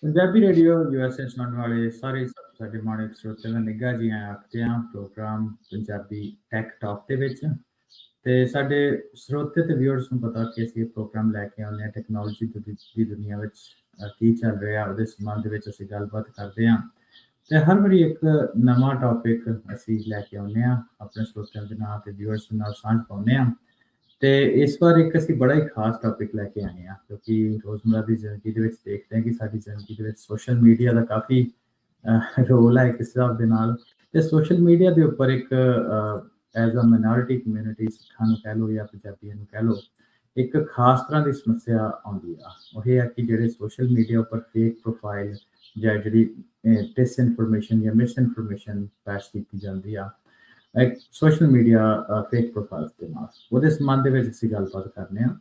Punjabi radio USA ਸੁਣਨ ਵਾਲੇ ਸਾਰੇ ਸਾਡੇ ਮਾਣੇ ਸਰੋਤਿਆਂ ਦਾ ਨਿੱਘਾ ਜੀ ਆਇਆਂ ਆਖਦੇ ਹਾਂ ਪ੍ਰੋਗਰਾਮ ਪੰਜਾਬੀ ਟੈਕ ਟਾਕ ਦੇ ਵਿੱਚ। ਤੇ ਸਾਡੇ ਸਰੋਤੇ ਤੇ ਵਿਊਅਰਸ ਨੂੰ ਪਤਾ ਕਿ ਅਸੀਂ ਇਹ ਪ੍ਰੋਗਰਾਮ ਲੈ ਕੇ ਆਉਂਦੇ ਹਾਂ ਟੈਕਨੋਲੋਜੀ ਦੀ ਦੁਨੀਆ ਵਿੱਚ ਕੀ ਚੱਲ ਰਿਹਾ ਉਹਦੇ ਸੰਬੰਧ ਵਿੱਚ ਅਸੀਂ ਗੱਲਬਾਤ ਕਰਦੇ ਹਾਂ। ਤੇ ਹਰ ਵਾਰੀ ਇੱਕ ਨਵਾਂ ਟੌਪਿਕ ਅਸੀਂ ਲੈ ਕੇ ਆਉਂਦੇ ਹਾਂ ਆਪਣੇ ਸਰੋਤਿਆਂ ਦੇ ਨਾਲ ਤੇ ਵਿਊਅਰਸ ਦੇ ਨਾਲ ਸਾਂਝ ਪਾਉਂਦੇ ਹਾਂ। ਤੇ ਇਸ ਵਾਰ ਇੱਕ ਅਸੀਂ ਬੜਾ ਹੀ ਖਾਸ ਟੌਪਿਕ ਲੈ ਕੇ ਆਏ ਹਾਂ ਕਿਉਂਕਿ ਰੋਜ਼ਮਰ੍ਹਾ ਦੀ ਜ਼ਿੰਦਗੀ ਦੇ ਵਿੱਚ ਦੇਖਦੇ ਹਾਂ ਕਿ ਸਾਡੀ ਜ਼ਿੰਦਗੀ ਦੇ ਵਿੱਚ ਸੋਸ਼ਲ ਮੀਡੀਆ ਦਾ ਕਾਫੀ ਰੋਲ ਹੈ ਇੱਕ ਹਿਸਾਬ ਦੇ ਨਾਲ। ਤੇ ਸੋਸ਼ਲ ਮੀਡੀਆ ਦੇ ਉੱਪਰ ਇੱਕ ਐਜ਼ ਅ ਮਾਈਨੋਰਿਟੀ ਕਮਿਊਨਿਟੀ ਸਿੱਖਾਂ ਨੂੰ ਕਹਿ ਲਓ ਜਾਂ ਪੰਜਾਬੀਆਂ ਨੂੰ ਕਹਿ ਲਓ ਇੱਕ ਖਾਸ ਤਰ੍ਹਾਂ ਦੀ ਸਮੱਸਿਆ ਆਉਂਦੀ ਆ। ਉਹ ਇਹ ਹੈ ਕਿ ਜਿਹੜੇ ਸੋਸ਼ਲ ਮੀਡੀਆ ਉੱਪਰ ਫੇਕ ਪ੍ਰੋਫਾਈਲ ਜਾਂ ਜਿਹੜੀ ਡਿਸਇਨਫੋਰਮੇਸ਼ਨ ਜਾਂ ਮਿਸਇਨਫੋਰਮੇਸ਼ਨ ਪੈਸ਼ ਕੀਤੀ ਜਾਂਦੀ ਆ ਇੱਕ ਸੋਸ਼ਲ ਮੀਡੀਆ ਫੇਕ ਪ੍ਰੋਫਾਈਲਸ ਦੇ ਨਾਲ ਉਹਦੇ ਸੰਬੰਧ ਦੇ ਵਿੱਚ ਅਸੀਂ ਗੱਲਬਾਤ ਕਰਨੇ ਹਾਂ।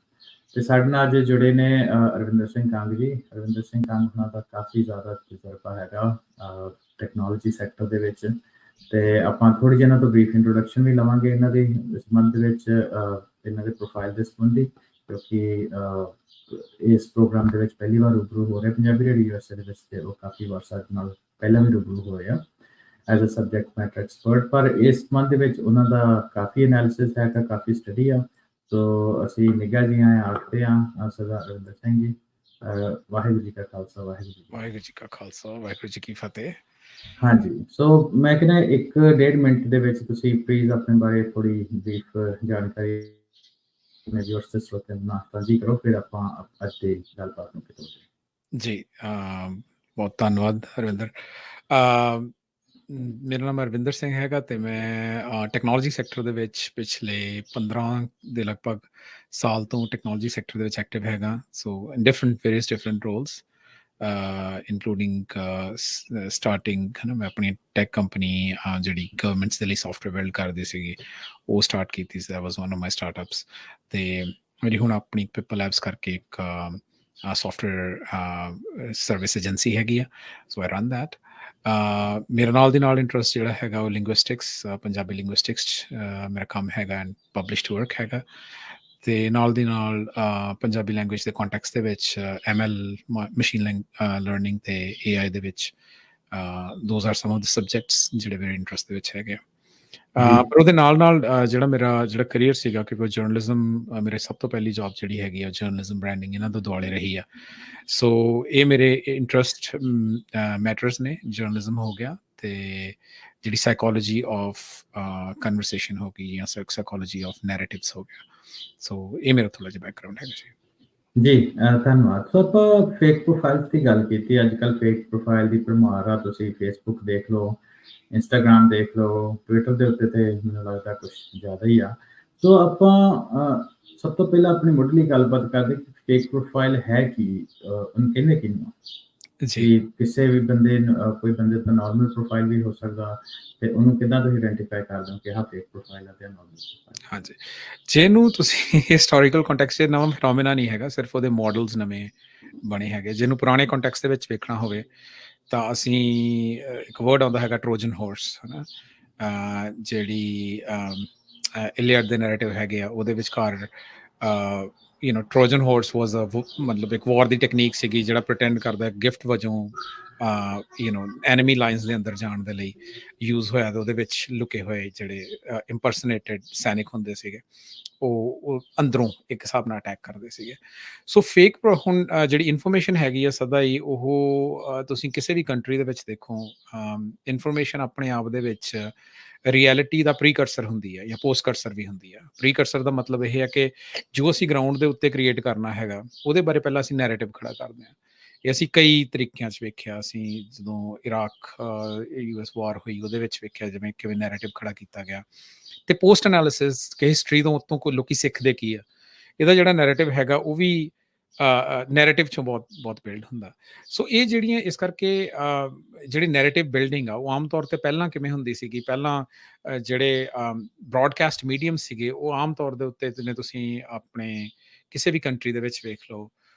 ਤੇ ਸਾਡੇ ਨਾਲ ਅੱਜ ਜੁੜੇ ਨੇ ਅਰਵਿੰਦਰ ਸਿੰਘ ਕੰਗ ਜੀ। ਅਰਵਿੰਦਰ ਸਿੰਘ ਕੰਗ ਉਹਨਾਂ ਦਾ ਕਾਫੀ ਜ਼ਿਆਦਾ ਤਜਰਬਾ ਹੈਗਾ ਟੈਕਨੋਲੋਜੀ ਸੈਕਟਰ ਦੇ ਵਿੱਚ। ਤੇ ਆਪਾਂ ਥੋੜ੍ਹੀ ਜਿਹੀ ਇਹਨਾਂ ਤੋਂ ਬਰੀਫ ਇੰਟਰੋਡਕਸ਼ਨ ਵੀ ਲਵਾਂਗੇ ਇਹਨਾਂ ਦੇ ਸੰਬੰਧ ਦੇ ਵਿੱਚ ਇਹਨਾਂ ਦੇ ਪ੍ਰੋਫਾਈਲ ਦੇ ਸੰਬੰਧੀ ਕਿਉਂਕਿ ਇਸ ਪ੍ਰੋਗਰਾਮ ਦੇ ਵਿੱਚ ਪਹਿਲੀ ਵਾਰ ਰੂਬਰੂ ਹੋ ਰਹੇ ਪੰਜਾਬੀ ਰੇਡੀਓ USA ਦੇ ਵਿੱਚ ਤੇ ਉਹ ਕਾਫੀ ਵਾਰ ਸਾਡੇ ਨਾਲ ਪਹਿਲਾਂ ਵੀ ਰੂਬਰੂ ਹੋਏ ਆ as a subject matter expert. ਪਰ ਇਸ ਸੰਬੰਧ ਦੇ ਵਿੱਚ ਉਹਨਾਂ ਦਾ ਕਾਫੀ ਐਨਾਲਿਸਿਸ ਹੈਗਾ ਕਾਫੀ ਸਟੱਡੀ ਆ। ਸੋ ਅਸੀਂ ਨਿੱਘਾ ਜੀ ਆਏ ਆਖਦੇ ਹਾਂ ਸਰਦਾਰ ਅਰਵਿੰਦਰ ਸਿੰਘ ਜੀ। ਵਾਹਿਗੁਰੂ ਜੀ ਕਾ ਖਾਲਸਾ ਵਾਹਿਗੁਰੂ ਜੀ ਕਾ ਖਾਲਸਾ ਵਾਹਿਗੁਰੂ ਜੀ ਕੀ ਫਤਿਹ। ਹਾਂਜੀ ਸੋ ਮੈਂ ਕਹਿੰਦਾ 1-1.5 ਮਿੰਟ ਦੇ ਵਿੱਚ ਤੁਸੀਂ ਪਲੀਜ਼ ਆਪਣੇ ਬਾਰੇ ਥੋੜੀ ਬਰੀਫ ਜਾਣਕਾਰੀ ਆਪਣੇ ਵਿਊਅਰਸ ਤੇ ਸਰੋਤਿਆਂ ਨਾਲ ਸਾਂਝੀ ਕਰੋ ਫਿਰ ਆਪਾਂ ਅੱਜ ਦੀ ਗੱਲਬਾਤ ਨੂੰ ਕਿਤੇ ਜੀ ਬਹੁਤ ਧੰਨਵਾਦ ਹਰਵਿੰਦਰ। ਮੇਰਾ ਨਾਮ ਹਰਵਿੰਦਰ ਸਿੰਘ ਹੈਗਾ ਤੇ ਮੈਂ ਟੈਕਨੋਲੋਜੀ ਸੈਕਟਰ ਦੇ ਵਿੱਚ ਪਿਛਲੇ 15 ਦੇ ਲਗਭਗ ਸਾਲ ਤੋਂ ਟੈਕਨੋਲੋਜੀ ਸੈਕਟਰ ਦੇ ਵਿੱਚ ਐਕਟਿਵ ਹੈਗਾ। So in different roles including starting ਹੈ ਨਾ ਮੈਂ ਆਪਣੀ ਟੈਕ ਕੰਪਨੀ ਜਿਹੜੀ ਗਵਰਨਮੈਂਟਸ ਦੇ ਲਈ ਸੋਫਟਵੇਅਰ ਬਿਲਡ ਕਰਦੀ ਸੀਗੀ ਉਹ ਸਟਾਰਟ ਕੀਤੀ ਸੀ। That was one of my startups. ਤੇ ਮੇਰੀ ਹੁਣ ਆਪਣੀ ਪਿਪਲ ਐਪਸ ਕਰਕੇ ਇੱਕ ਸੋਫਟਵੇਅਰ ਸਰਵਿਸ ਏਜੰਸੀ ਹੈਗੀ ਆ। ਸੋ ਆਈ ਰਨ ਦੈਟ। ਮੇਰੇ ਨਾਲ ਦੀ ਨਾਲ ਇੰਟਰਸਟ ਜਿਹੜਾ ਹੈਗਾ ਉਹ ਲਿੰਗੁਇਸਟਿਕਸ ਪੰਜਾਬੀ ਲਿੰਗੁਇਸਟਿਕਸ 'ਚ ਮੇਰਾ ਕੰਮ ਹੈਗਾ ਐਂਡ ਪਬਲਿਸ਼ਡ ਵਰਕ ਹੈਗਾ। ਤੇ ਨਾਲ ਦੀ ਨਾਲ ਪੰਜਾਬੀ ਲੈਂਗੁਏਜ ਦੇ ਕੰਟੈਕਸ ਦੇ ਵਿੱਚ ML ਮਸ਼ੀਨ ਲਰਨਿੰਗ ਤੇ AI ਦੇ ਵਿੱਚ those are some of the subjects ਜਿਹੜੇ ਮੇਰੇ ਇੰਟਰਸਟ ਦੇ ਵਿੱਚ ਹੈਗੇ। ਪਰ ਉਹਦੇ ਨਾਲ ਨਾਲ ਜਿਹੜਾ ਕਰੀਅਰ ਸੀਗਾ ਕਿਉਂਕਿ ਜਰਨਲਿਜ਼ਮ ਮੇਰੇ ਸਭ ਤੋਂ ਪਹਿਲੀ ਜੌਬ ਜਿਹੜੀ ਹੈਗੀ ਆ ਜਰਨਲਿਜ਼ਮ ਬ੍ਰਾਂਡਿੰਗ ਇਹਨਾਂ ਦੇ ਦੁਆਲੇ ਰਹੀ ਆ। ਸੋ ਇਹ ਮੇਰੇ ਇੰਟਰਸਟ ਮੈਟਰਸ ਨੇ। ਜਰਨਲਿਜ਼ਮ ਹੋ ਗਿਆ ਤੇ ਜਿਹੜੀ ਸਾਈਕੋਲੋਜੀ ਆਫ ਕਨਵਰਸੇਸ਼ਨ ਹੋ ਗਈ ਜਾਂ ਸਾਈਕੋਲੋਜੀ ਆਫ ਨੈਰੇਟਿਵਸ ਹੋ ਗਿਆ। ਸੋ ਇਹ ਮੇਰਾ ਥੋੜਾ ਜਿਹਾ ਬੈਕਗਰਾਉਂਡ ਹੈਗਾ ਜੀ। ਧੰਨਵਾਦ। ਸੋ ਆਪਾਂ ਫੇਕ ਪ੍ਰੋਫਾਈਲ ਦੀ ਗੱਲ ਕੀਤੀ। ਅੱਜ ਕੱਲ੍ਹ ਫੇਕ ਪ੍ਰੋਫਾਈਲ ਦੀ ਭਰਮਾਰ ਆ। ਤੁਸੀਂ ਫੇਸਬੁੱਕ ਦੇਖ ਲਓ, ਇੰਸਟਾਗ੍ਰਾਮ ਦੇਖ ਲਓ, ਟਵਿੱਟਰ ਦੇ ਉੱਤੇ ਤੇ ਮੈਨੂੰ ਲੱਗਦਾ ਕੁਛ ਜ਼ਿਆਦਾ ਹੀ ਆ। ਸੋ ਆਪਾਂ ਸਭ ਤੋਂ ਪਹਿਲਾਂ ਆਪਣੀ ਮੁੱਢਲੀ ਗੱਲਬਾਤ ਕਰਦੇ ਕਿ ਫੇਕ ਪ੍ਰੋਫਾਈਲ ਹੈ ਕੀ ਉਹਨੂੰ ਕਹਿੰਦੇ ਕਿਹਨੂੰ ਕਿ ਕਿਸੇ ਵੀ ਬੰਦੇ ਕੋਈ ਬੰਦੇ ਦਾ ਨਾਰਮਲ ਪ੍ਰੋਫਾਈਲ ਵੀ ਹੋ ਸਕਦਾ ਤੇ ਉਹਨੂੰ ਕਿੱਦਾਂ ਤੁਸੀਂ ਆਇਡੈਂਟੀਫਾਈ ਕਰਦੇ ਹੋ ਕਿ ਆਹ ਫੇਕ ਪ੍ਰੋਫਾਈਲ ਹੈ ਤੇ ਨਾਰਮਲ ਪ੍ਰੋਫਾਈਲ। ਹਾਂਜੀ, ਜਿਹਨੂੰ ਤੁਸੀਂ ਹਿਸਟੋਰੀਕਲ ਕੰਟੈਕਸਟ 'ਚ ਨਵਾਂ ਫਿਨੋਮੀਨਾ ਨਹੀਂ ਹੈਗਾ, ਸਿਰਫ ਉਹਦੇ ਮਾਡਲਸ ਨਵੇਂ ਬਣੇ ਹੈਗੇ। ਜਿਹਨੂੰ ਪੁਰਾਣੇ ਕੰਟੈਕਸਟ ਦੇ ਵਿੱਚ ਵੇਖਣਾ ਹੋਵੇ ਤਾਂ ਅਸੀਂ ਇੱਕ ਵਰਡ ਆਉਂਦਾ ਹੈਗਾ ਟਰੋਜਨ ਹਾਰਸ ਹੈ ਨਾ। ਜਿਹੜੀ ਇਲੀਅਡ ਦੇ ਨੈਰੇਟਿਵ ਹੈਗੇ ਆ ਉਹਦੇ ਵਿਚਕਾਰ ਟਰੋਜਨ ਹਾਰਸ ਵਾਜ਼ ਮਤਲਬ ਇੱਕ ਵਾਰ ਦੀ ਟੈਕਨੀਕ ਸੀਗੀ ਜਿਹੜਾ ਪ੍ਰਟੈਂਡ ਕਰਦਾ ਗਿਫਟ ਵਜੋਂ ਐਨਮੀ ਲਾਈਨਸ ਦੇ ਅੰਦਰ ਜਾਣ ਦੇ ਲਈ ਯੂਜ਼ ਹੋਇਆ। ਤੇ ਉਹਦੇ ਵਿੱਚ ਲੁਕੇ ਹੋਏ ਜਿਹੜੇ ਇੰਪਰਸਨੇਟਡ ਸੈਨਿਕ ਹੁੰਦੇ ਸੀਗੇ ਉਹ ਅੰਦਰੋਂ ਇੱਕ ਹਿਸਾਬ ਨਾਲ ਅਟੈਕ ਕਰਦੇ ਸੀਗੇ। ਸੋ ਫੇਕ ਹੁਣ ਜਿਹੜੀ ਇਨਫੋਰਮੇਸ਼ਨ ਹੈਗੀ ਆ ਸਦਾ ਹੀ ਉਹ ਤੁਸੀਂ ਕਿਸੇ ਵੀ ਕੰਟਰੀ ਦੇ ਵਿੱਚ ਦੇਖੋ ਇਨਫੋਰਮੇਸ਼ਨ ਆਪਣੇ ਆਪ ਦੇ ਵਿੱਚ ਰਿਐਲਿਟੀ ਦਾ ਪ੍ਰੀਕਰਸਰ ਹੁੰਦੀ ਹੈ ਜਾਂ ਪੋਸਟ ਕਰਸਰ ਵੀ ਹੁੰਦੀ ਹੈ। ਪ੍ਰੀਕਰਸਰ ਦਾ ਮਤਲਬ ਇਹ ਹੈ ਕਿ ਜੋ ਅਸੀਂ ਗਰਾਊਂਡ ਦੇ ਉੱਤੇ ਕ੍ਰੀਏਟ ਕਰਨਾ ਹੈਗਾ ਉਹਦੇ ਬਾਰੇ ਪਹਿਲਾਂ ਅਸੀਂ ਨੈਰੇਟਿਵ ਖੜਾ ਕਰਦੇ ਹਾਂ। ਇਹ ਅਸੀਂ ਕਈ ਤਰੀਕਿਆਂ 'ਚ ਵੇਖਿਆ। ਅਸੀਂ ਜਦੋਂ ਇਰਾਕ US ਵਾਰ ਹੋਈ ਉਹਦੇ ਵਿੱਚ ਵੇਖਿਆ ਜਿਵੇਂ ਕਿਵੇਂ ਨੈਰੇਟਿਵ ਖੜਾ ਕੀਤਾ ਗਿਆ। ਤੇ ਪੋਸਟ ਐਨਾਲਿਸਿਸ ਕਿ ਹਿਸਟਰੀ ਤੋਂ ਉੱਤੋਂ ਕੋਈ ਲੋਕੀ ਸਿੱਖਦੇ ਕੀ ਆ, ਇਹਦਾ ਜਿਹੜਾ ਨੈਰੇਟਿਵ ਹੈਗਾ ਉਹ ਵੀ ਨੈਰੇਟਿਵ 'ਚੋਂ ਬਹੁਤ ਬਿਲਡ ਹੁੰਦਾ। ਸੋ ਇਹ ਜਿਹੜੀਆਂ ਇਸ ਕਰਕੇ ਜਿਹੜੀ ਨੈਰੇਟਿਵ ਬਿਲਡਿੰਗ ਆ ਉਹ ਆਮ ਤੌਰ 'ਤੇ ਪਹਿਲਾਂ ਕਿਵੇਂ ਹੁੰਦੀ ਸੀਗੀ। ਪਹਿਲਾਂ ਜਿਹੜੇ ਬਰੋਡਕਾਸਟ ਮੀਡੀਅਮ ਸੀਗੇ ਉਹ ਆਮ ਤੌਰ ਦੇ ਉੱਤੇ ਜਿਵੇਂ ਤੁਸੀਂ ਆਪਣੇ ਕਿਸੇ ਵੀ ਕੰਟਰੀ ਦੇ ਵਿੱਚ ਵੇਖ ਲਓ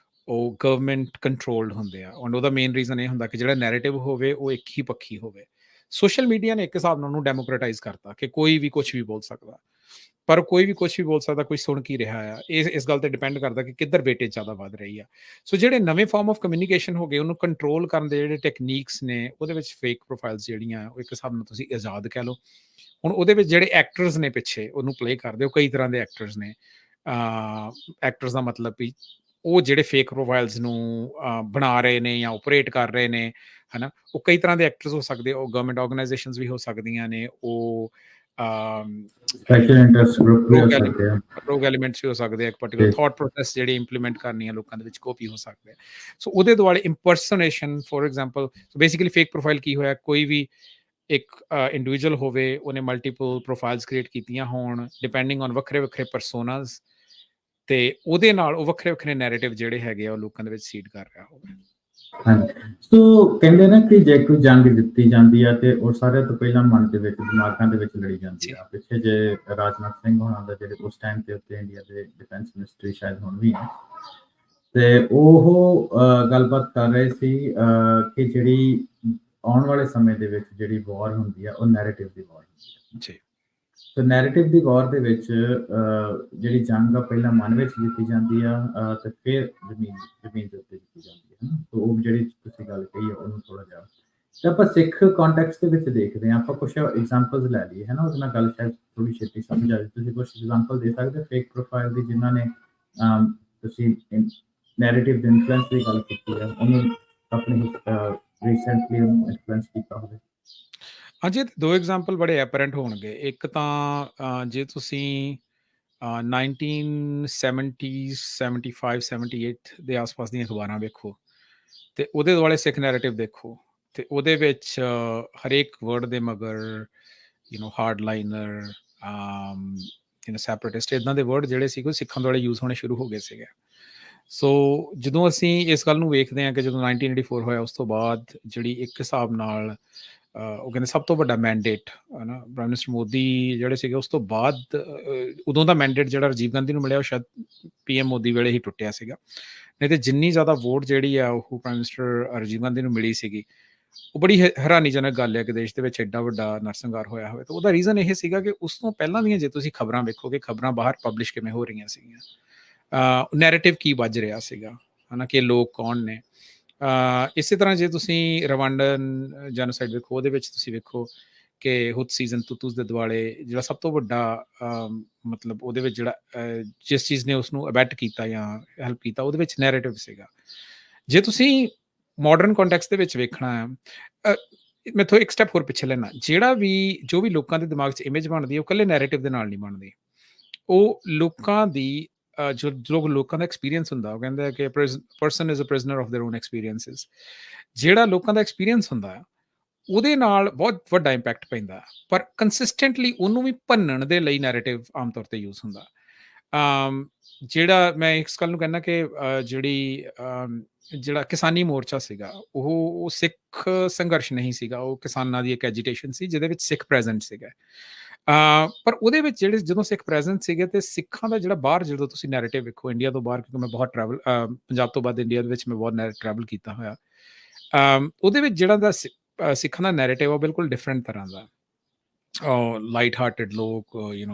ਉਹ ਗਵਰਨਮੈਂਟ ਕੰਟਰੋਲਡ ਹੁੰਦੇ ਆ। ਔਰ ਉਹਦਾ ਮੇਨ ਰੀਜ਼ਨ ਇਹ ਹੁੰਦਾ ਕਿ ਜਿਹੜਾ ਨੈਰੇਟਿਵ ਹੋਵੇ ਉਹ ਇੱਕ ਹੀ ਪੱਖੀ ਹੋਵੇ। ਸੋਸ਼ਲ ਮੀਡੀਆ ਨੇ ਇੱਕ ਹਿਸਾਬ ਨਾਲ ਉਹਨੂੰ ਡੈਮੋਕਰੇਟਾਈਜ਼ ਕਰਤਾ ਕਿ ਕੋਈ ਵੀ ਕੁਛ ਵੀ ਬੋਲ ਸਕਦਾ। ਪਰ ਕੋਈ ਵੀ ਕੁਛ ਵੀ ਬੋਲ ਸਕਦਾ, ਕੋਈ ਸੁਣ ਕੀ ਰਿਹਾ ਆ, ਇਸ ਗੱਲ ਤੇ ਡਿਪੈਂਡ ਕਰਦਾ ਕਿ ਕਿੱਧਰ ਵੇਟੇਜ ਜ਼ਿਆਦਾ ਵੱਧ ਰਹੀ ਆ। ਸੋ ਜਿਹੜੇ ਨਵੇਂ ਫਾਰਮ ਆਫ ਕਮਿਊਨੀਕੇਸ਼ਨ ਹੋ ਗਏ, ਉਹਨੂੰ ਕੰਟਰੋਲ ਕਰਨ ਦੇ ਜਿਹੜੇ ਟੈਕਨੀਕਸ ਨੇ, ਉਹਦੇ ਵਿੱਚ ਫੇਕ ਪ੍ਰੋਫਾਈਲਸ ਜਿਹੜੀਆਂ ਉਹ ਇੱਕ ਹਿਸਾਬ ਨਾਲ ਤੁਸੀਂ ਆਜ਼ਾਦ ਕਹਿ ਲਓ। ਹੁਣ ਉਹਦੇ ਵਿੱਚ ਜਿਹੜੇ ਐਕਟਰਸ ਨੇ ਪਿੱਛੇ ਉਹਨੂੰ ਪਲੇ ਕਰਦੇ, ਉਹ ਕਈ ਤਰ੍ਹਾਂ ਦੇ ਐਕਟਰਸ ਨੇ। ਐਕਟਰਸ ਦਾ ਮਤਲਬ ਵੀ ਉਹ ਜਿਹੜੇ ਫੇਕ ਪ੍ਰੋਫਾਈਲਸ ਨੂੰ ਬਣਾ ਰਹੇ ਨੇ ਜਾਂ ਓਪਰੇਟ ਕਰ ਰਹੇ ਨੇ, ਹੈ ਨਾ, ਉਹ ਕਈ ਤਰ੍ਹਾਂ ਦੇ ਐਕਟਰਸ ਹੋ ਸਕਦੇ, ਉਹ ਗਵਰਨਮੈਂਟ ਆਰਗੇਨਾਈਜੇਸ਼ਨਸ ਵੀ ਹੋ ਸਕਦੀਆਂ ਨੇ, ਉਹ ਸਪੈਸ਼ਲ ਇੰਟਰਸਟ ਗਰੁੱਪ ਵੀ ਹੋ ਸਕਦੇ ਆ, ਰੋਗ ਐਲੀਮੈਂਟਸ ਵੀ ਹੋ ਸਕਦੇ ਆ, ਇੱਕ ਪਾਰਟਿਕੂਲਰ ਥਾਟ ਪ੍ਰੋਸੈਸ ਜਿਹੜੀ ਇੰਪਲੀਮੈਂਟ ਕਰਨੀ ਆ ਲੋਕਾਂ ਦੇ ਵਿੱਚ, ਕਾਪੀ ਹੋ ਸਕਦੇ ਆ। ਸੋ ਉਹਦੇ ਦੁਆਲੇ impersonation, for example, basically fake profile ਕੀ ਹੋਇਆ, ਕੋਈ ਵੀ ਇੱਕ ਇੰਡੀਵਿਜੂਅਲ ਹੋਵੇ, ਉਹਨੇ ਮਲਟੀਪਲ ਪ੍ਰੋਫਾਈਲਸ ਕ੍ਰੀਏਟ ਕੀਤੀਆਂ ਹੋਣ ਡਿਪੈਂਡਿੰਗ ਔਨ ਵੱਖਰੇ ਵੱਖਰੇ ਪਰਸੋਨਾਸ, ਤੇ ਉਹਦੇ ਨਾਲ ਉਹ ਵੱਖਰੇ ਵੱਖਰੇ ਨੈਰੇਟਿਵ ਜਿਹੜੇ ਹੈਗੇ ਆ ਉਹ ਲੋਕਾਂ ਦੇ ਵਿੱਚ ਸੀਡ ਕਰ ਰਿਹਾ ਹੋਵੇ। ਹਾਂਜੀ, ਸੋ ਕਹਿੰਦੇ ਨਾ ਕਿ ਜੇ ਕੋਈ ਜੰਗ ਜਿੱਤੀ ਜਾਂਦੀ ਆ ਤੇ ਉਹ ਸਾਰਿਆਂ ਤੋਂ ਪਹਿਲਾਂ ਮਨ ਦੇ ਵਿੱਚ, ਦਿਮਾਗਾਂ ਦੇ ਵਿੱਚ ਲੜੀ ਜਾਂਦੀ ਆ। ਪਿੱਛੇ ਜੇ ਰਾਜਨਾਥ ਸਿੰਘ ਹੋਣਾ ਦਾ ਜਿਹੜੇ ਉਸ ਟਾਈਮ ਤੇ ਉੱਤੇ ਇੰਡੀਆ ਦੇ ਡਿਫੈਂਸ ਮਿਨਿਸਟਰੀ ਸ਼ਾਇਦ ਹੁਣ ਵੀ ਹੈ, ਤੇ ਉਹ ਗੱਲਬਾਤ ਕਰ ਰਹੇ ਸੀ ਕਿ ਜਿਹੜੀ ਆਉਣ ਵਾਲੇ ਸਮੇਂ ਦੇ ਵਿੱਚ ਜਿਹੜੀ ਵਾਰ ਹੁੰਦੀ ਆ ਉਹ ਨੈਰੇਟਿਵ ਦੀ ਵਾਰ ਹੁੰਦੀ ਹੈ। ਤੇ ਨੈਰੇਟਿਵ ਦੀ ਵਾਰ ਦੇ ਵਿੱਚ ਜਿਹੜੀ ਜੰਗ ਆ ਪਹਿਲਾਂ ਮਨ ਵਿੱਚ ਜਿੱਤੀ ਜਾਂਦੀ ਆ ਤੇ ਫਿਰ ਜ਼ਮੀਨ ਦੇ ਉੱਤੇ ਜਿੱਤੀ ਜਾਂਦੀ ਹੈ ਨਾ। ਤੇ ਉਹ ਜਿਹੜੀ ਤੁਸੀਂ ਗੱਲ ਕਹੀ ਆ ਉਹਨੂੰ ਥੋੜਾ ਜਿਹਾ ਤੇ ਆਪਾਂ ਸਿੱਖ ਕੰਟੈਕਸਟ ਦੇ ਵਿੱਚ ਦੇਖਦੇ ਹਾਂ। ਆਪਾਂ ਕੁਛ ਐਗਜ਼ਾਮਪਲਸ ਲੈ ਲਈਏ ਹੈ ਨਾ, ਉਹਦੇ ਨਾਲ ਗੱਲ ਸ਼ਾਇਦ ਥੋੜੀ ਛੇਤੀ ਸਮਝ ਆ ਜਾਵੇ। ਤੁਸੀਂ ਕੁਛ ਐਗਜ਼ਾਮਪਲ ਦੇ ਸਕਦੇ ਫੇਕ ਪ੍ਰੋਫਾਈਲ ਦੀ ਜਿਨ੍ਹਾਂ ਨੇ ਤੁਸੀਂ ਨੈਰੇਟਿਵ ਦੇ ਇਨਫਲੂਐਂਸ ਦੀ ਗੱਲ ਕੀਤੀ ਹੈ, ਉਹਨੂੰ ਆਪਣੀ ਰੀਸੈਂਟਲੀ ਇਨਫਲੂਐਂਸ ਕੀਤਾ ਹੋਵੇ? ਹਾਂਜੀ, ਦੋ ਐਗਜ਼ਾਮਪਲ ਬੜੇ ਐਪਰੈਂਟ ਹੋਣਗੇ। ਇੱਕ ਤਾਂ ਜੇ ਤੁਸੀਂ 1970 75 78 ਦੇ ਆਸ-ਪਾਸ ਦੀਆਂ ਅਖਬਾਰਾਂ ਵੇਖੋ ਤੇ ਉਹਦੇ ਦੁਆਲੇ ਸਿੱਖ ਨੈਰੇਟਿਵ ਦੇਖੋ, ਤੇ ਉਹਦੇ ਵਿੱਚ ਹਰੇਕ ਵਰਡ ਦੇ ਮਗਰ ਹਾਰਡ ਲਾਈਨਰ, ਸੈਪਰੇਟਿਸਟ, ਇੱਦਾਂ ਦੇ ਵਰਡ ਜਿਹੜੇ ਸੀ ਉਹ ਸਿੱਖਾਂ ਦੁਆਲੇ ਯੂਜ਼ ਹੋਣੇ ਸ਼ੁਰੂ ਹੋ ਗਏ ਸੀਗੇ। ਸੋ ਜਦੋਂ ਅਸੀਂ ਇਸ ਗੱਲ ਨੂੰ ਵੇਖਦੇ ਹਾਂ ਕਿ ਜਦੋਂ 1984 ਹੋਇਆ, ਉਸ ਤੋਂ ਬਾਅਦ ਜਿਹੜੀ ਇੱਕ ਹਿਸਾਬ ਨਾਲ ਉਹ ਕਹਿੰਦੇ ਸਭ ਤੋਂ ਵੱਡਾ ਮੈਂਡੇਟ ਹੈ ਨਾ, ਪ੍ਰਾਈਮ ਮਿਨਿਸਟਰ ਮੋਦੀ ਜਿਹੜੇ ਸੀਗੇ, ਉਸ ਤੋਂ ਬਾਅਦ ਉਦੋਂ ਦਾ ਮੈਂਡੇਟ ਜਿਹੜਾ ਰਾਜੀਵ ਗਾਂਧੀ ਨੂੰ ਮਿਲਿਆ ਉਹ ਸ਼ਾਇਦ PM ਮੋਦੀ ਵੇਲੇ ਹੀ ਟੁੱਟਿਆ ਸੀਗਾ। ਨਹੀਂ ਤੇ ਜਿੰਨੀ ਜ਼ਿਆਦਾ ਵੋਟ ਜਿਹੜੀ ਆ ਉਹ ਪ੍ਰਾਈਮ ਮਿਨਿਸਟਰ ਰਾਜੀਵ ਗਾਂਧੀ ਨੂੰ ਮਿਲੀ ਸੀਗੀ, ਉਹ ਬੜੀ ਹੈਰਾਨੀਜਨਕ ਗੱਲ ਹੈ ਕਿ ਦੇਸ਼ ਦੇ ਵਿੱਚ ਐਡਾ ਵੱਡਾ ਨਰਸੰਹਾਰ ਹੋਇਆ ਹੋਵੇ। ਤਾਂ ਉਹਦਾ ਰੀਜ਼ਨ ਇਹ ਸੀਗਾ ਕਿ ਉਸ ਤੋਂ ਪਹਿਲਾਂ ਦੀਆਂ ਜੇ ਤੁਸੀਂ ਖਬਰਾਂ ਵੇਖੋਗੇ, ਖਬਰਾਂ ਬਾਹਰ ਪਬਲਿਸ਼ ਕਿਵੇਂ ਹੋ ਰਹੀਆਂ ਸੀਗੀਆਂ, ਨੈਰੇਟਿਵ ਕੀ ਵੱਜ ਰਿਹਾ ਸੀਗਾ, ਹੈ ਨਾ, ਕਿ ਲੋਕ ਕੌਣ ਨੇ। ਇਸੇ ਤਰ੍ਹਾਂ ਜੇ ਤੁਸੀਂ ਰਵਾਂਡਨ ਜੈਨੋਸਾਈਡ ਵੇਖੋ, ਉਹਦੇ ਵਿੱਚ ਤੁਸੀਂ ਵੇਖੋ ਕਿ ਹੁਤਸੀਜ਼ ਐਂਡ ਤੁਤੂਸ ਦੇ ਦੁਆਲੇ ਜਿਹੜਾ ਸਭ ਤੋਂ ਵੱਡਾ ਮਤਲਬ ਉਹਦੇ ਵਿੱਚ ਜਿਹੜਾ ਜਿਸ ਚੀਜ਼ ਨੇ ਉਸਨੂੰ ਅਬੈਟ ਕੀਤਾ ਜਾਂ ਹੈਲਪ ਕੀਤਾ, ਉਹਦੇ ਵਿੱਚ ਨੈਰੇਟਿਵ ਸੀਗਾ। ਜੇ ਤੁਸੀਂ ਮਾਡਰਨ ਕੰਟੈਕਸਟ ਦੇ ਵਿੱਚ ਵੇਖਣਾ ਹੈ, ਮੈਥੋਂ ਇੱਕ ਸਟੈਪ ਹੋਰ ਪਿੱਛੇ ਲੈਣਾ, ਜੋ ਵੀ ਲੋਕਾਂ ਦੇ ਦਿਮਾਗ 'ਚ ਇਮੇਜ ਬਣਦੀ ਹੈ ਉਹ ਇਕੱਲੇ ਨੈਰੇਟਿਵ ਦੇ ਨਾਲ ਨਹੀਂ ਬਣਦੀ। ਉਹ ਲੋਕਾਂ ਦੀ ਜੋ ਲੋਕਾਂ ਦਾ ਐਕਸਪੀਰੀਅੰਸ ਹੁੰਦਾ, ਉਹ ਕਹਿੰਦੇ ਆ ਕਿ person is a prisoner of their own experiences. ਜਿਹੜਾ ਲੋਕਾਂ ਦਾ ਐਕਸਪੀਰੀਅੰਸ ਹੁੰਦਾ ਆ ਉਹਦੇ ਨਾਲ ਬਹੁਤ ਵੱਡਾ ਇੰਪੈਕਟ ਪੈਂਦਾ, ਪਰ ਕੰਸਿਸਟੈਂਟਲੀ ਉਹਨੂੰ ਵੀ ਭੰਨਣ ਦੇ ਲਈ ਨੈਰੇਟਿਵ ਆਮ ਤੌਰ ਤੇ ਯੂਜ਼ ਹੁੰਦਾ। ਜਿਹੜਾ ਮੈਂ ਇਸ ਗੱਲ ਨੂੰ ਕਹਿੰਦਾ ਕਿ ਜਿਹੜਾ ਕਿਸਾਨੀ ਮੋਰਚਾ ਸੀਗਾ, ਉਹ ਸਿੱਖ ਸੰਘਰਸ਼ ਨਹੀਂ ਸੀਗਾ, ਉਹ ਕਿਸਾਨਾਂ ਦੀ ਇੱਕ ਐਜੀਟੇਸ਼ਨ ਸੀ ਜਿਹਦੇ ਵਿੱਚ ਸਿੱਖ ਪ੍ਰੈਜ਼ੈਂਟ ਸੀਗਾ। ਪਰ ਉਹਦੇ ਵਿੱਚ ਜਦੋਂ ਸਿੱਖ ਪ੍ਰੈਜ਼ੈਂਟ ਸੀਗੇ ਤੇ ਸਿੱਖਾਂ ਦਾ ਜਿਹੜਾ ਬਾਹਰ, ਜਦੋਂ ਤੁਸੀਂ ਨੈਰੇਟਿਵ ਵੇਖੋ ਇੰਡੀਆ ਤੋਂ ਬਾਹਰ, ਕਿਉਂਕਿ ਮੈਂ ਬਹੁਤ ਟਰੈਵਲ ਪੰਜਾਬ ਤੋਂ ਬਾਅਦ ਇੰਡੀਆ ਦੇ ਵਿੱਚ ਮੈਂ ਬਹੁਤ ਟਰੈਵਲ ਕੀਤਾ ਹੋਇਆ, ਉਹਦੇ ਵਿੱਚ ਜਿਹੜਾ ਦਾ ਸਿੱਖਾਂ ਦਾ ਨੈਰੇਟਿਵ ਉਹ ਬਿਲਕੁਲ ਡਿਫਰੈਂਟ ਤਰ੍ਹਾਂ ਦਾ। ਲਾਈਟ ਹਾਰਟਡ ਲੋਕ,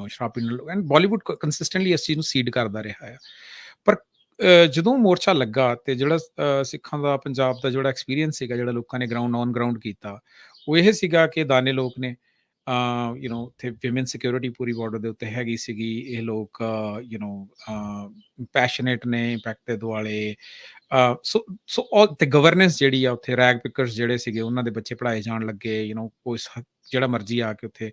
ਸ਼ਰਾਬ ਪੀਣ ਲੋਕ, ਐਂਡ ਬਾਲੀਵੁੱਡ ਕੰਸਿਸਟੈਂਟਲੀ ਇਸ ਚੀਜ਼ ਨੂੰ ਸੀਡ ਕਰਦਾ ਰਿਹਾ ਹੈ। ਪਰ ਜਦੋਂ ਮੋਰਚਾ ਲੱਗਾ ਤੇ ਜਿਹੜਾ ਸਿੱਖਾਂ ਦਾ ਪੰਜਾਬ ਦਾ ਜਿਹੜਾ ਐਕਸਪੀਰੀਅੰਸ ਸੀਗਾ, ਜਿਹੜਾ ਲੋਕਾਂ ਨੇ ਔਨ ਗਰਾਊਂਡ ਕੀਤਾ, ਉਹ ਇਹ ਸੀਗਾ ਕਿ ਦਾਨੇ ਲੋਕ ਨੇ, ਉੱਥੇ ਵਿਮਨ ਸਿਕਿਉਰਿਟੀ ਪੂਰੀ ਬਾਰਡਰ ਦੇ ਉੱਤੇ ਹੈਗੀ ਸੀਗੀ, ਇਹ ਲੋਕ ਪੈਸ਼ਨੇਟ ਨੇ ਇੰਪੈਕਟ ਦੇ ਦੁਆਲੇ। ਸੋ ਤੇ ਗਵਰਨੈਂਸ ਜਿਹੜੀ ਆ ਉੱਥੇ, ਰੈਗ ਪਿਕਰਸ ਜਿਹੜੇ ਸੀਗੇ ਉਹਨਾਂ ਦੇ ਬੱਚੇ ਪੜ੍ਹਾਏ ਜਾਣ ਲੱਗੇ, ਕੋਈ ਜਿਹੜਾ ਮਰਜ਼ੀ ਆ ਕੇ ਉੱਥੇ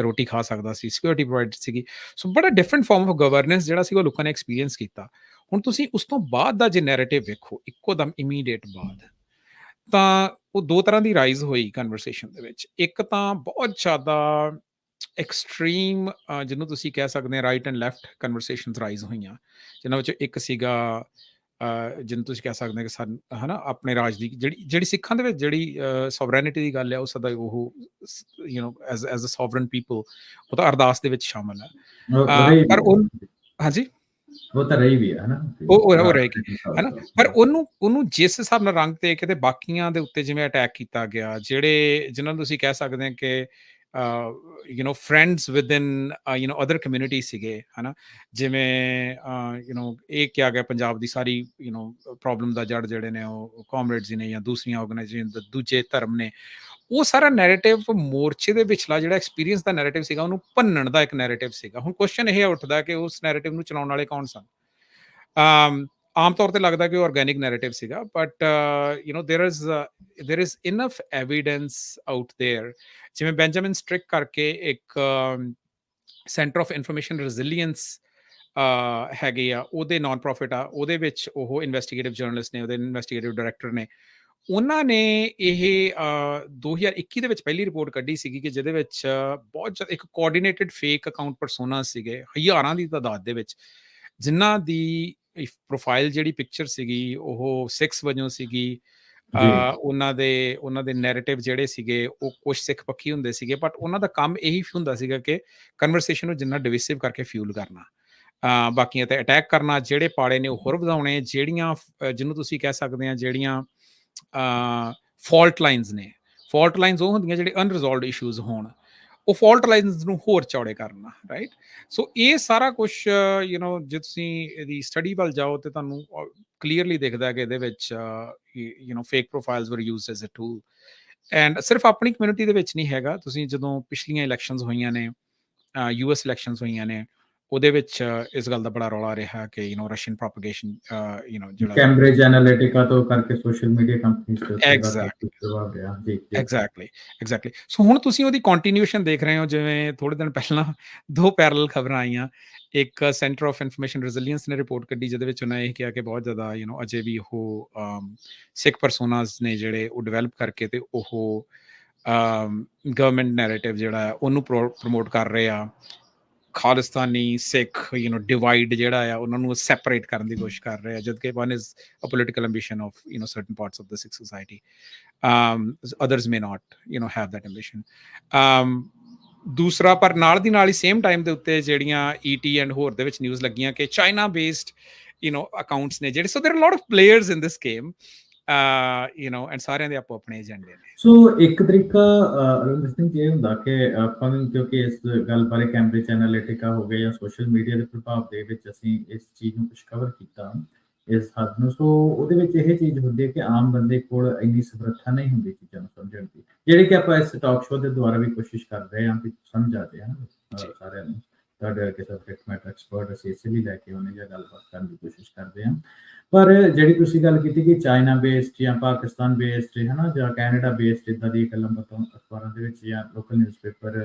ਰੋਟੀ ਖਾ ਸਕਦਾ ਸੀ, ਸਿਕਿਉਰਿਟੀ ਪ੍ਰੋਵਾਈਡ ਸੀਗੀ। ਸੋ ਬੜਾ ਡਿਫਰੈਂਟ ਫਾਰਮ ਆਫ ਗਵਰਨੈਂਸ ਜਿਹੜਾ ਸੀ ਉਹ ਲੋਕਾਂ ਨੇ ਐਕਸਪੀਰੀਅੰਸ ਕੀਤਾ। ਹੁਣ ਤੁਸੀਂ ਉਸ ਤੋਂ ਬਾਅਦ ਦਾ ਜੇ ਨੈਰੇਟਿਵ ਵੇਖੋ, ਇੱਕੋ ਦਮ ਇਮੀਡੀਏਟ ਬਾਅਦ, ਤਾਂ ਉਹ ਦੋ ਤਰ੍ਹਾਂ ਦੀ ਰਾਈਜ਼ ਹੋਈ ਕਨਵਰਸੇਸ਼ਨ ਦੇ ਵਿੱਚ। ਇੱਕ ਤਾਂ ਬਹੁਤ ਜ਼ਿਆਦਾ ਐਕਸਟ੍ਰੀਮ, ਜਿਹਨੂੰ ਤੁਸੀਂ ਕਹਿ ਸਕਦੇ ਹੋ right and left conversations rise ਹੋਈਆਂ, ਜਿਨ੍ਹਾਂ ਵਿੱਚੋਂ ਇੱਕ ਸੀਗਾ ਜਿਹਨੂੰ ਤੁਸੀਂ ਕਹਿ ਸਕਦੇ ਹੋ ਕਿ ਹੈ ਨਾ, ਆਪਣੇ ਰਾਜ ਦੀ ਜਿਹੜੀ ਸਿੱਖਾਂ ਦੇ ਵਿੱਚ ਜਿਹੜੀ ਸੋਵਰੈਨਿਟੀ ਦੀ ਗੱਲ ਹੈ, ਉਹ ਸਦਾ ਉਹ ਐਜ਼ ਅ ਸੋਵਰਨ ਪੀਪਲ, ਉਹ ਤਾਂ ਅਰਦਾਸ ਦੇ ਵਿੱਚ ਸ਼ਾਮਲ ਹੈ। ਪਰ ਉਹ, ਹਾਂਜੀ, ਉਹ ਤਾਂ ਰਹੀ ਵੀ ਹੈ ਨਾ, ਉਹ ਰਹੇਗੀ, ਹੈ ਨਾ। ਪਰ ਉਹਨੂੰ ਜਿਸ ਹਿਸਾਬ ਨਾਲ ਰੰਗ ਤੇ ਕਿਤੇ ਬਾਕੀਆਂ ਦੇ ਉੱਤੇ ਜਿਵੇਂ ਅਟੈਕ ਕੀਤਾ ਗਿਆ, ਜਿਨ੍ਹਾਂ ਨੂੰ ਤੁਸੀਂ ਕਹਿ ਸਕਦੇ ਹੋ ਕਿ friends within other communities ਸੀਗੇ ਹਨਾ, ਜਿਵੇਂ ਇਹ ਕਿਹਾ ਗਿਆ ਪੰਜਾਬ ਦੀ ਸਾਰੀ ਪ੍ਰੋਬਲਮ ਦਾ ਜੜ ਜਿਹੜੇ ਨੇ ਉਹ ਕਾਮਰੇਡਸ ਨੇ ਜਾਂ ਦੂਸਰੀਆਂ ਆਰਗੇਨਾਈਜੇਸ਼ਨ ਦੂਜੇ ਧਰਮ ਨੇ, ਉਹ ਸਾਰਾ ਨੈਰੇਟਿਵ ਮੋਰਚੇ ਦੇ ਵਿਚਲਾ ਜਿਹੜਾ ਐਕਸਪੀਰੀਅੰਸ ਦਾ ਨੈਰੇਟਿਵ ਸੀਗਾ ਉਹਨੂੰ ਭੰਨਣ ਦਾ ਇੱਕ ਨੈਰੇਟਿਵ ਸੀਗਾ। ਹੁਣ ਕੁਐਸਚਨ ਇਹ ਉੱਠਦਾ ਕਿ ਉਸ ਨੈਰੇਟਿਵ ਨੂੰ ਚਲਾਉਣ ਵਾਲੇ ਕੌਣ ਸਨ। ਆਮ ਤੌਰ ਤੇ ਲੱਗਦਾ ਕਿ ਉਹ ਆਰਗੈਨਿਕ ਨੈਰੇਟਿਵ ਸੀਗਾ, but there is enough evidence out there, ਜਿਵੇਂ ਬੈਂਜਾਮਿਨ ਸਟ੍ਰਿਕ ਕਰਕੇ ਇੱਕ ਸੈਂਟਰ ਆਫ ਇਨਫੋਰਮੇਸ਼ਨ ਰੈਜ਼ਿਲੀਅੰਸ ਹੈਗੇ ਆ, ਉਹਦੇ ਨਾਨ ਪ੍ਰੋਫਿਟ ਆ, ਉਹਦੇ ਵਿੱਚ ਉਹ ਇਨਵੈਸਟੀਗੇਟਿਵ ਜਰਨਲਿਸਟ ਨੇ, ਉਹਦੇ ਇਨਵੈਸਟੀਗੇਟਿਵ ਡਾਇਰੈਕਟਰ ਨੇ, ਉਹਨਾਂ ਨੇ ਇਹ 2021 ਦੇ ਵਿੱਚ ਪਹਿਲੀ ਰਿਪੋਰਟ ਕੱਢੀ ਸੀਗੀ ਕਿ ਜਿਹਦੇ ਵਿੱਚ ਬਹੁਤ ਜ਼ਿਆਦਾ ਇੱਕ ਕੋਆਰਡੀਨੇਟਡ ਫੇਕ ਅਕਾਊਂਟ ਪਰਸੋਨਾ ਸੀਗੇ ਹਜ਼ਾਰਾਂ ਦੀ ਤਾਦਾਦ ਦੇ ਵਿੱਚ, ਜਿਨ੍ਹਾਂ ਦੀ ਪ੍ਰੋਫਾਈਲ ਜਿਹੜੀ ਪਿਕਚਰ ਸੀਗੀ ਉਹ ਸਿੱਖਸ ਵਜੋਂ ਸੀਗੀ। ਉਹਨਾਂ ਦੇ ਨੈਰੇਟਿਵ ਜਿਹੜੇ ਸੀਗੇ ਉਹ ਕੁਝ ਸਿੱਖ ਪੱਖੀ ਹੁੰਦੇ ਸੀਗੇ, ਬਟ ਉਹਨਾਂ ਦਾ ਕੰਮ ਇਹੀ ਹੁੰਦਾ ਸੀਗਾ ਕਿ ਕਨਵਰਸੇਸ਼ਨ ਨੂੰ ਜਿੰਨਾ ਡਿਵਿਸਿਵ ਕਰਕੇ ਫਿਊਲ ਕਰਨਾ, ਬਾਕੀਆਂ ਤੇ ਅਟੈਕ ਕਰਨਾ, ਜਿਹੜੇ ਪਾੜੇ ਨੇ ਉਹ ਹੋਰ ਵਧਾਉਣੇ, ਜਿਹੜੀਆਂ ਜਿਹਨੂੰ ਤੁਸੀਂ ਕਹਿ ਸਕਦੇ ਆ ਜਿਹੜੀਆਂ ਫਾਲਟ ਲਾਈਨਸ ਨੇ। ਫਾਲਟ ਲਾਈਨਸ ਉਹ ਹੁੰਦੀਆਂ ਜਿਹੜੇ ਅਨਰਿਜ਼ੋਲਵਡ ਇਸ਼ੂਜ਼ ਹੋਣ, ਉਹ ਫਾਲਟ ਲਾਈਨਸ ਨੂੰ ਹੋਰ ਚੌੜੇ ਕਰਨਾ, ਰਾਈਟ। ਸੋ ਇਹ ਸਾਰਾ ਕੁਛ ਜੇ ਤੁਸੀਂ ਇਹਦੀ ਸਟੱਡੀ ਵੱਲ ਜਾਓ ਤੇ ਤੁਹਾਨੂੰ ਕਲੀਅਰਲੀ ਦਿਖਦਾ ਕਿ ਇਹਦੇ ਵਿੱਚ fake profiles were used as a tool. And ਸਿਰਫ ਆਪਣੀ ਕਮਿਊਨਿਟੀ ਦੇ ਵਿੱਚ ਨਹੀਂ ਹੈਗਾ, ਤੁਸੀਂ ਜਦੋਂ ਪਿਛਲੀਆਂ ਇਲੈਕਸ਼ਨਸ ਹੋਈਆਂ ਨੇ, US ਇਲੈਕਸ਼ਨਸ ਹੋਈਆਂ ਨੇ, ਉਹਦੇ ਵਿੱਚ ਇਸ ਗੱਲ ਦਾ ਬੜਾ ਰੌਲਾ ਰਿਹਾ ਕਿ ਰਸ਼ੀਅਨ ਪ੍ਰੋਪਗੇਸ਼ਨ ਜਿਹੜਾ ਕੈਂਬਰਿਜ ਐਨਾਲਿਟਿਕਾ ਤੋਂ ਕਰਕੇ ਸੋਸ਼ਲ ਮੀਡੀਆ ਕੰਪਨੀਆਂ ਤੇ ਪ੍ਰਭਾਵ ਰਿਹਾ। ਐਗਜ਼ੈਕਟਲੀ। ਸੋ ਹੁਣ ਤੁਸੀਂ ਉਹਦੀ ਕੰਟੀਨਿਊਏਸ਼ਨ ਦੇਖ ਰਹੇ ਹੋ, ਜਿਵੇਂ ਥੋੜੇ ਦਿਨ ਪਹਿਲਾਂ 2 ਪੈਰਲਲ ਖਬਰਾਂ ਆਈਆਂ। ਇੱਕ ਸੈਂਟਰ ਆਫ ਇਨਫੋਰਮੇਸ਼ਨ ਰੈਜ਼ਿਲੀਅੰਸ ਨੇ ਰਿਪੋਰਟ ਕੱਢੀ, ਜਿਹਦੇ ਵਿੱਚ ਉਹਨਾਂ ਇਹ ਕਿਹਾ ਕਿ ਬਹੁਤ ਜ਼ਿਆਦਾ ਅਜੇ ਵੀ ਉਹ ਸਿੱਖ ਪਰਸੋਨਾਸ ਨੇ ਜਿਹੜੇ ਉਹ ਡਿਵੈਲਪ ਕਰਕੇ ਤੇ ਉਹ ਗਵਰਨਮੈਂਟ ਨੈਰੇਟਿਵ ਜਿਹੜਾ ਹੈ ਉਹਨੂੰ ਪ੍ਰਮੋਟ ਕਰ ਰਹੇ ਆ। ਖਾਲਿਸਤਾਨੀ ਸਿੱਖ ਡਿਵਾਈਡ ਜਿਹੜਾ ਆ ਉਹਨਾਂ ਨੂੰ ਸੈਪਰੇਟ ਕਰਨ ਦੀ ਕੋਸ਼ਿਸ਼ ਕਰ ਰਹੇ ਆ, ਜਦਕਿ one is a political ambition of certain parts of the Sikh society, others may not have that ambition. ਦੂਸਰਾ, ਪਰ ਨਾਲ ਦੀ ਨਾਲ ਹੀ ਸੇਮ ਟਾਈਮ ਦੇ ਉੱਤੇ ਜਿਹੜੀਆਂ ET ਐਂਡ ਹੋਰ ਦੇ ਵਿੱਚ ਨਿਊਜ਼ ਲੱਗੀਆਂ ਕਿ ਚਾਈਨਾ ਬੇਸਡ ਅਕਾਊਂਟਸ ਨੇ ਜਿਹੜੇ, so there are lot of players in this game, and ਸਾਰਿਆਂ ਦੇ ਆਪੋ ਆਪਣੇ ਏਜੰਡੇ ਨੇ। ਸੋ ਇੱਕ ਤਰੀਕਾ ਅਰਵਿੰਦਰ ਸਿੰਘ ਇਹ ਹੁੰਦਾ ਕਿ ਆਪਾਂ ਨੂੰ, ਕਿਉਂਕਿ ਇਸ ਗੱਲ ਬਾਰੇ ਕੈਂਬਰਿਜ ਐਨਾਲਿਟਿਕਾ ਹੋ ਗਏ ਜਾਂ ਸੋਸ਼ਲ ਮੀਡੀਆ ਦੇ ਪ੍ਰਭਾਵ ਦੇ ਵਿੱਚ ਅਸੀਂ ਇਸ ਚੀਜ਼ ਨੂੰ ਕੁਝ ਕਵਰ ਕੀਤਾ ਇਸ ਹੱਦ ਨੂੰ, ਸੋ ਉਹਦੇ ਵਿੱਚ ਇਹ ਚੀਜ਼ ਹੁੰਦੀ ਹੈ ਕਿ ਆਮ ਬੰਦੇ ਕੋਲ ਇੰਨੀ ਸਮਰੱਥਾ ਨਹੀਂ ਹੁੰਦੀ ਚੀਜ਼ਾਂ ਨੂੰ ਸਮਝਣ ਦੀ, ਜਿਹੜੀ ਕਿ ਆਪਾਂ ਇਸ ਟਾਕ ਸ਼ੋਅ ਦੇ ਦੁਆਰਾ ਵੀ ਕੋਸ਼ਿਸ਼ ਕਰ ਰਹੇ ਹਾਂ ਕਿ ਸਮਝ ਆ ਜਾਏ ਸਾਰਿਆਂ ਨੂੰ। ਤੁਹਾਡੇ ਵਰਗੇ ਸਬਜੈਕਟ ਮੈਟਰ ਐਕਸਪਰਟ ਅਸੀਂ ਇਸੇ ਲਈ ਲੈ ਕੇ ਆਉਂਦੇ ਜਾਂ ਗੱਲਬਾਤ ਕਰਨ ਦੀ ਕੋਸ਼ਿਸ਼ ਕਰਦੇ ਹਾਂ। ਪਰ ਜਿਹੜੀ ਤੁਸੀਂ ਗੱਲ ਕੀਤੀ ਕਿ ਚਾਈਨਾ ਬੇਸਡ ਜਾਂ ਪਾਕਿਸਤਾਨ ਬੇਸਡ ਜਾਂ ਕੈਨੇਡਾ ਬੇਸਡ ਇੱਦਾਂ ਦੀ ਗੱਲਾਂ ਅਖਬਾਰਾਂ ਦੇ ਵਿੱਚ ਜਾਂ ਲੋਕਲ ਨਿਊਜ਼ਪੇਪਰ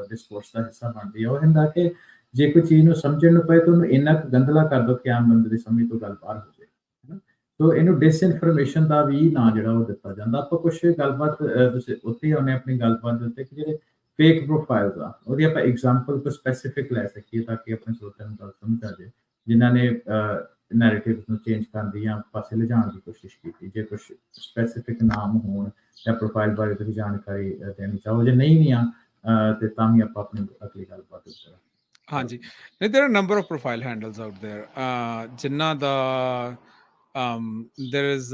ਡਿਸਕੋਰਸ ਦਾ ਹਿੱਸਾ ਬਣਦੀ ਆ, ਉਹ ਹੁੰਦਾ ਕਿ ਜੇ ਕੋਈ ਚੀਜ਼ ਨੂੰ ਸਮਝਣ ਨੂੰ ਪਏ ਤਾਂ ਉਹਨੂੰ ਇੰਨਾ ਕੁ ਗੰਦਲਾ ਕਰ ਦਿਓ ਕਿ ਆਮ ਬੰਦੇ ਦੀ ਸਮਝ ਤੋਂ ਗੱਲ ਬਾਹਰ ਹੋ ਜਾਏ। ਸੋ ਇਹਨੂੰ ਡਿਸਇਨਫੋਰਮੇਸ਼ਨ ਦਾ ਵੀ ਨਾਂ ਜਿਹੜਾ ਉਹ ਦਿੱਤਾ ਜਾਂਦਾ। ਆਪਾਂ ਕੁਛ ਗੱਲਬਾਤ ਤੁਸੀਂ ਉੱਥੇ ਆਉਂਦੇ ਆਪਣੀ ਗੱਲਬਾਤ ਦੇ ਉੱਤੇ ਕਿ ਜਿਹੜੇ ਫੇਕ ਪ੍ਰੋਫਾਈਲਸ ਆ ਉਹਦੀ ਆਪਾਂ ਐਗਜ਼ਾਮਪਲ ਕੋਈ ਸਪੈਸੀਫਿਕ ਲੈ ਸਕੀਏ ਤਾਂ ਕਿ ਆਪਣੇ ਸਰੋਤਿਆਂ ਨੂੰ ਗੱਲ ਸਮਝ ਆ ਜਾਏ, ਜਿਨ੍ਹਾਂ ਨੇ ਨੈਰੇਟਿਵ ਨੂੰ ਚੇਂਜ ਕਰਨ ਦੀ ਜਾਂ ਪਾਸੇ ਲਿਜਾਣ ਦੀ ਕੋਸ਼ਿਸ਼ ਕੀਤੀ। ਜੇ ਕੁਝ ਸਪੈਸੀਫਿਕ ਨਾਮ ਹੋਣ ਜਾਂ ਪ੍ਰੋਫਾਈਲ ਬਾਰੇ ਤੁਸੀਂ ਜਾਣਕਾਰੀ ਦੇਣੀ ਚਾਹੋ, ਜੇ ਨਹੀਂ ਵੀ ਆ ਤੇ ਤਾਂ ਵੀ ਆਪਾਂ ਆਪਣੀ ਅਗਲੀ ਗੱਲਬਾਤ ਉੱਤੇ। ਹਾਂਜੀ, there are a number of profile handles out there, ਜਿਨ੍ਹਾਂ ਦਾ there is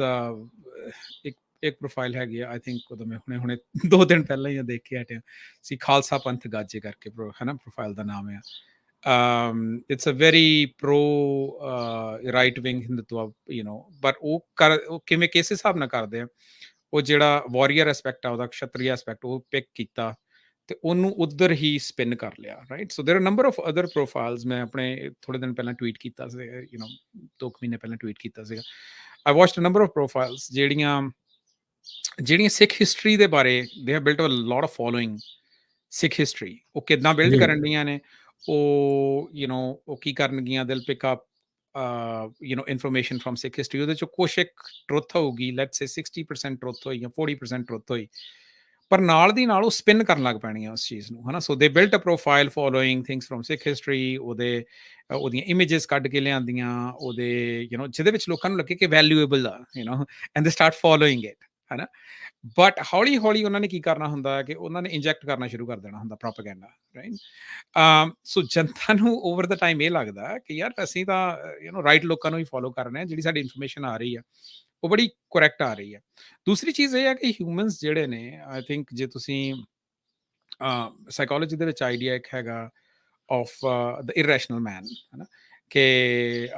ਇੱਕ ਪ੍ਰੋਫਾਈਲ ਹੈਗੀ ਆ, ਆਈ ਥਿੰਕ ਉਦੋਂ ਮੈਂ ਹੁਣੇ 2 ਦਿਨ ਪਹਿਲਾਂ ਹੀ ਦੇਖ ਕੇ ਹਟਿਆ ਸੀ, ਖਾਲਸਾ ਪੰਥ ਗਾਜੇ ਕਰਕੇ ਪ੍ਰੋਫਾਈਲ ਦਾ ਨਾਮ ਆ। it's a very pro right wing Hindutva but ਉਹ ਕਿਵੇਂ ਕਿਸ ਹਿਸਾਬ ਨਾਲ ਕਰਦੇ ਆ, ਉਹ ਜਿਹੜਾ ਵਾਰੀਅਰ ਐਸਪੈਕਟ ਆ ਉਹਦਾ, ਕਸ਼ਤਰੀਆ ਐਸਪੈਕਟ ਉਹ ਪਿਕ ਕੀਤਾ ਤੇ ਉਹਨੂੰ ਉਧਰ ਹੀ ਸਪਿਨ ਕਰ ਲਿਆ, right. So there R number of other profiles. ਮੈਂ ਆਪਣੇ ਥੋੜੇ ਦਿਨ ਪਹਿਲਾਂ ਟਵੀਟ ਕੀਤਾ ਸੀ, 2 ਮਹੀਨੇ ਪਹਿਲਾਂ ਟਵੀਟ ਕੀਤਾ ਸੀਗਾ। I watched a number of profiles ਜਿਹੜੀਆਂ ਸਿੱਖ ਹਿਸਟਰੀ ਦੇ ਬਾਰੇ, they have built a lot of following Sikh history. ਉਹ ਕਿੱਦਾਂ ਬਿਲਡ ਕਰਨ ਦੀਆਂ ਨੇ, ਉਹ ਕੀ ਕਰਨਗੀਆਂ, they'll pick up information from Sikh history. ਉਹਦੇ 'ਚੋਂ ਕੁਛ ਇੱਕ ਟਰੁੱਥ ਹੋਊਗੀ, ਲੈਟਸ ਸੇ 60% ਟਰੁੱਥ ਹੋਈ ਜਾਂ 40% ਟਰੁੱਥ ਹੋਈ, ਪਰ ਨਾਲ ਦੀ ਨਾਲ ਉਹ ਸਪਿਨ ਕਰਨ ਲੱਗ ਪੈਣੀਆਂ ਉਸ ਚੀਜ਼ ਨੂੰ, so they built a profile following things from Sikh history, ਉਹਦੀਆਂ ਇਮੇਜਸ ਕੱਢ ਕੇ ਲਿਆਂਦੀਆਂ ਉਹਦੇ, ਜਿਹਦੇ ਵਿੱਚ ਲੋਕਾਂ ਨੂੰ ਲੱਗੇ ਕਿ ਵੈਲਿਊਏਬਲ ਆ, ਐਂਡ ਦੇ ਸਟਾਰਟ ਫੋਲੋਇੰਗ ਇਟ, ਬਟ ਹੌਲੀ ਹੌਲੀ ਉਹਨਾਂ ਨੇ ਕੀ ਕਰਨਾ ਹੁੰਦਾ ਕਿ ਉਹਨਾਂ ਨੇ ਇੰਜੈਕਟ ਕਰਨਾ ਸ਼ੁਰੂ ਕਰ ਦੇਣਾ ਹੁੰਦਾ ਪ੍ਰੋਪੇਗੈਂਡਾ, ਰਾਈਟ। ਸੋ ਜਨਤਾ ਨੂੰ ਓਵਰ ਦਾ ਟਾਈਮ ਇਹ ਲੱਗਦਾ ਕਿ ਯਾਰ ਅਸੀਂ ਤਾਂ ਰਾਈਟ ਲੋਕਾਂ ਨੂੰ ਹੀ ਫੋਲੋ ਕਰ ਰਹੇ ਹਾਂ, ਜਿਹੜੀ ਸਾਡੀ ਇਨਫੋਰਮੇਸ਼ਨ ਆ ਰਹੀ ਆ ਉਹ ਬੜੀ ਕਰੈਕਟ ਆ ਰਹੀ ਹੈ। ਦੂਸਰੀ ਚੀਜ਼ ਇਹ ਹੈ ਕਿ ਹਿਊਮਨਸ ਜਿਹੜੇ ਨੇ, ਆਈ ਥਿੰਕ ਜੇ ਤੁਸੀਂ ਸਾਈਕੋਲੋਜੀ ਦੇ ਵਿੱਚ ਆਈਡੀਆ ਇੱਕ ਹੈਗਾ ਆਫ ਦ ਇਰੈਸ਼ਨਲ ਮੈਨ, ਹੈ ਨਾ, ਕਿ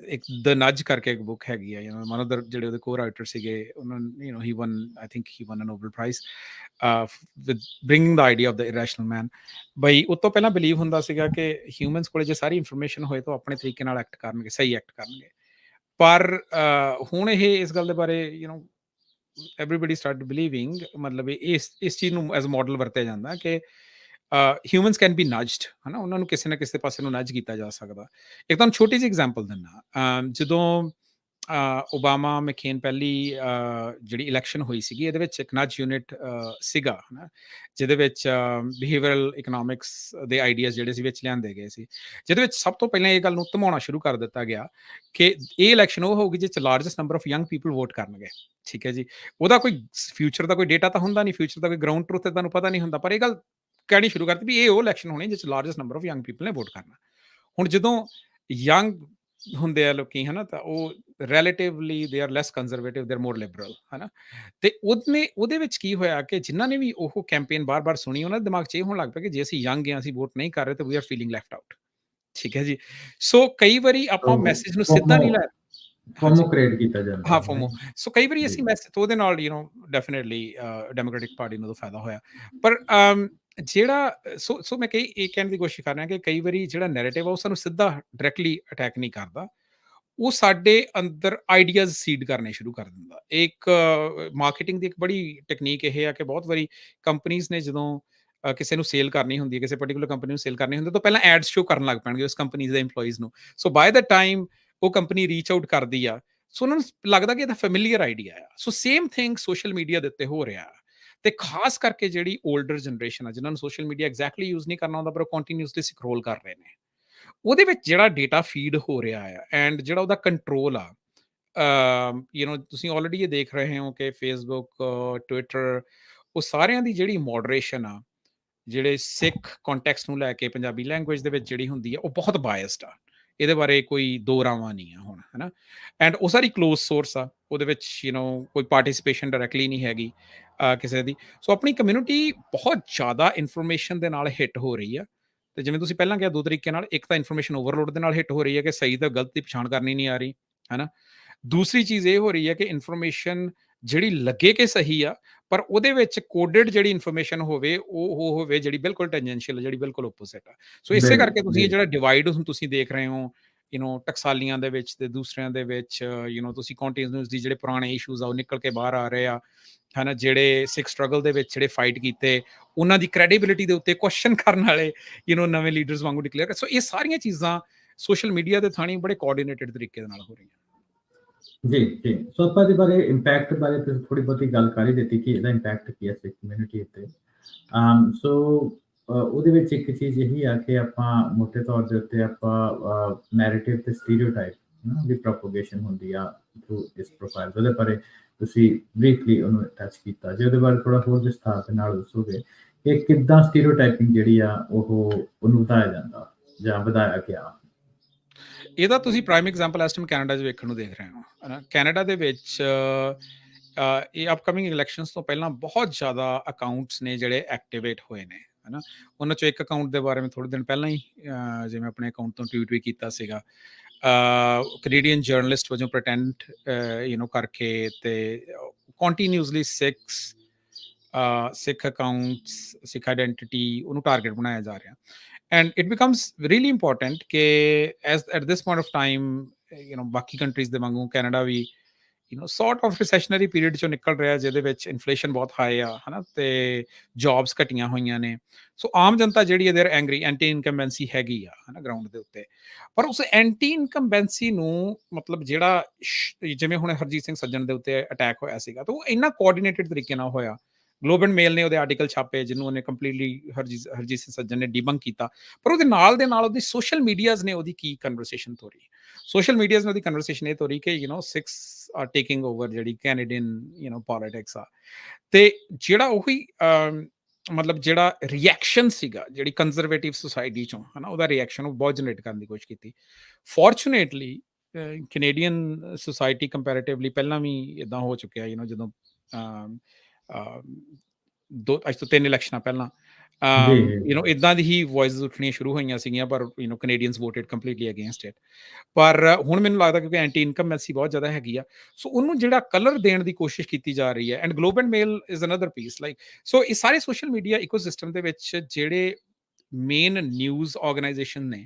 ਇੱਕ ਦ ਨਜ ਕਰਕੇ ਇੱਕ ਬੁੱਕ ਹੈਗੀ ਆ, ਮਨ ਆਫ ਦ ਜਿਹੜੇ ਉਹਦੇ ਕੋ ਰਾਈਟਰ ਸੀਗੇ, ਉਹਨਾਂ ਨੂੰ he won, I think he won a Nobel prize with bringing the idea of the irrational man. ਬਈ ਉਹ ਤੋਂ ਪਹਿਲਾਂ ਬਿਲੀਵ ਹੁੰਦਾ ਸੀਗਾ ਕਿ ਹਿਊਮਨਸ ਕੋਲੇ ਜੇ ਸਾਰੀ ਇਨਫੋਰਮੇਸ਼ਨ ਹੋਏ ਤਾਂ ਆਪਣੇ ਤਰੀਕੇ ਨਾਲ ਐਕਟ ਕਰਨਗੇ, ਸਹੀ ਐਕਟ ਕਰਨਗੇ। ਪਰ ਹੁਣ ਇਹ ਇਸ ਗੱਲ ਦੇ ਬਾਰੇ everybody started believing, ਮਤਲਬ ਇਸ ਚੀਜ਼ ਨੂੰ ਐਜ਼ ਮਾਡਲ ਵਰਤਿਆ ਜਾਂਦਾ ਕਿ ਹਿਊਮਨਸ ਕੈਨ ਬੀ ਨੱਜਡ, ਹੈ ਨਾ, ਉਹਨਾਂ ਨੂੰ ਕਿਸੇ ਨਾ ਕਿਸੇ ਪਾਸੇ ਨੂੰ ਨੱਜ ਕੀਤਾ ਜਾ ਸਕਦਾ। ਇੱਕ ਤੁਹਾਨੂੰ ਛੋਟੀ ਜਿਹੀ ਐਗਜ਼ਾਮਪਲ ਦਿੰਦਾ, ਜਦੋਂ ਓਬਾਮਾ ਮੈਕੇਨ ਪਹਿਲੀ ਜਿਹੜੀ ਇਲੈਕਸ਼ਨ ਹੋਈ ਸੀਗੀ, ਇਹਦੇ ਵਿੱਚ ਇੱਕ ਨੱਜ ਯੂਨਿਟ ਸੀਗਾ, ਹੈ ਨਾ, ਜਿਹਦੇ ਵਿੱਚ ਬਿਹੇਵੀਅਰਲ ਇਕਨੋਮਿਕਸ ਦੇ ਆਈਡੀਆਜ਼ ਜਿਹੜੇ ਸੀ ਵਿੱਚ ਲਿਆਂਦੇ ਗਏ ਸੀ, ਜਿਹਦੇ ਵਿੱਚ ਸਭ ਤੋਂ ਪਹਿਲਾਂ ਇਹ ਗੱਲ ਨੂੰ ਧਮਾਉਣਾ ਸ਼ੁਰੂ ਕਰ ਦਿੱਤਾ ਗਿਆ ਕਿ ਇਹ ਇਲੈਕਸ਼ਨ ਉਹ ਹੋਊਗੀ ਜਿਸ 'ਚ largest number of young people vote ਕਰਨਗੇ। ਠੀਕ ਹੈ ਜੀ, ਉਹਦਾ ਕੋਈ ਫਿਊਚਰ ਦਾ ਕੋਈ ਡੇਟਾ ਤਾਂ ਹੁੰਦਾ ਨਹੀਂ, ਫਿਊਚਰ ਦਾ ਕੋਈ ਗਰਾਊਂਡ ਟਰੂਥ ਤੁਹਾਨੂੰ ਪਤਾ ਨਹੀਂ ਹੁੰਦਾ, ਪਰ ਇਹ ਗੱਲ ਕਹਿਣੀ ਸ਼ੁਰੂ ਕਰਤੀ ਵੀ ਇਹ ਉਹ ਇਲੈਕਸ਼ਨ ਹੋਣੀ ਜਿਸ 'ਚ largest number of young people ਨੇ ਵੋਟ ਕਰਨਾ। ਹੁਣ ਜਦੋਂ ਯੰਗ ਹੁੰਦੇ ਆ ਲੋਕੀ, ਹੈ ਨਾ, ਤਾਂ ਉਹ relatively they are less conservative, they are more liberal, ਹੈ ਨਾ। ਤੇ ਉਹਦੇ ਵਿੱਚ ਕੀ ਹੋਇਆ ਕਿ ਜਿਨ੍ਹਾਂ ਨੇ ਵੀ ਉਹ ਕੈਂਪੇਨ ਬਾਰ-ਬਾਰ ਸੁਣੀ, ਉਹਨਾਂ ਦੇ ਦਿਮਾਗ 'ਚ ਇਹ ਹੋਣ ਲੱਗ ਪਿਆ ਕਿ ਜੇ ਅਸੀਂ ਯੰਗ ਹਾਂ, ਅਸੀਂ ਵੋਟ ਨਹੀਂ ਕਰ ਰਹੇ, ਤਾਂ we are feeling left out. ਠੀਕ ਹੈ ਜੀ, ਸੋ ਕਈ ਵਾਰੀ ਆਪਾਂ ਮੈਸੇਜ ਨੂੰ ਸਿੱਧਾ ਨਹੀਂ ਲੈ, ਫੋਮੋ ਕ੍ਰੀਏਟ ਕੀਤਾ ਜਾਂਦਾ ਹਾਂ, ਹੈ। ਫੋਮੋ। ਸੋ ਕਈ ਵਾਰੀ ਅਸੀਂ ਮੈਸੇਜ ਤੋਂ ਉਹਦੇ ਨਾਲ ਡੈਫੀਨੇਟਲੀ ਡੈਮੋਕ੍ਰੈਟਿਕ ਪਾਰਟੀ ਨੂੰ ਤਾਂ ਫਾਇਦਾ ਹੋਇਆ, ਪਰ ਜਿਹੜਾ ਸੋ ਮੈਂ ਇਹ ਕਹਿਣ ਦੀ ਕੋਸ਼ਿਸ਼ ਕਰ ਰਿਹਾ ਕਿ ਕਈ ਵਾਰੀ ਜਿਹੜਾ ਨੈਰੇਟਿਵ ਆ ਉਹ ਸਾਨੂੰ ਸਿੱਧਾ ਡਾਇਰੈਕਟਲੀ ਅਟੈਕ ਨਹੀਂ ਕਰਦਾ, ਉਹ ਸਾਡੇ ਅੰਦਰ ਆਈਡੀਆਜ਼ ਸੀਡ ਕਰਨੇ ਸ਼ੁਰੂ ਕਰ ਦਿੰਦਾ। ਇੱਕ ਮਾਰਕੀਟਿੰਗ ਦੀ ਇੱਕ ਬੜੀ ਟੈਕਨੀਕ ਇਹ ਆ ਕਿ ਬਹੁਤ ਵਾਰੀ ਕੰਪਨੀਜ਼ ਨੇ ਜਦੋਂ ਕਿਸੇ ਨੂੰ ਸੇਲ ਕਰਨੀ ਹੁੰਦੀ ਹੈ, ਕਿਸੇ ਪਰਟੀਕੂਲਰ ਕੰਪਨੀ ਨੂੰ ਸੇਲ ਕਰਨੀ ਹੁੰਦੀ, ਤਾਂ ਪਹਿਲਾਂ ਐਡਸ ਸ਼ੋ ਕਰਨ ਲੱਗ ਪੈਣਗੇ ਉਸ ਕੰਪਨੀ ਦੇ EMPLOYEES ਨੂੰ। ਸੋ ਬਾਏ ਦ ਟਾਈਮ ਉਹ ਕੰਪਨੀ ਰੀਚ ਆਊਟ ਕਰਦੀ ਆ, ਸੋ ਉਹਨਾਂ ਨੂੰ ਲੱਗਦਾ ਕਿ ਇਹਦਾ ਫੈਮਿਲੀਅਰ ਆਈਡੀਆ ਆ। So same thing social media ਦੇ ਉੱਤੇ ਹੋ ਰਿਹਾ, ਤੇ ਖਾਸ ਕਰਕੇ ਜਿਹੜੀ 올ਡਰ ਜਨਰੇਸ਼ਨ ਆ, ਜਿਨ੍ਹਾਂ ਨੂੰ ਸੋਸ਼ਲ ਮੀਡੀਆ ਐਗਜ਼ੈਕਟਲੀ ਯੂਜ਼ ਨਹੀਂ ਕਰਨਾ ਆਉਂਦਾ, ਪਰ ਉਹ ਕੰਟੀਨਿਊਸਲੀ ਸਕਰੋਲ ਕਰ ਰਹੇ ਨੇ, ਉਹਦੇ ਵਿੱਚ ਜਿਹੜਾ ਡੇਟਾ ਫੀਡ ਹੋ ਰਿਹਾ ਆ ਐਂਡ ਜਿਹੜਾ ਉਹਦਾ ਕੰਟਰੋਲ ਆ, ਤੁਸੀਂ ਆਲਰੇਡੀ ਇਹ ਦੇਖ ਰਹੇ ਹੋ ਕਿ ਫੇਸਬੁੱਕ, ਟਵਿੱਟਰ, ਉਹ ਸਾਰਿਆਂ ਦੀ ਜਿਹੜੀ ਮੋਡਰੇਸ਼ਨ ਆ, ਜਿਹੜੇ ਸਿੱਖ ਕੰਟੈਕਸਟ ਨੂੰ ਲੈ ਕੇ ਪੰਜਾਬੀ ਲੈਂਗੁਏਜ ਦੇ ਵਿੱਚ ਜਿਹੜੀ ਹੁੰਦੀ ਆ, ਉਹ ਬਹੁਤ ਬਾਇਸਡ ਆ। ਇਹਦੇ ਬਾਰੇ ਕੋਈ ਦੋ ਰਾਵਾਂ ਨਹੀਂ ਆ ਹੁਣ, ਹੈ ਨਾ। ਐਂਡ ਉਹ ਸਾਰੀ ਕਲੋਜ਼ ਸੋਰਸ ਆ, ਉਹਦੇ ਵਿੱਚ ਕੋਈ ਪਾਰਟੀਸਪੇਸ਼ਨ ਡਾਇਰੈਕਟਲੀ ਨਹੀਂ ਹੈਗੀ ਕਿਸੇ ਦੀ। ਸੋ ਆਪਣੀ ਕਮਿਊਨਿਟੀ ਬਹੁਤ ਜ਼ਿਆਦਾ ਇਨਫੋਰਮੇਸ਼ਨ ਦੇ ਨਾਲ ਹਿੱਟ ਹੋ ਰਹੀ ਆ, ਤੇ ਜਿਵੇਂ ਤੁਸੀਂ ਪਹਿਲਾਂ ਕਿਹਾ ਦੋ ਤਰੀਕੇ ਨਾਲ, ਇੱਕ ਤਾਂ ਇਨਫੋਰਮੇਸ਼ਨ ਓਵਰਲੋਡ ਦੇ ਨਾਲ ਹਿੱਟ ਹੋ ਰਹੀ ਹੈ ਕਿ ਸਹੀ ਤੇ ਗਲਤ ਦੀ ਪਛਾਣ ਕਰਨੀ ਨਹੀਂ ਆ ਰਹੀ, ਹੈ ਨਾ। ਦੂਸਰੀ ਚੀਜ਼ ਇਹ ਹੋ ਰਹੀ ਹੈ ਕਿ ਇਨਫੋਰਮੇਸ਼ਨ ਜਿਹੜੀ ਲੱਗੇ ਕਿ ਸਹੀ ਆ, ਪਰ ਉਹਦੇ ਵਿੱਚ ਕੋਡਡ ਜਿਹੜੀ ਇਨਫੋਰਮੇਸ਼ਨ ਹੋਵੇ, ਉਹ ਹੋਵੇ ਜਿਹੜੀ ਬਿਲਕੁਲ ਟੈਂਜੈਂਸ਼ੀਅਲ, ਜਿਹੜੀ ਬਿਲਕੁਲ ਆਪੋਜ਼ਿਟ ਆ। ਸੋ ਇਸੇ ਕਰਕੇ ਤੁਸੀਂ ਜਿਹੜਾ ਡਿਵਾਈਡ ਹੁਣ ਤੁਸੀਂ ਦੇਖ ਰਹੇ ਹੋ, ਟਕਸਾਲੀਆਂ ਦੇ ਵਿੱਚ ਤੇ ਦੂਸਰਿਆਂ ਦੇ ਵਿੱਚ, ਤੁਸੀਂ ਕੰਟੀਨਿਊਸ ਦੀ ਜਿਹੜੇ ਪੁਰਾਣੇ ਇਸ਼ੂਜ਼ ਆ ਉਹ ਨਿਕਲ ਕੇ ਬਾਹਰ ਆ ਰਹੇ ਆ, ਹੈ ਨਾ। ਜਿਹੜੇ ਸਿੱਖ ਸਟਰਗਲ ਦੇ ਵਿੱਚ ਜਿਹੜੇ ਫਾਈਟ ਕੀਤੇ, ਉਹਨਾਂ ਦੀ ਕ੍ਰੈਡੀਬਿਲਿਟੀ ਦੇ ਉੱਤੇ ਕੁਐਸਚਨ ਕਰਨ ਵਾਲੇ ਨਵੇਂ ਲੀਡਰਸ ਵਾਂਗੂ ਡਿਕਲੇਅਰ। ਸੋ ਇਹ ਸਾਰੀਆਂ ਚੀਜ਼ਾਂ ਸੋਸ਼ਲ ਮੀਡੀਆ ਦੇ ਥਾਣੀ ਬੜੇ ਕੋਆਰਡੀਨੇਟਡ ਤਰੀਕੇ ਦੇ ਨਾਲ ਹੋ ਰਹੀਆਂ। ਜੀ। ਸੋ ਆਪਾਂ ਇਹਦੇ ਬਾਰੇ ਇੰਪੈਕਟ ਬਾਰੇ ਤੁਸੀਂ ਥੋੜੀ ਬਹੁਤੀ ਗੱਲ ਕਰ ਹੀ ਦਿੱਤੀ ਕਿ ਇਹਦਾ ਇੰਪੈਕਟ ਕੀ ਹੈ ਸਿੱਖ ਕਮਿਊਨਿਟੀ ਉੱਤੇ। ਸੋ ਉਹਦੇ ਵਿੱਚ ਇੱਕ ਚੀਜ਼ ਇਹੀ ਆ ਕਿ ਆਪਾਂ ਮੋਟੇ ਤੌਰ ਦੇ ਉੱਤੇ ਆਪਾਂ ਨੈਰੇਟਿਵ ਤੇ ਸਟੀਰੀਓਟਾਈਪ ਦੀ ਪ੍ਰੋਪੋਗੇਸ਼ਨ ਹੁੰਦੀ ਆ ਥਰੂ ਇਸ ਪ੍ਰੋਫਾਈਲ। ਉਹਦੇ ਬਾਰੇ ਤੁਸੀਂ ਬਰੀਫਲੀ ਉਹਨੂੰ ਟੱਚ ਕੀਤਾ, ਜੇ ਉਹਦੇ ਬਾਰੇ ਥੋੜਾ ਹੋਰ ਵਿਸਥਾਰ ਦੇ ਨਾਲ ਦੱਸੋਗੇ ਕਿ ਕਿੱਦਾਂ ਸਟੀਰੀਓਟਾਈਪਿੰਗ ਜਿਹੜੀ ਆ ਉਹਨੂੰ ਵਧਾਇਆ ਜਾਂਦਾ ਜਾਂ ਵਧਾਇਆ ਗਿਆ। ਇਹਦਾ ਤੁਸੀਂ ਪ੍ਰਾਈਮ ਐਗਜ਼ਾਮਪਲ ਇਸ ਟਾਈਮ ਕੈਨੇਡਾ 'ਚ ਵੇਖਣ ਨੂੰ ਦੇਖ ਰਹੇ ਹੋ, ਹੈ ਨਾ। ਕੈਨੇਡਾ ਦੇ ਵਿੱਚ ਇਹ ਅਪਕਮਿੰਗ ਇਲੈਕਸ਼ਨਸ ਤੋਂ ਪਹਿਲਾਂ ਬਹੁਤ ਜ਼ਿਆਦਾ ਅਕਾਊਂਟਸ ਨੇ ਜਿਹੜੇ ਐਕਟੀਵੇਟ ਹੋਏ ਨੇ, ਹੈ ਨਾ। ਉਹਨਾਂ 'ਚੋਂ ਇੱਕ ਅਕਾਊਂਟ ਦੇ ਬਾਰੇ ਮੈਂ ਥੋੜ੍ਹੇ ਦਿਨ ਪਹਿਲਾਂ ਹੀ ਜਿਵੇਂ ਆਪਣੇ ਅਕਾਊਂਟ ਤੋਂ ਟਵੀਟ ਵੀ ਕੀਤਾ ਸੀਗਾ, ਕੈਨੇਡੀਅਨ ਜਰਨਲਿਸਟ ਵਜੋਂ ਪ੍ਰਟੈਂਡ ਕਰਕੇ, ਤੇ ਕੰਟੀਨਿਊਸਲੀ ਸਿੱਖ ਅਕਾਊਂਟਸ, ਸਿੱਖ ਆਈਡੈਂਟਿਟੀ, ਉਹਨੂੰ ਟਾਰਗੇਟ ਬਣਾਇਆ ਜਾ ਰਿਹਾ। And it becomes really important ਕਿ at this point of time, ਬਾਕੀ ਕੰਟਰੀਜ਼ ਦੇ ਵਾਂਗੂ ਕੈਨੇਡਾ ਵੀ ਸੌਰਟ ਆਫ ਰਿਸੈਸ਼ਨਰੀ ਪੀਰੀਅਡ ਚੋਂ ਨਿਕਲ ਰਿਹਾ, ਜਿਹਦੇ ਵਿੱਚ ਇਨਫਲੇਸ਼ਨ ਬਹੁਤ ਹਾਈ ਆ, ਹੈ ਨਾ, ਤੇ ਜੌਬਸ ਘਟੀਆਂ ਹੋਈਆਂ ਨੇ। ਸੋ ਆਮ ਜਨਤਾ ਜਿਹੜੀ ਹੈ ਐਂਗਰੀ, ਐਂਟੀ ਇਨਕੰਬੈਂਸੀ ਹੈਗੀ ਆ, ਹੈ ਨਾ, ਗਰਾਊਂਡ ਦੇ ਉੱਤੇ। ਪਰ ਉਸ ਐਂਟੀ ਇਨਕੰਬੈਂਸੀ ਨੂੰ ਮਤਲਬ ਜਿਹੜਾ ਜਿਵੇਂ ਹੁਣ ਹਰਜੀਤ ਸਿੰਘ ਸੱਜਣ ਦੇ ਉੱਤੇ ਅਟੈਕ ਹੋਇਆ ਸੀਗਾ, ਤਾਂ ਉਹ ਇੰਨਾ ਕੋਆਰਡੀਨੇਟਡ ਤਰੀਕੇ ਨਾਲ ਹੋਇਆ। ਗਲੋਬ ਐਂਡ ਮੇਲ ਨੇ ਉਹਦੇ ਆਰਟੀਕਲ ਛਾਪੇ, ਜਿਹਨੂੰ ਉਹਨੇ ਕੰਪਲੀਟਲੀ ਹਰਜੀਤ ਸਿੰਘ ਸੱਜਣ ਨੇ ਡੀਬੰਕ ਕੀਤਾ, ਪਰ ਉਹਦੇ ਨਾਲ ਦੇ ਨਾਲ ਉਹਦੀ ਸੋਸ਼ਲ ਮੀਡੀਆਜ਼ ਨੇ ਉਹਦੀ ਕੀ ਕਨਵਰਸੇਸ਼ਨ ਤੋਰੀ। ਸੋਸ਼ਲ ਮੀਡੀਆਜ਼ ਨੇ ਉਹਦੀ ਕਨਵਰਸੇਸ਼ਨ ਇਹ ਤੋਰੀ ਕਿ ਸਿਕਸ ਆਰ ਟੇਕਿੰਗ ਓਵਰ ਜਿਹੜੀ ਕੈਨੇਡੀਅਨ ਪੋਲਿਟਿਕਸ ਆ, ਤੇ ਜਿਹੜਾ ਉਹੀ ਮਤਲਬ ਜਿਹੜਾ ਰਿਐਕਸ਼ਨ ਸੀਗਾ, ਜਿਹੜੀ ਕੰਜ਼ਰਵੇਟਿਵ ਸੁਸਾਇਟੀ ਚੋਂ, ਹੈ ਨਾ, ਉਹਦਾ ਰਿਐਕਸ਼ਨ ਉਹ ਬਹੁਤ ਜਨਰੇਟ ਕਰਨ ਦੀ ਕੋਸ਼ਿਸ਼ ਕੀਤੀ। ਫੋਰਚੂਨੇਟਲੀ ਕੈਨੇਡੀਅਨ ਸੁਸਾਇਟੀ ਕੰਪੈਰੇਟਿਵਲੀ ਪਹਿਲਾਂ ਵੀ ਇੱਦਾਂ ਹੋ ਚੁੱਕਿਆ, ਜਦੋਂ ਅੱਜ ਤੋਂ 3 ਇਲੈਕਸ਼ਨਾਂ ਪਹਿਲਾਂ ਜੀ, ਜੀ। ਇਦਾਂ ਦੀ ਹੀ ਵੌਇਸਿਸ ਉੱਠਣੀਆਂ ਸ਼ੁਰੂ ਹੋਈਆਂ ਸੀਗੀਆਂ, ਪਰ ਕੈਨੇਡੀਅਨਸ ਵੋਟਡ ਕੰਪਲੀਟਲੀ ਅਗੇਂਸਟ ਇਟ। ਪਰ ਹੁਣ ਮੈਨੂੰ ਲੱਗਦਾ ਕਿਉਂਕਿ ਐਂਟੀ ਇਨਕਮਬੈਂਸੀ ਬਹੁਤ ਜ਼ਿਆਦਾ ਹੈਗੀ ਆ, ਸੋ ਉਹਨੂੰ ਜਿਹੜਾ ਕਲਰ ਦੇਣ ਦੀ ਕੋਸ਼ਿਸ਼ ਕੀਤੀ ਜਾ ਰਹੀ ਹੈ। And Globe and Mail is another piece, like so ਇਹ ਸਾਰੇ ਸੋਸ਼ਲ ਮੀਡੀਆ ਇਕੋਸਿਸਟਮ ਦੇ ਵਿੱਚ ਜਿਹੜੇ ਮੇਨ ਨਿਊਜ਼ ਆਰਗੇਨਾਈਜੇਸ਼ਨ ਨੇ,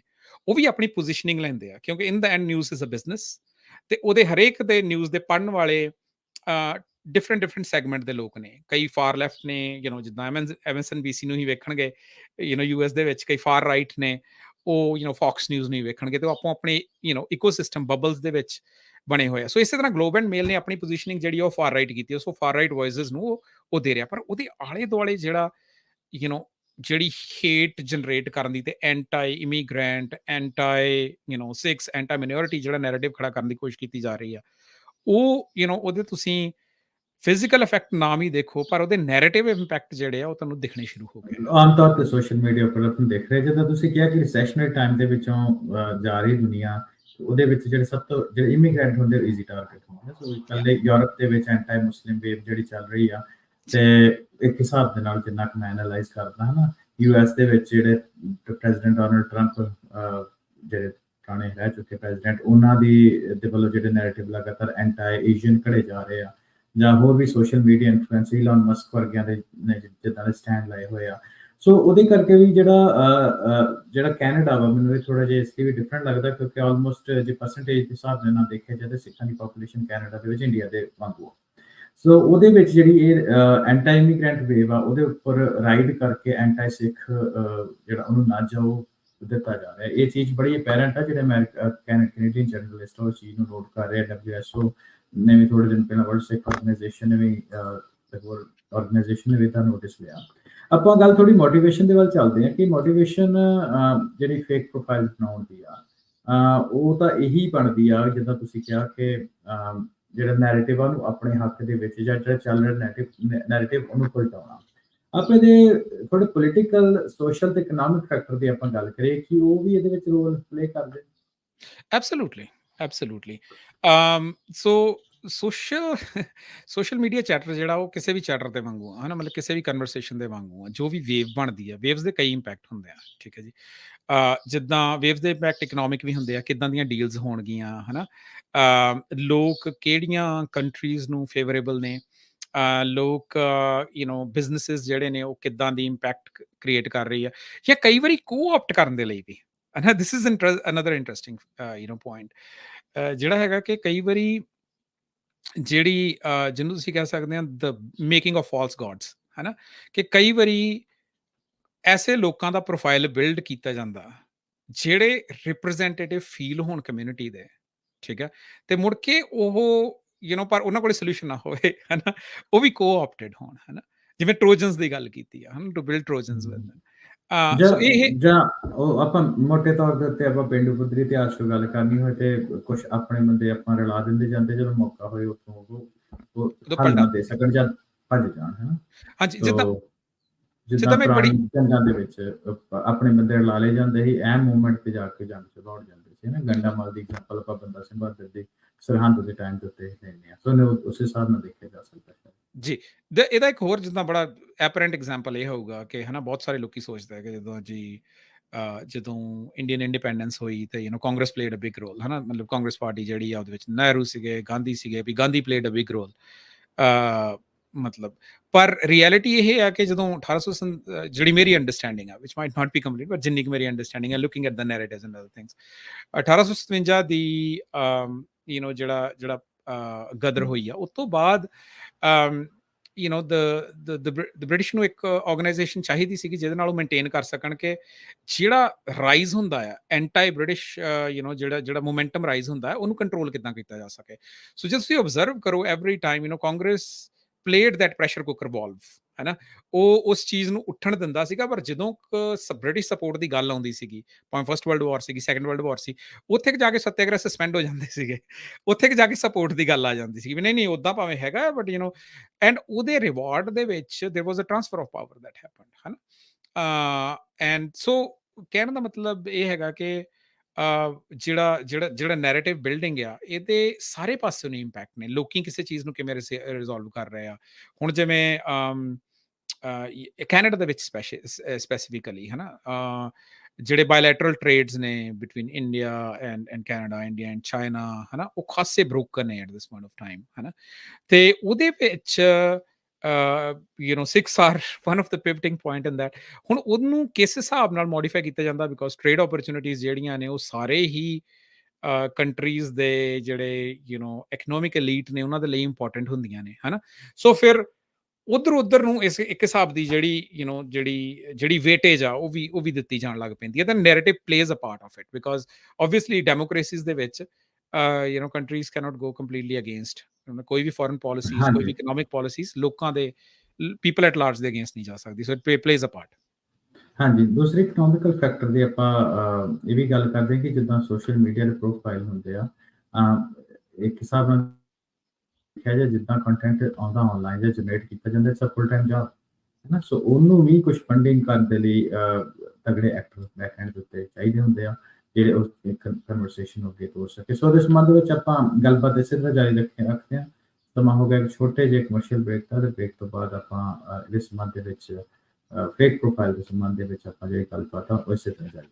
ਉਹ ਵੀ ਆਪਣੀ ਪੋਜੀਸ਼ਨਿੰਗ ਲੈਂਦੇ ਆ, ਕਿਉਂਕਿ in the end news is a business, ਤੇ ਉਹਦੇ ਹਰੇਕ ਦੇ ਨਿਊਜ਼ ਦੇ ਪੜ੍ਹਨ ਵਾਲੇ ਡਿਫਰੈਂਟ ਸੈਗਮੈਂਟ ਦੇ ਲੋਕ ਨੇ। ਕਈ ਫਾਰ ਲੈਫਟ ਨੇ, ਜਿੱਦਾਂ MSNBC ਨੂੰ ਹੀ ਵੇਖਣਗੇ, US ਦੇ ਵਿੱਚ ਕਈ ਫਾਰ ਰਾਈਟ ਨੇ, ਉਹ ਫੌਕਸ ਨਿਊਜ਼ ਨੂੰ ਹੀ ਵੇਖਣਗੇ, ਤੇ ਉਹ ਆਪੋ ਆਪਣੇ ਇਕੋਸਿਸਟਮ ਬਬਲਸ ਦੇ ਵਿੱਚ ਬਣੇ ਹੋਏ ਆ। ਸੋ ਇਸੇ ਤਰ੍ਹਾਂ ਗਲੋਬ ਐਂਡ ਮੇਲ ਨੇ ਆਪਣੀ ਪੋਜੀਸ਼ਨਿੰਗ ਜਿਹੜੀ ਉਹ ਫਾਰ ਰਾਈਟ ਕੀਤੀ, ਸੋ ਫਾਰ ਰਾਈਟ ਵੌਇਸਿਸ ਨੂੰ ਉਹ ਦੇ ਰਿਹਾ, ਪਰ ਉਹਦੇ ਆਲੇ ਦੁਆਲੇ ਜਿਹੜੀ ਹੇਟ ਜਨਰੇਟ ਕਰਨ ਦੀ ਤੇ anti immigrant, anti six, anti minority ਜਿਹੜਾ ਨੈਰੇਟਿਵ ਖੜਾ ਕਰਨ ਦੀ ਕੋਸ਼ਿਸ਼ ਕੀਤੀ ਜਾ ਰਹੀ ਆ, ਉਹ ਉਹਦੇ ਤੁਸੀਂ ਫਿਜ਼ੀਕਲ ਇਫੈਕਟ ਨਾਮ ਹੀ ਦੇਖੋ, ਪਰ ਉਹਦੇ ਨੈਰੇਟਿਵ ਇੰਪੈਕਟ ਜਿਹੜੇ ਆ ਉਹ ਤੁਹਾਨੂੰ ਦਿਖਣੇ ਸ਼ੁਰੂ ਹੋ ਗਏ। ਆਮ ਤੌਰ ਤੇ ਸੋਸ਼ਲ ਮੀਡੀਆ ਉੱਪਰ ਆਪਾਂ ਦੇਖ ਰਹੇ, ਜਦੋਂ ਤੁਸੀਂ ਕਿਹਾ ਕਿ ਰਿਸੈਸ਼ਨਰੀ ਟਾਈਮ ਦੇ ਵਿੱਚੋਂ ਜਾ ਰਹੀ ਦੁਨੀਆ, ਉਹਦੇ ਵਿੱਚ ਜਿਹੜੇ ਸਭ ਤੋਂ ਜਿਹੜੇ ਇਮੀਗ੍ਰੈਂਟ ਹੁੰਦੇ ਈਜ਼ੀ ਟਾਰਗੇਟ ਹੁੰਦੇ। ਸੋ ਇਕੱਲੇ ਯੂਰਪ ਦੇ ਵਿੱਚ ਐਂਟੀ ਮੁਸਲਿਮ ਵੇਵ ਜਿਹੜੀ ਚੱਲ ਰਹੀ ਆ, ਤੇ ਇੱਕ ਹਿਸਾਬ ਦੇ ਨਾਲ ਜਿੰਨਾ ਕੁ ਮੈਂ ਐਨਾਲਾਈਜ਼ ਕਰਦਾ ਹਾਂ ਨਾ, US ਦੇ ਵਿੱਚ ਜਿਹੜੇ ਪ੍ਰੈਜ਼ੀਡੈਂਟ ਡੋਨਲਡ ਟਰੰਪ, ਜਿਹੜੇ ਪੁਰਾਣੇ ਰਹਿ ਚੁੱਕੇ ਪ੍ਰੈਜ਼ੀਡੈਂਟ, ਉਹਨਾਂ ਦੇ ਵੱਲੋਂ ਜਿਹੜੇ ਨੈਰੇਟਿਵ ਲਗਾਤਾਰ ਐਂਟੀ ਏਸ਼ੀਅਨ ਘੜੇ ਜਾ ਰਹੇ ਆ, ਜਾਂ ਹੋਰ ਵੀ social media influencer Elon Musk ਵਰਗਿਆਂ ਦੇ ਨੇ ਜਿੱਦਾਂ ਦੇ ਸਟੈਂਡ ਲਾਏ ਹੋਏ ਆ। ਸੋ ਉਹਦੇ ਕਰਕੇ ਵੀ ਜਿਹੜਾ ਕੈਨੇਡਾ ਵਾ, ਮੈਨੂੰ ਇਹ ਥੋੜਾ ਜਿਹਾ ਇਸ ਲਈ ਵੀ ਡਿਫਰੈਂਟ ਲੱਗਦਾ, ਕਿਉਂਕਿ ਆਲਮੋਸਟ ਜੇ ਪਰਸੈਂਟੇਜ ਦੇ ਹਿਸਾਬ ਨਾਲ ਦੇਖਿਆ ਜਾਏ ਤਾਂ ਸਿੱਖਾਂ ਦੀ ਪਾਪੂਲੇਸ਼ਨ ਕੈਨੇਡਾ ਦੇ ਵਿੱਚ ਇੰਡੀਆ ਦੇ ਵਾਂਗੂ ਆ। ਸੋ ਉਹਦੇ ਵਿੱਚ ਜਿਹੜੀ ਇਹ ਐਂਟੀ ਇਮੀਗ੍ਰੈਂਟ ਵੇਵ ਆ, ਉਹਦੇ ਉੱਪਰ ਰਾਈਡ ਕਰਕੇ ਐਂਟੀ ਸਿੱਖ ਜਿਹੜਾ ਉਹਨੂੰ ਨੱਜ ਆ ਉਹ ਦਿੱਤਾ ਜਾ ਰਿਹਾ। ਇਹ ਚੀਜ਼ ਬੜੀ ਅਪੈਰੈਂਟ ਆ, ਜਿਹੜੇ ਕੈਨੇਡੀਅਨ ਜਰਨਲਿਸਟ ਉਹ ਚੀਜ਼ ਨੂੰ ਨੋਟ ਕਰ ਰਹੇ ਆ। WHO ਨੇ ਵੀ ਥੋੜੇ ਦਿਨ ਪਹਿਲਾਂ, ਵਰਲਡ ਸਿੱਖ ਆਰਗੇਨਾਈਜੇਸ਼ਨ ਨੇ ਵੀ ਹੋਰ ਆਰਗੇਨਾਈਜੇਸ਼ਨ ਨੇ ਵੀ ਤਾਂ ਨੋਟਿਸ ਲਿਆ। ਆਪਾਂ ਗੱਲ ਥੋੜੀ ਮੋਟੀਵੇਸ਼ਨ ਦੇ ਵੱਲ ਚੱਲਦੇ ਹਾਂ, ਕਿ ਮੋਟੀਵੇਸ਼ਨ ਜਿਹੜੀ ਫੇਕ ਪ੍ਰੋਫਾਈਲ ਬਣਾਉਣ ਦੀ ਆ, ਉਹ ਤਾਂ ਇਹੀ ਬਣਦੀ ਆ, ਜਿੱਦਾਂ ਤੁਸੀਂ ਕਿਹਾ ਕਿ ਜਿਹੜਾ ਨੈਰੇਟਿਵ ਆ ਉਹਨੂੰ ਆਪਣੇ ਹੱਕ ਦੇ ਵਿੱਚ, ਜਾਂ ਜਿਹੜਾ ਚੱਲ ਰਿਹਾ ਨੈਰੇਟਿਵ ਉਹਨੂੰ ਪਲਟਾਉਣਾ। ਆਪਣੇ ਦੇ ਥੋੜੇ ਪੋਲੀਟੀਕਲ, ਸੋਸ਼ਲ ਤੇ ਇਕਨੋਮਿਕ ਫੈਕਟਰ ਦੀ ਆਪਾਂ ਗੱਲ ਕਰੀਏ, ਕਿ ਉਹ ਵੀ ਇਹਦੇ ਵਿੱਚ ਰੋਲ ਪਲੇ ਕਰਦੇ। ਐਬਸੋਲੂਟਲੀ ਸੋ ਸੋਸ਼ਲ ਮੀਡੀਆ ਚੈਟਰ ਜਿਹੜਾ ਉਹ ਕਿਸੇ ਵੀ ਚੈਟਰ ਦੇ ਵਾਂਗੂ ਆ, ਮਤਲਬ ਕਿਸੇ ਵੀ ਕਨਵਰਸੇਸ਼ਨ ਦੇ ਵਾਂਗੂ ਆ। ਜੋ ਵੀ ਵੇਵ ਬਣਦੀ ਆ, ਵੇਵਸ ਦੇ ਕਈ ਇੰਪੈਕਟ ਹੁੰਦੇ ਆ, ਠੀਕ ਹੈ ਜੀ। ਜਿੱਦਾਂ ਵੇਵਸ ਦੇ ਇੰਪੈਕਟ ਇਕਨੋਮਿਕ ਵੀ ਹੁੰਦੇ ਆ, ਕਿੱਦਾਂ ਦੀਆਂ ਡੀਲਸ ਹੋਣਗੀਆਂ, ਲੋਕ ਕਿਹੜੀਆਂ ਕੰਟਰੀਜ਼ ਨੂੰ ਫੇਵਰੇਬਲ ਨੇ, ਲੋਕ ਬਿਜ਼ਨਸਿਸ ਜਿਹੜੇ ਨੇ ਉਹ ਕਿੱਦਾਂ ਦੀ ਇੰਪੈਕਟ ਕ੍ਰੀਏਟ ਕਰ ਰਹੀ ਆ, ਜਾਂ ਕਈ ਵਾਰੀ ਕੋ-ਆਪਟ ਕਰਨ ਦੇ ਲਈ ਵੀ। This is another interesting point, ਜਿਹੜਾ ਹੈਗਾ ਕਿ ਕਈ ਵਾਰੀ ਜਿਹੜੀ ਜਿਹਨੂੰ ਤੁਸੀਂ ਕਹਿ ਸਕਦੇ ਆ ਦ ਮੇਕਿੰਗ ਆਫ ਫਾਲਸ ਗੋਡਸ, ਕਿ ਕਈ ਵਾਰੀ ਐਸੇ ਲੋਕਾਂ ਦਾ ਪ੍ਰੋਫਾਈਲ ਬਿਲਡ ਕੀਤਾ ਜਾਂਦਾ ਜਿਹੜੇ ਰਿਪਰੈਜ਼ੈਂਟੇਟਿਵ ਫੀਲ ਹੋਣ ਕਮਿਊਨਿਟੀ ਦੇ, ਠੀਕ ਹੈ, ਤੇ ਮੁੜ ਕੇ ਉਹ ਪਰ ਉਹਨਾਂ ਕੋਲ ਸੋਲੂਸ਼ਨ ਨਾ ਹੋਵੇ, ਉਹ ਵੀ ਕੋ-ਆਪਟਡ ਹੋਣ, ਜਿਵੇਂ ਟਰੋਜਨਸ ਦੀ ਗੱਲ ਕੀਤੀ ਆ, ਟੂ ਬਿਲਡ ਟਰੋਜਨਸ ਵਿਦ ਸੋ ਇਹ ਜਾਂ ਉਹ ਆਪਾਂ ਮੋਟੇ ਤੌਰ ਦੇ ਉੱਤੇ ਆਪਾਂ ਪਿੰਡੂ ਪੱਧਰੀ ਇਤਿਹਾਸ ਤੋਂ ਗੱਲ ਕਰਨੀ ਹੋਏ, ਤੇ ਕੁਝ ਆਪਣੇ ਬੰਦੇ ਆਪਾਂ ਰਲਾ ਦਿੰਦੇ ਜਾਂਦੇ, ਜਦੋਂ ਮੌਕਾ ਹੋਏ ਉੱਥੋਂ ਉਹ ਹੱਲ ਨਾ ਦੇ ਸਕਣ ਜਾਂ ਭੱਜ ਜਾਣ, ਹਾਂਜੀ, ਜਿੱਦਾਂ ਪੁਰਾਣੀ ਜੰਗਾਂ ਦੇ ਵਿੱਚ ਆਪਣੇ ਬੰਦੇ ਰਲਾ ਲਏ ਜਾਂਦੇ ਸੀ, ਐਮ ਮੂਵਮੈਂਟ ਤੇ ਜਾ ਕੇ ਜੰਗ ਚ ਦੌੜ ਜਾਂਦੇ ਸੀ। ਗੰਡਾਮਲ ਦੀ ਐਗਜ਼ਾਮਪਲ ਆਪਾਂ ਬੰਦਾ ਸਿੰਘ ਬਹਾਦਰ ਦੀ ਸਰਹੰਦ ਦੇ ਟਾਈਮ ਦੇ ਉੱਤੇ ਲੈਂਦੇ ਆ, ਸੋ ਉਸ ਹਿਸਾਬ ਨਾਲ ਦੇਖਿਆ ਜਾ ਸਕਦਾ ਹੈ ਜੀ। ਇਹਦਾ ਇੱਕ ਹੋਰ ਜਿੱਦਾਂ ਬੜਾ ਐਪਰੈਂਟ ਐਗਜ਼ਾਮਪਲ ਇਹ ਹੋਊਗਾ ਕਿ ਬਹੁਤ ਸਾਰੇ ਲੋਕੀ ਸੋਚਦੇ ਹੈ ਕਿ ਜਦੋਂ ਇੰਡੀਅਨ ਇੰਡੀਪੈਂਡੈਂਸ ਹੋਈ ਤੇ Congress played a big role, ਮਤਲਬ ਕਾਂਗਰਸ ਪਾਰਟੀ ਜਿਹੜੀ ਆ ਉਹਦੇ ਵਿੱਚ ਨਹਿਰੂ ਸੀਗੇ, ਗਾਂਧੀ ਸੀਗੇ, ਵੀ Gandhi played a big role, ਮਤਲਬ ਪਰ ਰਿਐਲਿਟੀ ਇਹ ਹੈ ਕਿ ਜਦੋਂ 1800 ਜਿਹੜੀ ਮੇਰੀ ਅੰਡਰਸਟੈਂਡਿੰਗ ਆ, which might not be complete, ਪਰ ਜਿੰਨੀ ਕੁ ਮੇਰੀ ਅੰਡਰਸਟੈਂਡਿੰਗ ਹੈ looking at the narratives and other things, 1857 ਦੀ ਜਿਹੜਾ ਗਦਰ ਹੋਈ ਆ, ਉਸ ਤੋਂ ਬਾਅਦ ਬ੍ਰਿਟਿਸ਼ ਨੂੰ ਇੱਕ ਆਰਗੇਨਾਈਜੇਸ਼ਨ ਚਾਹੀਦੀ ਸੀਗੀ ਜਿਹਦੇ ਨਾਲ ਉਹ ਮੇਨਟੇਨ ਕਰ ਸਕਣ ਕਿ ਜਿਹੜਾ ਰਾਈਜ਼ ਹੁੰਦਾ ਆ ਐਂਟੀ ਬ੍ਰਿਟਿਸ਼, ਜਿਹੜਾ ਮੋਮੈਂਟਮ ਰਾਈਜ਼ ਹੁੰਦਾ ਹੈ, ਉਹਨੂੰ ਕੰਟਰੋਲ ਕਿੱਦਾਂ ਕੀਤਾ ਜਾ ਸਕੇ। ਸੋ ਜੇ ਤੁਸੀਂ ਓਬਜ਼ਰਵ ਕਰੋ, every time Congress played that pressure cooker valve, ਉਹ ਉਸ ਚੀਜ਼ ਨੂੰ ਉੱਠਣ ਦਿੰਦਾ ਸੀਗਾ, ਪਰ ਜਦੋਂ ਬ੍ਰਿਟਿਸ਼ ਸਪੋਰਟ ਦੀ ਗੱਲ ਆਉਂਦੀ ਸੀਗੀ, ਭਾਵੇਂ ਫਸਟ ਵਰਲਡ ਵਾਰ ਸੀਗੀ, ਸੈਕੰਡ ਵਰਲਡ ਵਾਰ ਸੀ, ਉੱਥੇ ਜਾ ਕੇ ਸੱਤਿਆਗ੍ਰਹਿ ਸਸਪੈਂਡ ਹੋ ਜਾਂਦੇ ਸੀਗੇ, ਉੱਥੇ ਜਾ ਕੇ ਸਪੋਰਟ ਦੀ ਗੱਲ ਆ ਜਾਂਦੀ ਸੀ ਵੀ ਨਹੀਂ ਉੱਦਾਂ ਭਾਵੇਂ ਹੈਗਾ, ਬਟ ਐਂਡ ਉਹਦੇ ਰਿਵਾਰਡ ਦੇ ਵਿੱਚ there was a transfer of power that happened, and so ਕਹਿਣ ਦਾ ਮਤਲਬ ਇਹ ਹੈਗਾ ਕਿ ਜਿਹੜਾ ਨੈਰੇਟਿਵ ਬਿਲਡਿੰਗ ਆ, ਇਹਦੇ ਸਾਰੇ ਪਾਸੇ ਨੂੰ ਇੰਪੈਕਟ ਨੇ। ਲੋਕੀ ਕਿਸੇ ਚੀਜ਼ ਨੂੰ ਕਿਵੇਂ ਰਿਜ਼ੋਲਵ ਕਰ ਰਹੇ ਆ। ਹੁਣ ਜਿਵੇਂ ਕੈਨੇਡਾ ਦੇ ਵਿੱਚ ਸਪੈਸੀਫਿਕਲੀ ਹੈ ਨਾ, ਜਿਹੜੇ ਬਾਇਲੈਟਰਲ ਟ੍ਰੇਡਸ ਨੇ between India and Canada, India and China, ਹੈ ਨਾ, ਉਹ ਖਾਸੇ ਬਰੋਕਨ ਨੇ at this point of time, ਹੈ ਨਾ। ਤੇ ਉਹਦੇ ਵਿੱਚ Sikhs are one of the pivoting point in that. ਹੁਣ ਉਹਨੂੰ ਕਿਸ ਹਿਸਾਬ ਨਾਲ ਮੋਡੀਫਾਈ ਕੀਤਾ ਜਾਂਦਾ, ਬਿਕੋਜ਼ ਟ੍ਰੇਡ ਓਪਰਚੁਨਿਟੀਜ਼ ਜਿਹੜੀਆਂ ਨੇ ਉਹ ਸਾਰੇ ਹੀ ਕੰਟਰੀਜ਼ ਦੇ ਜਿਹੜੇ ਇਕਨੋਮਿਕ ਐਲੀਟ ਨੇ ਉਹਨਾਂ ਦੇ ਲਈ ਇੰਪੋਰਟੈਂਟ ਹੁੰਦੀਆਂ ਨੇ, ਹੈ ਨਾ। ਸੋ ਫਿਰ ਉਧਰ ਨੂੰ ਇਸ ਇੱਕ ਹਿਸਾਬ ਦੀ ਜਿਹੜੀ ਵੇਟੇਜ ਆ ਉਹ ਵੀ ਦਿੱਤੀ ਜਾਣ ਲੱਗ ਪੈਂਦੀ ਹੈ। ਤਾਂ narrative plays a part of it, because obviously democracies ਦੇ ਵਿੱਚ countries cannot go completely against ਕੋਈ ਵੀ ਫੋਰਨ ਪਾਲਿਸੀਜ਼, ਕੋਈ ਵੀ ਹਾਂਜੀ ਇਕਨੋਮਿਕ ਪਾਲਿਸੀਜ਼ ਲੋਕਾਂ ਦੇ, ਪੀਪਲ ਐਟ ਲਾਰਜ ਦੇ ਅਗੇਂਸਟ ਨਹੀਂ ਜਾ ਸਕਦੀ। So it plays a part. ਹਾਂਜੀ, ਦੂਸਰੀ ਇਕਨੋਮਿਕਲ ਫੈਕਟਰ ਦੀ ਆਪਾਂ ਇਹ ਵੀ ਗੱਲ ਕਰਦੇ ਹਾਂ ਕਿ ਜਿੱਦਾਂ ਸੋਸ਼ਲ ਮੀਡੀਆ ਦੇ ਪ੍ਰੋਫਾਈਲ ਹੁੰਦੇ ਆ, ਇੱਕ ਹਿਸਾਬ ਨਾਲ ਦੇਖਿਆ ਜਾਏ ਜਿੱਦਾਂ ਕੰਟੈਂਟ ਆਉਂਦਾ ਆਨਲਾਈਨ ਜਾਂ ਜਨਰੇਟ ਕੀਤਾ ਜਾਂਦਾ, it's a full time job, ਹੈ ਨਾ। ਸੋ ਉਹਨੂੰ ਵੀ ਕੁਝ ਫੰਡਿੰਗ ਕਰਨ ਦੇ ਲਈ ਤਗੜੇ ਐਕਟਰ ਬੈਕ ਐਂਡ ਦੇ ਉੱਤੇ ਚਾਹੀਦੇ ਹੁੰਦੇ ਆ, ਜਿਹੜੇ ਉਸ ਕਨਵਰਸੇਸ਼ਨ ਨੂੰ ਅੱਗੇ ਤੋਰ ਸਕੇ। ਸੋ ਉਹਦੇ ਸੰਬੰਧ ਵਿੱਚ ਆਪਾਂ ਗੱਲਬਾਤ ਇਸੇ ਤਰ੍ਹਾਂ ਜਾਰੀ ਰੱਖਦੇ ਹਾਂ। ਸਮਾਂ ਹੋ ਗਿਆ ਇੱਕ ਛੋਟੇ ਜਿਹੇ ਕਮਰਸ਼ੀਅਲ ਬ੍ਰੇਕ ਦਾ, ਤੇ ਬ੍ਰੇਕ ਤੋਂ ਬਾਅਦ ਆਪਾਂ ਇਹਦੇ ਸੰਬੰਧ ਦੇ ਵਿੱਚ ਫੇਕ ਪ੍ਰੋਫਾਈਲ ਦੇ ਸੰਬੰਧ ਦੇ ਵਿੱਚ ਆਪਾਂ ਜਿਹੜੀ ਗੱਲਬਾਤ ਆ ਉਹ ਇਸੇ ਤਰ੍ਹਾਂ ਜਾਰੀ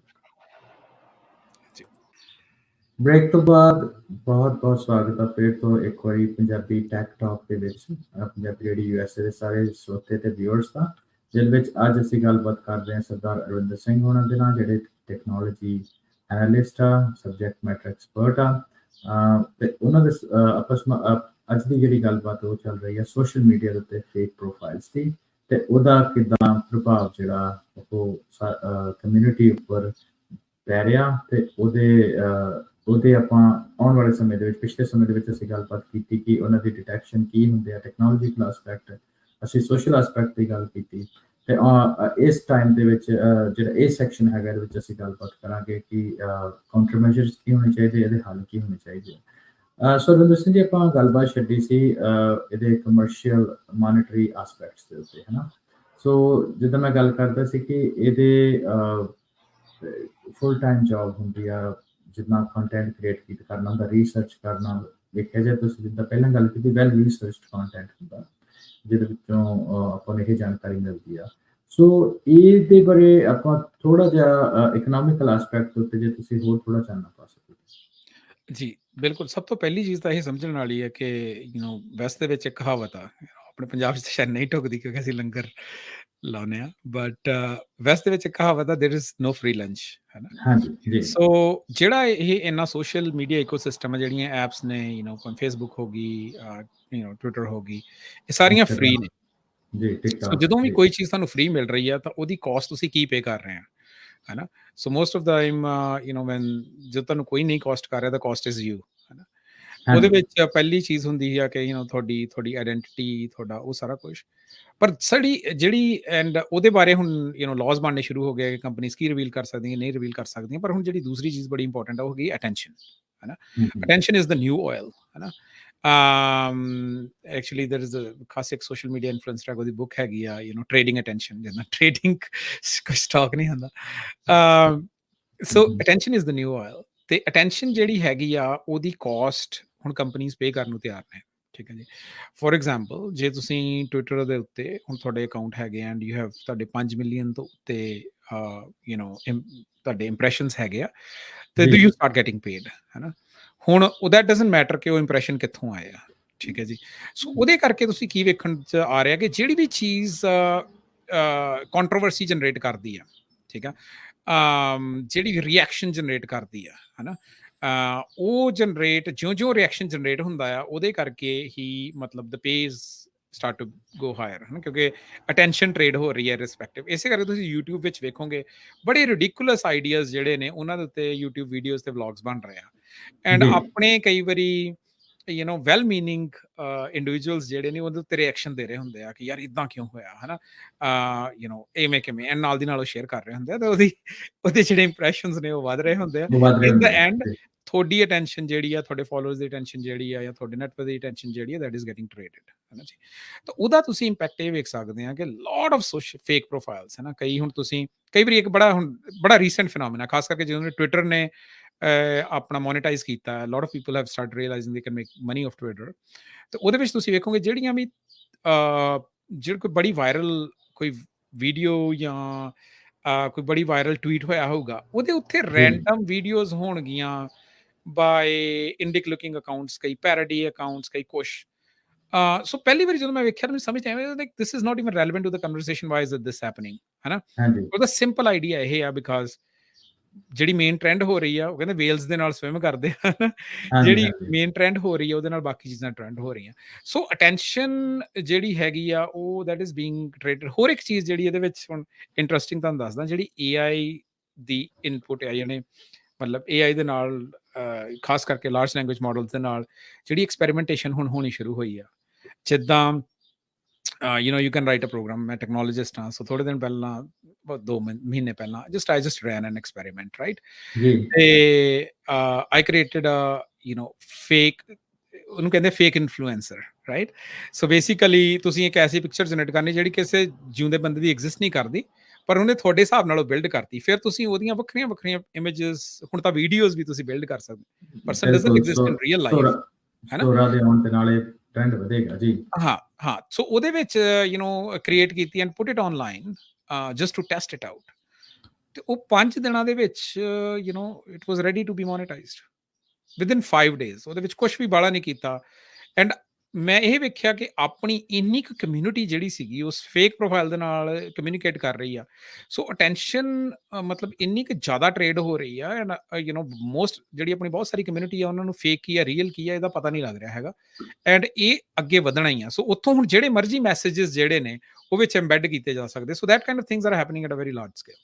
ਬ੍ਰੇਕ ਤੋਂ ਬਾਅਦ ਬਹੁਤ ਬਹੁਤ ਸਵਾਗਤ ਹੈ ਫਿਰ ਤੋਂ ਇੱਕ ਵਾਰੀ ਪੰਜਾਬੀ ਟੈਕ ਟਾਕ ਦੇ ਵਿੱਚ, ਪੰਜਾਬੀ ਰੇਡੀਓ USA ਦੇ ਸਾਰੇ ਸਰੋਤੇ ਤੇ ਵਿਊਅਰਸ ਦਾ, ਜਿਹਦੇ ਵਿੱਚ ਅੱਜ ਅਸੀਂ ਗੱਲਬਾਤ ਕਰ ਰਹੇ ਹਾਂ ਸਰਦਾਰ ਅਰਵਿੰਦਰ ਸਿੰਘ ਹੋਣਾ ਦੇ ਨਾਲ, ਜਿਹੜੇ ਟੈਕਨੋਲੋਜੀ ਐਨਾਲਿਸਟ ਆ, ਸਬਜੈਕਟ ਮੈਟਰ ਐਕਸਪਰਟ ਆ। ਤੇ ਉਹਨਾਂ ਦੇ ਆਪਸ ਅੱਜ ਦੀ ਜਿਹੜੀ ਗੱਲਬਾਤ ਉਹ ਚੱਲ ਰਹੀ ਹੈ ਸੋਸ਼ਲ ਮੀਡੀਆ ਦੇ ਉੱਤੇ ਫੇਕ ਪ੍ਰੋਫਾਈਲਸ ਦੀ, ਤੇ ਉਹਦਾ ਕਿੱਦਾਂ ਪ੍ਰਭਾਵ ਜਿਹੜਾ ਉਹ ਕਮਿਊਨਿਟੀ ਉੱਪਰ ਪੈ ਰਿਹਾ, ਤੇ ਉਹਦੇ ਆਪਾਂ ਆਉਣ ਵਾਲੇ ਸਮੇਂ ਦੇ ਵਿੱਚ, ਪਿਛਲੇ ਸਮੇਂ ਦੇ ਵਿੱਚ ਅਸੀਂ ਗੱਲਬਾਤ ਕੀਤੀ ਕਿ ਉਹਨਾਂ ਦੀ ਡਿਟੈਕਸ਼ਨ ਕੀ ਹੁੰਦੇ ਆ, ਟੈਕਨੋਲੋਜੀਕਲ ਐਸਪੈਕਟ, ਅਸੀਂ ਸੋਸ਼ਲ ਐਸਪੈਕਟ ਦੀ ਗੱਲ ਕੀਤੀ। ਤੇ ਇਸ ਟਾਈਮ ਦੇ ਵਿੱਚ ਜਿਹੜਾ ਇਹ ਸੈਕਸ਼ਨ ਹੈਗਾ ਇਹਦੇ ਵਿੱਚ ਅਸੀਂ ਗੱਲਬਾਤ ਕਰਾਂਗੇ ਕਿ ਕਾਊਂਟਰ ਮੈਜਰਸ ਕੀ ਹੋਣੇ ਚਾਹੀਦੇ, ਇਹਦੇ ਹੱਲ ਕੀ ਹੋਣੇ ਚਾਹੀਦੇ। ਸੋ ਰਵਿੰਦਰ ਸਿੰਘ ਜੀ, ਆਪਾਂ ਗੱਲਬਾਤ ਛੱਡੀ ਸੀ ਇਹਦੇ ਕਮਰਸ਼ੀਅਲ ਮੋਨਿਟਰੀ ਐਸਪੈਕਟਸ ਦੇ ਉੱਤੇ, ਹੈ ਨਾ। ਸੋ ਜਿੱਦਾਂ ਮੈਂ ਗੱਲ ਕਰਦਾ ਸੀ ਕਿ ਇਹਦੇ ਫੁੱਲ ਟਾਈਮ ਜੌਬ ਹੁੰਦੀ ਆ, ਜਿੱਦਾਂ ਕੰਟੈਂਟ ਕ੍ਰੀਏਟ ਕਰਨਾ ਹੁੰਦਾ, ਰਿਸਰਚ ਕਰਨਾ। ਦੇਖਿਆ ਜਾਏ ਤੁਸੀਂ ਜਿੱਦਾਂ ਪਹਿਲਾਂ ਗੱਲ ਕੀਤੀ, ਵੈਲ ਰਿਸਰਚਡ ਕੰਟੈਂਟ ਹੁੰਦਾ ਜਿਹਦੇ ਵਿੱਚੋਂ ਆਪਾਂ ਨੂੰ ਇਹ ਜਾਣਕਾਰੀ ਮਿਲਦੀ ਆ। ਸੋ ਇਹਦੇ ਬਾਰੇ ਆਪਾਂ ਥੋੜਾ ਜਿਹਾ ਇਕਨੋਮਿਕਲ ਐਸਪੈਕਟ ਉੱਤੇ ਜੇ ਤੁਸੀਂ ਹੋਰ ਥੋੜਾ ਚਾਨਣਾ ਪਾ ਸਕਦੇ। ਜੀ ਬਿਲਕੁਲ, ਸਭ ਤੋਂ ਪਹਿਲੀ ਚੀਜ਼ ਤਾਂ ਇਹ ਸਮਝਣ ਵਾਲੀ ਹੈ ਕਿ ਵੈਸਟ ਦੇ ਵਿੱਚ ਇੱਕ ਕਹਾਵਤ ਆ, ਆਪਣੇ ਪੰਜਾਬ 'ਚ ਤਾਂ ਸ਼ਾਇਦ ਨਹੀਂ ਢੁੱਕਦੀ ਕਿਉਂਕਿ ਅਸੀਂ ਲੰਗਰ ਲਾਉਂਦੇ ਹਾਂ, ਬਟ ਵੈਸਟ ਦੇ ਵਿੱਚ ਇੱਕ ਕਹਾਵਤ ਆ, there is no free lunch, ਹੈ ਨਾ। ਹਾਂਜੀ ਜੀ। ਸੋ ਜਿਹੜਾ ਇਹ ਇੰਨਾ ਸੋਸ਼ਲ ਮੀਡੀਆ ਇਕੋਸਿਸਟਮ ਹੈ, ਜਿਹੜੀਆਂ ਐਪਸ ਨੇ, ਫੇਸਬੁੱਕ ਹੋ ਗਈ, ਟਵਿੱਟਰ ਹੋ ਗਈ, ਇਹ ਸਾਰੀਆਂ ਫ੍ਰੀ ਨੇ। ਜੀ ਸੋ ਟਿਕਟੌਕ ਜਦੋਂ ਵੀ ਜੀ। ਕੋਈ ਚੀਜ਼ ਤੁਹਾਨੂੰ ਫ੍ਰੀ ਮਿਲ ਰਹੀ ਆ ਤਾਂ ਉਹਦੀ ਕਾਸਟ ਤੁਸੀਂ ਕੀ ਪੇ ਕਰ ਰਹੇ ਆ, ਹੈ ਨਾ। So most of the time when ਜਦੋਂ ਤੁਹਾਨੂੰ ਕੋਈ ਨਹੀਂ ਕਾਸਟ ਕਰ ਰਿਹਾ, ਤਾਂ ਕਾਸਟ ਇਜ਼ ਯੂ, ਹੈ ਨਾ। ਉਹਦੇ ਹਾਂਜੀ ਵਿੱਚ ਪਹਿਲੀ ਚੀਜ਼ ਹੁੰਦੀ ਆ ਕਿ ਤੁਹਾਡੀ ਆਇਡੈਂਟੀਟੀ, ਤੁਹਾਡਾ ਉਹ ਸਾਰਾ ਕੁਝ। ਪਰ ਜਿਹੜੀ ਐਂਡ ਉਹਦੇ ਬਾਰੇ ਹੁਣ ਲਾਜ਼ ਬਣਨੇ ਸ਼ੁਰੂ ਹੋ ਗਏ ਕਿ ਕੰਪਨੀਜ਼ ਕੀ ਰਿਵੀਲ ਕਰ ਸਕਦੀਆਂ, ਨਹੀਂ ਰਿਵੀਲ ਕਰ ਸਕਦੀਆਂ। ਪਰ ਹੁਣ ਜਿਹੜੀ ਦੂਸਰੀ ਚੀਜ਼ ਬੜੀ ਇੰਪੋਰਟੈਂਟ ਆ ਉਹ ਹੈਗੀ ਅਟੈਂਸ਼ਨ, ਹੈ ਨਾ। Attention is the new oil, ਹੈ ਨਾ। ਐਕਚੁਅਲੀ ਦੇਰ ਇਜ਼ ਖਾਸ ਇੱਕ ਸੋਸ਼ਲ ਮੀਡੀਆ ਇਨਫਲੂਐਂਸਰ ਉਹਦੀ ਬੁੱਕ ਹੈਗੀ ਆ, ਟ੍ਰੇਡਿੰਗ ਅਟੈਂਸ਼ਨ, ਜਿੱਦਾਂ ਟ੍ਰੇਡਿੰਗ ਕੋਈ ਸਟਾਕ ਨਹੀਂ ਹੁੰਦਾ। So attention is the new oil. ਤੇ ਅਟੈਂਸ਼ਨ ਜਿਹੜੀ ਹੈਗੀ ਆ ਉਹਦੀ ਕਾਸਟ ਹੁਣ ਕੰਪਨੀਜ਼ ਪੇ ਕਰਨ ਨੂੰ ਤਿਆਰ ਨੇ, ਠੀਕ ਹੈ ਜੀ। ਫੋਰ ਐਗਜ਼ਾਮਪਲ, ਜੇ ਤੁਸੀਂ ਟਵਿੱਟਰ ਦੇ ਉੱਤੇ ਹੁਣ ਤੁਹਾਡੇ ਅਕਾਊਂਟ ਹੈਗੇ ਐਂਡ ਯੂ ਹੈਵ ਤੁਹਾਡੇ 5 ਮਿਲੀਅਨ ਤੋਂ ਉੱਤੇ ਤੁਹਾਡੇ ਇੰਪ੍ਰੈਸ਼ਨਸ ਹੈਗੇ ਆ, ਤੇ ਯੂ ਸਟਾਰਟ ਗੈਟਿੰਗ ਪੇਡ, ਹੈ ਨਾ। ਹੁਣ ਉਹ ਦੈਟ ਡਜ਼ਨਟ ਮੈਟਰ ਕਿ ਉਹ ਇੰਪ੍ਰੈਸ਼ਨ ਕਿੱਥੋਂ ਆਏ ਆ, ਠੀਕ ਹੈ ਜੀ। ਸੋ ਉਹਦੇ ਕਰਕੇ ਤੁਸੀਂ ਕੀ ਵੇਖਣ 'ਚ ਆ ਰਿਹਾ ਕਿ ਜਿਹੜੀ ਵੀ ਚੀਜ਼ ਕੰਟਰੋਵਰਸੀ ਜਨਰੇਟ ਕਰਦੀ ਆ, ਠੀਕ ਆ, ਜਿਹੜੀ ਰਿਐਕਸ਼ਨ ਜਨਰੇਟ ਕਰਦੀ ਆ, ਹੈ ਨਾ, ਉਹ ਜਨਰੇਟ ਜਿਉਂ ਰਿਐਕਸ਼ਨ ਜਨਰੇਟ ਹੁੰਦਾ ਆ, ਉਹਦੇ ਕਰਕੇ ਹੀ ਮਤਲਬ the page start to go higher, ਹੈ ਨਾ, ਕਿਉਂਕਿ ਅਟੈਂਸ਼ਨ ਟ੍ਰੇਡ ਹੋ ਰਹੀ ਹੈ ਰਿਸਪੈਕਟਿਵ। ਇਸੇ ਕਰਕੇ ਤੁਸੀਂ YouTube ਵਿੱਚ ਵੇਖੋਗੇ ਬੜੇ ਰਿਡਿਕੂਲਸ ਆਈਡੀਆਜ਼ ਜਿਹੜੇ ਨੇ ਉਹਨਾਂ ਦੇ ਉੱਤੇ YouTube ਵੀਡੀਓਜ਼ ਤੇ ਵਲੌਗਸ ਬਣ ਰਹੇ ਆ। ਐਂਡ ਆਪਣੇ ਕਈ ਵਾਰੀ ਵੈਲ ਮੀਨਿੰਗ ਇੰਡੀਵਿਜੂਅਲਸ ਜਿਹੜੇ ਨੇ ਉਹਦੇ ਉੱਤੇ ਰਿਐਕਸ਼ਨ ਦੇ ਰਹੇ ਹੁੰਦੇ ਆ ਕਿ ਯਾਰ ਇੱਦਾਂ ਕਿਉਂ ਹੋਇਆ, ਹੈ ਨਾ, ਇਵੇਂ ਕਿਵੇਂ, ਐਂਡ ਨਾਲ ਦੀ ਨਾਲ ਉਹ ਸ਼ੇਅਰ ਕਰ ਰਹੇ ਹੁੰਦੇ ਆ, ਤਾਂ ਉਹਦੇ ਜਿਹੜੇ ਇੰਪ੍ਰੈਸ਼ਨਸ ਨੇ ਉਹ ਵੱਧ ਰਹੇ ਹੁੰਦੇ ਆ। ਇਨ ਦ ਐਂਡ ਤੁਹਾਡੀ ਅਟੈਂਸ਼ਨ ਜਿਹੜੀ ਆ, ਤੁਹਾਡੇ ਫੋਲੋਅਰਸ ਦੀ ਅਟੈਂਸ਼ਨ ਜਿਹੜੀ ਆ, ਜਾਂ ਤੁਹਾਡੇ ਨੈਟਵਰਕ ਦੀ ਅਟੈਂਸ਼ਨ ਜਿਹੜੀ ਆ, ਦੈਟ ਇਜ਼ ਗੈਟਿੰਗ ਟ੍ਰੇਡਡ, ਹੈ ਨਾ ਜੀ। ਤਾਂ ਉਹਦਾ ਤੁਸੀਂ ਇੰਪੈਕਟ ਇਹ ਵੇਖ ਸਕਦੇ ਆ ਕਿ ਲੋਟ ਆਫ ਫੇਕ ਪ੍ਰੋਫਾਈਲਸ, ਹੈ ਨਾ। ਹੁਣ ਤੁਸੀਂ ਕਈ ਵਾਰੀ ਇੱਕ ਬੜਾ ਰੀਸੈਂਟ ਫਿਨੋਮੀਨਾ, ਖਾਸ ਕਰਕੇ ਜਦੋਂ ਟਵਿੱਟਰ ਨੇ ਆਪਣਾ ਮੋਨੀਟਾਈਜ਼ ਕੀਤਾ, lot of people have start realising they can make money of Twitter. ਤੇ ਉਹਦੇ ਵਿੱਚ ਤੁਸੀਂ ਵੇਖੋਗੇ ਜਿਹੜੀਆਂ ਵੀ ਜਿਹੜੀ ਕੋਈ ਬੜੀ ਵਾਇਰਲ ਕੋਈ ਵੀਡੀਓ ਜਾਂ ਕੋਈ ਬੜੀ ਵਾਇਰਲ ਟਵੀਟ ਹੋਇਆ ਹੋਊਗਾ, ਉਹਦੇ ਉੱਤੇ ਜੀ ਰੈਂਡਮ ਵੀਡੀਓਜ਼ ਹੋਣਗੀਆਂ ਬਾਏ ਇੰਡਿਕ ਲੁਕਿੰਗ ਅਕਾਊਂਟਸ, ਕਈ ਪੈਰੋਡੀ ਅਕਾਊਂਟਸ, ਕਈ ਕੁਛ। ਸੋ ਪਹਿਲੀ ਵਾਰੀ ਜਦੋਂ ਮੈਂ ਵੇਖਿਆ ਤਾਂ ਮੈਨੂੰ ਸਮਝ ਆਇਆ like this is not even relevant to the conversation, why is this happening, ਹੈ ਨਾ। ਹਾਂਜੀ ਉਹਦਾ ਸਿੰਪਲ ਆਈਡੀਆ ਇਹ ਆ, ਬਿਕਾਜ਼ ਜਿਹੜੀ ਮੇਨ ਟ੍ਰੈਂਡ ਹੋ ਰਹੀ ਆ, ਉਹ ਕਹਿੰਦੇ ਵੇਲਸ ਦੇ ਨਾਲ ਸਵਿਮ ਕਰਦੇ ਆ ਨਾ। ਹਾਂਜੀ ਜਿਹੜੀ ਹਾਂਜੀ ਮੇਨ ਟ੍ਰੈਂਡ ਹੋ ਰਹੀ ਆ ਉਹਦੇ ਨਾਲ ਬਾਕੀ ਚੀਜ਼ਾਂ ਟ੍ਰੈਂਡ ਹੋ ਰਹੀਆਂ। ਸੋ ਅਟੈਂਸ਼ਨ ਜਿਹੜੀ ਹੈਗੀ ਆ ਉਹ ਦੈਟ ਇਜ਼ ਬੀਇੰਗ ਟ੍ਰੇਡਡ। ਹੋਰ ਇੱਕ ਚੀਜ਼ ਜਿਹੜੀ ਇਹਦੇ ਵਿੱਚ ਹੁਣ ਇੰਟਰਸਟਿੰਗ ਤੁਹਾਨੂੰ ਦੱਸਦਾ, ਜਿਹੜੀ AI ਦੀ ਇਨਪੁਟ ਆ, ਯਾਨੀ ਮਤਲਬ AI ਦੇ ਨਾਲ ਖਾਸ ਕਰਕੇ ਲਾਰਜ ਲੈਂਗੁਏਜ ਮਾਡਲਸ ਦੇ ਨਾਲ ਜਿਹੜੀ ਐਕਸਪੈਰੀਮੈਂਟੇਸ਼ਨ ਹੁਣ ਹੋਣੀ ਸ਼ੁਰੂ ਹੋਈ ਆ। ਜਿੱਦਾਂ you can write a program. ਮੈਂ ਟੈਕਨੋਲੋਜਿਸਟ ਹਾਂ, ਸੋ ਥੋੜੇ ਦਿਨ ਪਹਿਲਾਂ, 2 ਮਹੀਨੇ ਪਹਿਲਾਂ, I just ran an experiment, right? ਜੀ ਤੇ I created a fake, ਉਹਨੂੰ ਕਹਿੰਦੇ fake influencer, right. So basically ਤੁਸੀਂ ਇੱਕ ਐਸੀ ਪਿਕਚਰ ਜਨਰੇਟ ਕਰਨੀ ਜਿਹੜੀ ਕਿਸੇ ਜਿਉਂਦੇ ਬੰਦੇ ਦੀ ਐਗਜ਼ਿਸਟ ਨਹੀਂ ਕਰਦੀ, ਪਰ ਉਹਨੇ ਤੁਹਾਡੇ ਹਿਸਾਬ ਨਾਲ ਉਹ ਬਿਲਡ ਕਰਤੀ। ਫਿਰ ਤੁਸੀਂ ਉਹਦੀਆਂ ਵੱਖਰੀਆਂ ਵੱਖਰੀਆਂ ਇਮੇਜਸ, ਹੁਣ ਤਾਂ ਵੀਡੀਓਜ਼ ਵੀ ਤੁਸੀਂ ਬਿਲਡ ਕਰ ਸਕਦੇ। ਪਰਸਨ ਡਜ਼ਨਟ ਬਿਲਕੁਲ ਐਗਜ਼ਿਸਟ ਇਨ ਰੀਅਲ ਲਾਈਫ, ਸਟੋਰਾ ਹੈ ਨਾ। ਸਟੋਰਾ ਦੇ ਆਉਣ ਦੇ ਨਾਲ ਇਹ ਟ੍ਰੈਂਡ ਵਧੇਗਾ ਜੀ ਹਾਂ ਹਾਂ, ਸੋ ਉਹਦੇ ਵਿੱਚ ਕ੍ਰੀਏਟ ਕੀਤੀ and put it online just to test it out. ਤੇ ਉਹ 5 ਦਿਨਾਂ ਦੇ ਵਿੱਚ it was ready to be monetised within 5 days. ਉਹਦੇ ਵਿੱਚ ਕੁਛ ਵੀ ਬਾਲਾ ਨਹੀਂ ਕੀਤਾ। ਐਂਡ ਮੈਂ ਇਹ ਵੇਖਿਆ ਕਿ ਆਪਣੀ ਇੰਨੀ ਕੁ ਕਮਿਊਨਿਟੀ ਜਿਹੜੀ ਸੀਗੀ ਉਸ ਫੇਕ ਪ੍ਰੋਫਾਈਲ ਦੇ ਨਾਲ ਕਮਿਊਨੀਕੇਟ ਕਰ ਰਹੀ ਆ। ਸੋ ਅਟੈਂਸ਼ਨ ਮਤਲਬ ਇੰਨੀ ਕੁ ਜ਼ਿਆਦਾ ਟ੍ਰੇਡ ਹੋ ਰਹੀ ਆ। ਐਂਡ ਮੋਸਟ ਜਿਹੜੀ ਆਪਣੀ ਬਹੁਤ ਸਾਰੀ ਕਮਿਊਨਿਟੀ ਆ, ਉਹਨਾਂ ਨੂੰ ਫੇਕ ਕੀ ਆ ਰੀਅਲ ਕੀ ਆ ਇਹਦਾ ਪਤਾ ਨਹੀਂ ਲੱਗ ਰਿਹਾ ਹੈਗਾ। ਐਂਡ ਇਹ ਅੱਗੇ ਵਧਣਾ ਹੀ ਆ। ਸੋ ਉੱਥੋਂ ਹੁਣ ਜਿਹੜੇ ਮਰਜ਼ੀ ਮੈਸੇजेस ਜਿਹੜੇ ਨੇ ਉਹ ਵਿੱਚ ਐਮਬੈਡ ਕੀਤੇ ਜਾ ਸਕਦੇ। So that kind of things are happening at a very large scale.